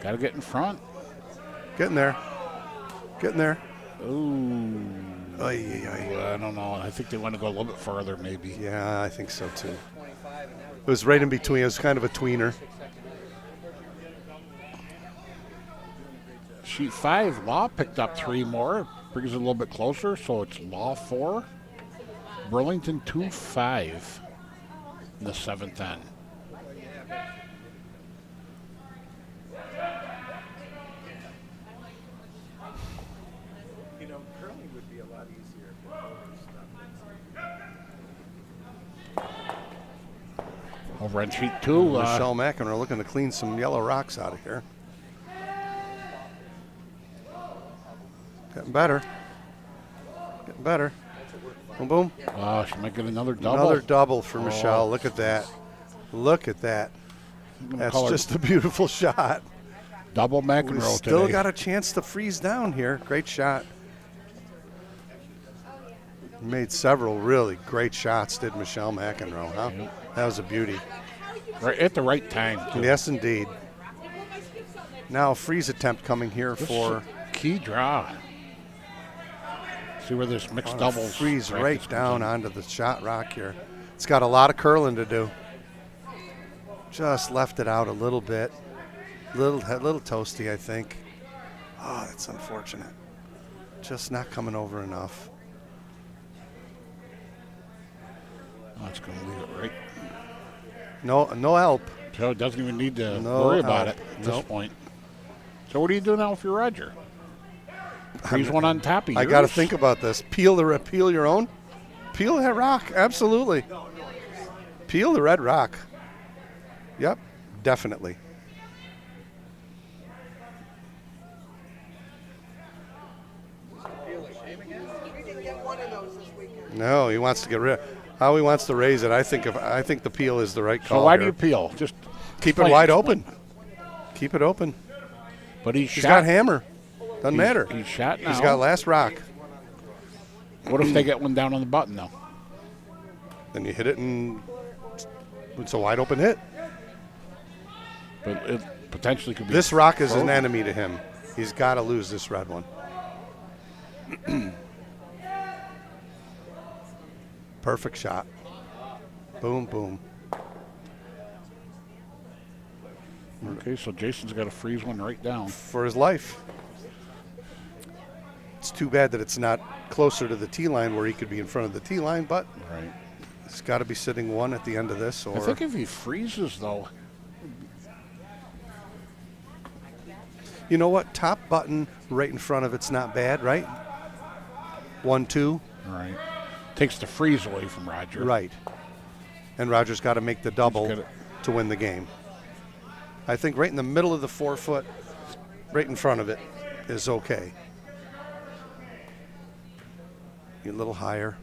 Got to get in front. Getting there. Getting there. Ooh. Ay, ay, ay. I don't know. I think they want to go a little bit further, maybe. Yeah, I think so too. It was right in between. It was kind of a tweener. Sheet 5, Law picked up 3 more. Brings it a little bit closer, so it's Law 4. Burlington 2-5 in the 7th end. You know, curling would be a lot easier if the voters stopped. Over on sheet 2, Michelle McEnroe looking to clean some yellow rocks out of here. Getting better. Getting better. Boom, boom. she might get another double. Another double for Michelle. Look at that. Look at that. I'm gonna That's call her just a beautiful shot. double We McEnroe still today. got a chance to freeze down here. Great shot. Made several really great shots, did Michelle McEnroe, huh? Yep. That was a beauty. Right at the right time, too. Yes, indeed. Now a freeze attempt coming here This for is a key draw. See where this mixed on a doubles freeze practice right comes down in. onto the shot rock here. It's got a lot of curling to do. Just left it out a little bit. Little toasty, I think. Oh, that's unfortunate. Just not coming over enough. Oh, it's going to leave it right. No help. So it doesn't even need to No worry about help. it at this Nope. point. So what do you do now if you're Roger? Freeze one on top of yours? I got to think about this. Peel your own. Peel that rock. Absolutely. Peel the red rock. Yep, definitely. We didn't get one of those this weekend. No, he wants to get rid. How he wants to raise it. I think the peel is the right call. So why do here. you peel? Just Keep it explain- wide explain. open? Keep it open. But he's He's shot. got hammer. Doesn't He's- matter. He's shot now. He's got last rock. What if they get one down on the button, though? Then you hit it and It's a wide open hit. But it potentially could be. This rock is an frozen. enemy to him. He's got to lose this red one. Perfect shot. Boom, boom. Okay, so Jason's got to freeze one right down. For his life. It's too bad that it's not closer to the tee line where he could be in front of the tee line, but Right. he's got to be sitting one at the end of this. Or I think if he freezes, though, you know what? Top button right in front of it's not bad, right? 1, 2. right, takes the freeze away from Roger. Right. And Roger's got to make the double gotta- to win the game. I think right in the middle of the 4 foot, right in front of it, is okay. A little higher.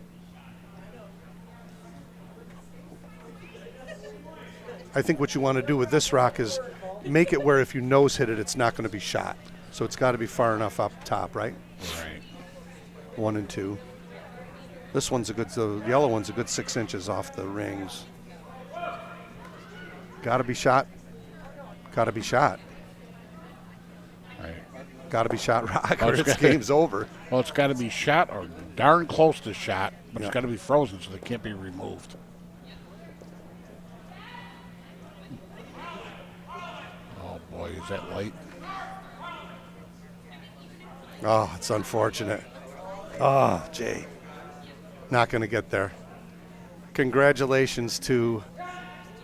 I think what you want to do with this rock is make it where if you nose hit it, it's not going to be shot. So it's got to be far enough up top, right? Right. 1 and 2. This one's the yellow one's a good 6 inches off the rings. Got to be shot. Got to be shot. Right. Got to be shot rock Oh, or it's this gotta- game's over. Well, it's got to be shot or darn close to shot, but Yeah. it's got to be frozen so they can't be removed. Oh boy, is that light? Oh, it's unfortunate. Oh, Jay. Not going to get there. Congratulations to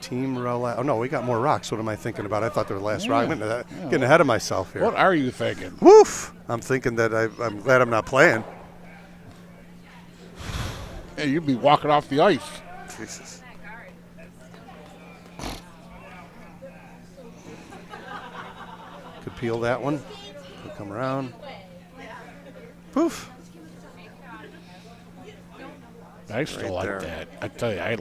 Team Rella. Oh, no, we got more rocks. What am I thinking about? I thought they were the last rock. I'm getting ahead of myself here. What are you thinking? Woof! I'm thinking that I'm glad I'm not playing. Hey, you'd be walking off the ice. Jesus. Could peel that one. Could come around. Poof. I still Right like there. that. I tell you, I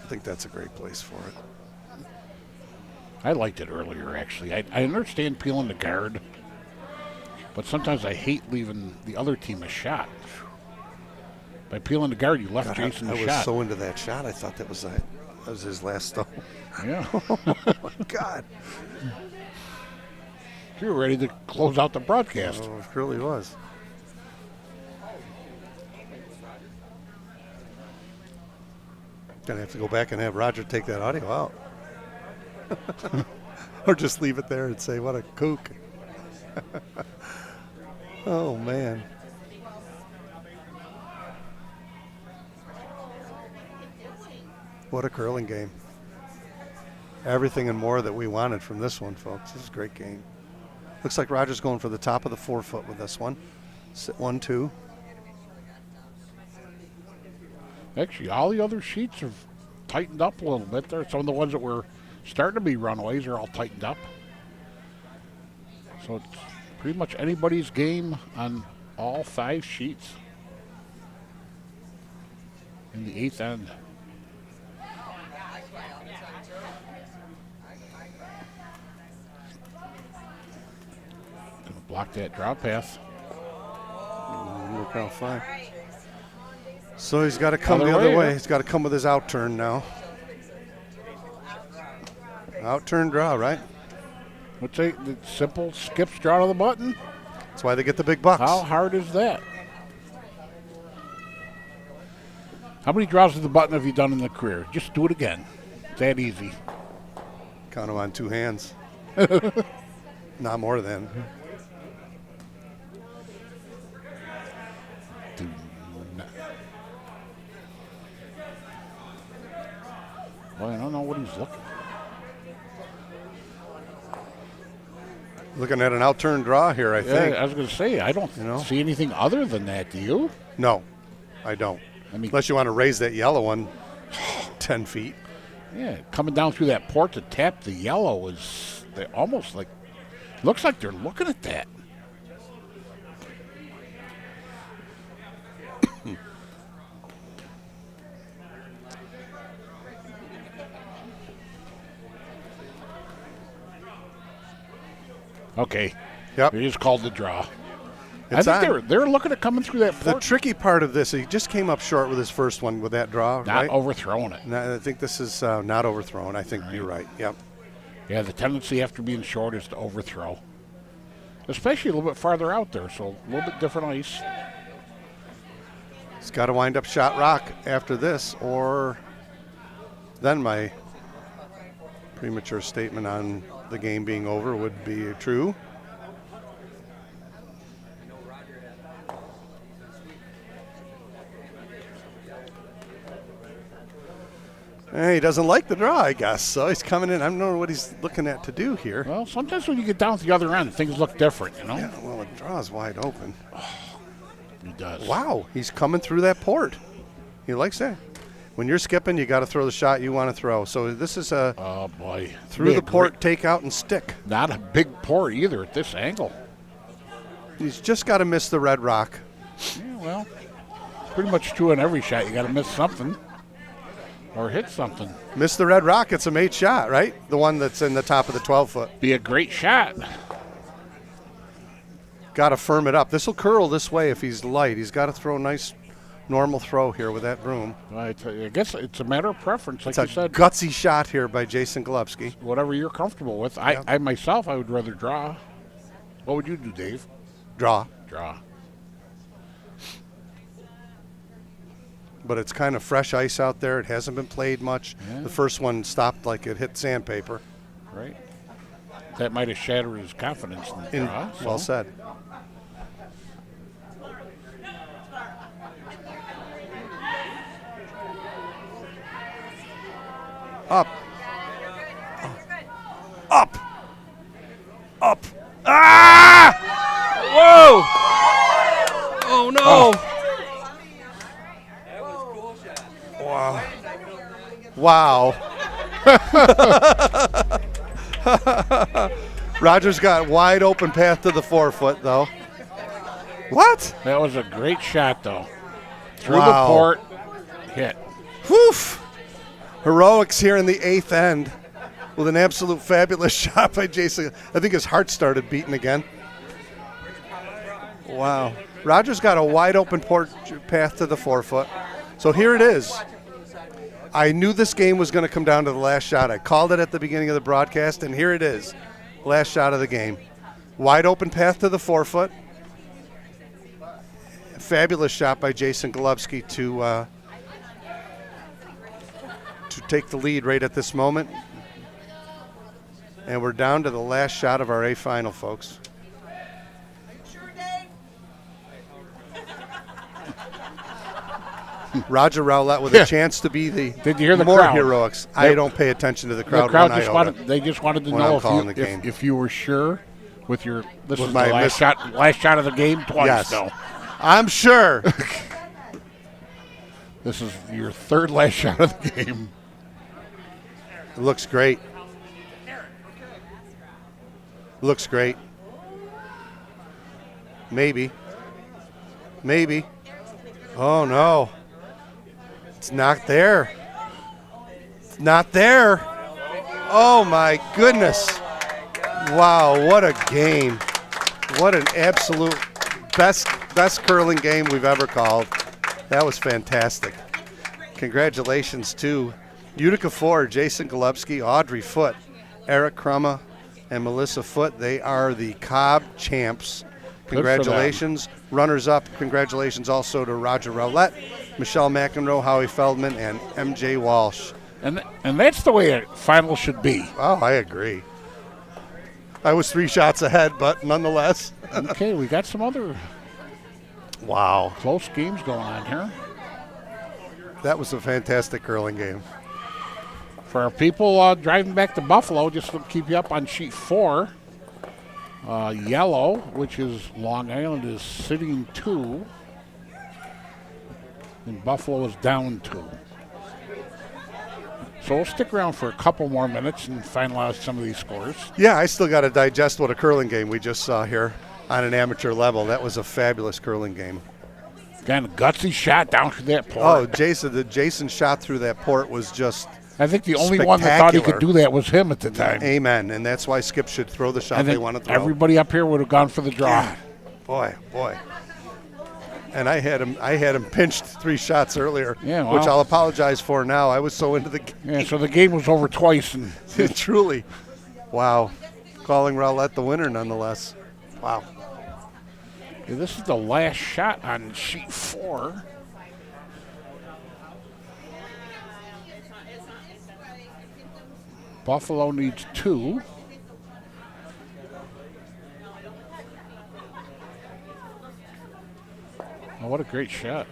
think that's a great place for it. I liked it earlier, actually. I understand peeling the guard, but sometimes I hate leaving the other team a shot. By peeling the guard, you left God, Jason I the was shot. so into that shot, I thought that was his last stone. Yeah. Oh, my God. You were ready to close out the broadcast. Oh, it really was. Gonna have to go back and have Roger take that audio out. Or just leave it there and say, what a kook. Oh, man. What a curling game. Everything and more that we wanted from this one, folks. This is a great game. Looks like Roger's going for the top of the 4 foot with this one. Sit 1, 2. Actually, all the other sheets have tightened up a little bit there. Some of the ones that were starting to be runaways are all tightened up. So it's pretty much anybody's game on all 5 sheets in the 8th end. Gonna block that drop path. Look how fine. So he's got to come the Other other way, way. yeah. He's got to come with his out turn now. Out turn draw, right? Let's say the simple skip draw to the button. That's why they get the big bucks. How hard is that? How many draws to the button have you done in the career? Just do it again. It's that easy. Count them on 2 hands. Not more than. Boy, I don't know what he's looking. Looking at an out turn draw here, I think. Yeah, I was going to say, I don't You know? see anything other than that. Do you? No, I don't. I mean, Unless you want to raise that yellow one 10 feet. yeah, coming down through that port to tap the yellow is they're almost like looks like they're looking at that. Okay, Yep. it is called the draw. It's I think on. they're looking at coming through that The fort, tricky part of this, he just came up short with his first one with that draw, not right? overthrowing it. No, I think this is not overthrown. I think you're right. Yep. Yeah, the tendency after being short is to overthrow, especially a little bit farther out there, so a little bit different ice. He's got to wind up shot rock after this, or then my premature statement on the game being over would be true. He doesn't like the draw, I guess. So he's coming in. I don't know what he's looking at to do here. Well, sometimes when you get down to the other end, things look different, you know? Yeah, well, the draw's wide open. He does. Wow, he's coming through that port. He likes that. When you're skipping, you got to throw the shot you want to throw. So this is a Oh, boy. through the Big, port, take out and stick. Not a big port either at this angle. He's just got to miss the red rock. Yeah, well, pretty much true on every shot. You got to miss something or hit something. Miss the red rock, it's a mate shot, right? The one that's in the top of the 12-foot. Be a great shot. Got to firm it up. This will curl this way if he's light. He's got to throw a nice normal throw here with that broom. I guess it's a matter of preference, like It's a you said. gutsy shot here by Jason Golubski. Whatever you're comfortable with. Yeah. I myself, I would rather draw. What would you do, Dave? Draw. Draw. But it's kind of fresh ice out there. It hasn't been played much. Yeah. The first one stopped like it hit sandpaper. Right? That might have shattered his confidence in the draw. Well so. said. Up. Up. Up. Ah! Whoa! Oh no! Wow. Rogers got wide open path to the 4-foot, though. What? That was a great shot, though. Through Wow. the port, hit. Whew. Heroics here in the 8th end with an absolute fabulous shot by Jason. I think his heart started beating again. Wow. Rogers got a wide open port path to the 4-foot. So here it is. I knew this game was going to come down to the last shot. I called it at the beginning of the broadcast, and here it is. Last shot of the game. Wide open path to the 4-foot. Fabulous shot by Jason Golubski to take the lead right at this moment. And we're down to the last shot of our A final, folks. Roger Rowlett with a chance to be the Did you hear the more crowd? heroics. I don't pay attention to the crowd. The crowd one just iota. wanted, they just wanted to when I'm know calling the game. if you were sure with your, this With is my the last shot of the game twice, Yes. though. I'm sure. This is your third last shot of the game. It looks great. Looks great. Maybe. Maybe. Oh, no. It's not there. It's not there. Oh, my goodness. Wow, what a game. What an absolute best curling game we've ever called. That was fantastic. Congratulations to Utica 4, Jason Golubski, Audrey Foote, Eric Crumma, and Melissa Foote. They are the Cobb champs. Congratulations. Runners-up, congratulations also to Roger Rowlett, Michelle McEnroe, Howie Feldman, and MJ Walsh. And that's the way a final should be. Oh, I agree. I was 3 shots ahead, but nonetheless. Okay, we got some other Wow. close games going on here. That was a fantastic curling game. For our people driving back to Buffalo, just to keep you up on sheet 4, yellow, which is Long Island, is sitting 2, and Buffalo is down 2. So we'll stick around for a couple more minutes and finalize some of these scores. Yeah, I still got to digest what a curling game we just saw here on an amateur level. That was a fabulous curling game. Kind of gutsy shot down through that port. Oh, Jason shot through that port was just I think the only one that thought he could spectacular. do that was him at the time. amen. And that's why Skip should throw the shot I they think want to throw. everybody up here would have gone for the draw. Boy. And I had him pinched 3 shots earlier, Yeah, which well. I'll apologize for now. I was so into the game. Yeah, so the game was over twice, and Truly. Wow. Calling Rowlett the winner nonetheless. Wow. yeah, this is the last shot on sheet 4. Buffalo needs 2. Oh, what a great shot.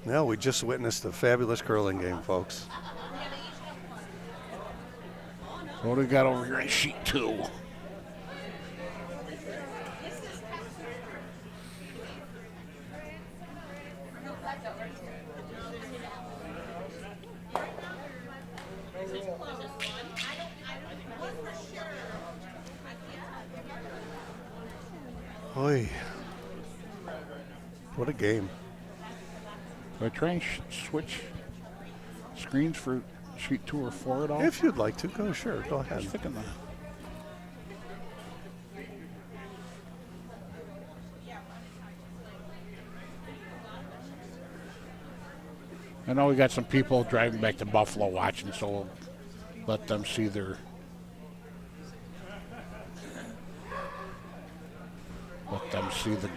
Well, we just witnessed a fabulous curling game, folks. So what do we got over here in sheet 2? Oy. What a game. Do I try and switch screens for sheet 2 or 4 at all? If you'd like to, go sure. Go I ahead. was thinking that. I know we got some people driving back to Buffalo watching, so we'll let them see the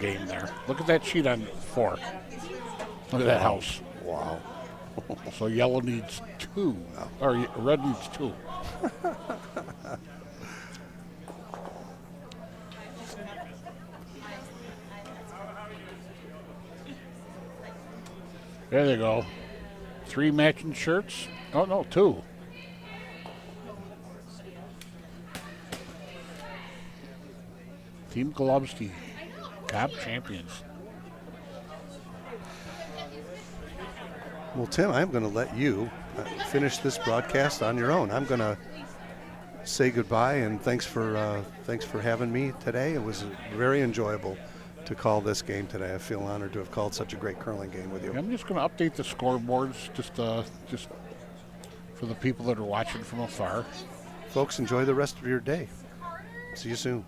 game there. Look at that sheet on 4. Look at that house. Wow. So yellow needs 2, or red needs 2. There they go. 3 matching shirts. Oh no, 2. Team Golubski, Cobb champions. Well, Tim, I'm going to let you finish this broadcast on your own. I'm going to say goodbye and thanks for having me today. It was very enjoyable to call this game today. I feel honored to have called such a great curling game with you. I'm just going to update the scoreboards just for the people that are watching from afar. Folks, enjoy the rest of your day. See you soon.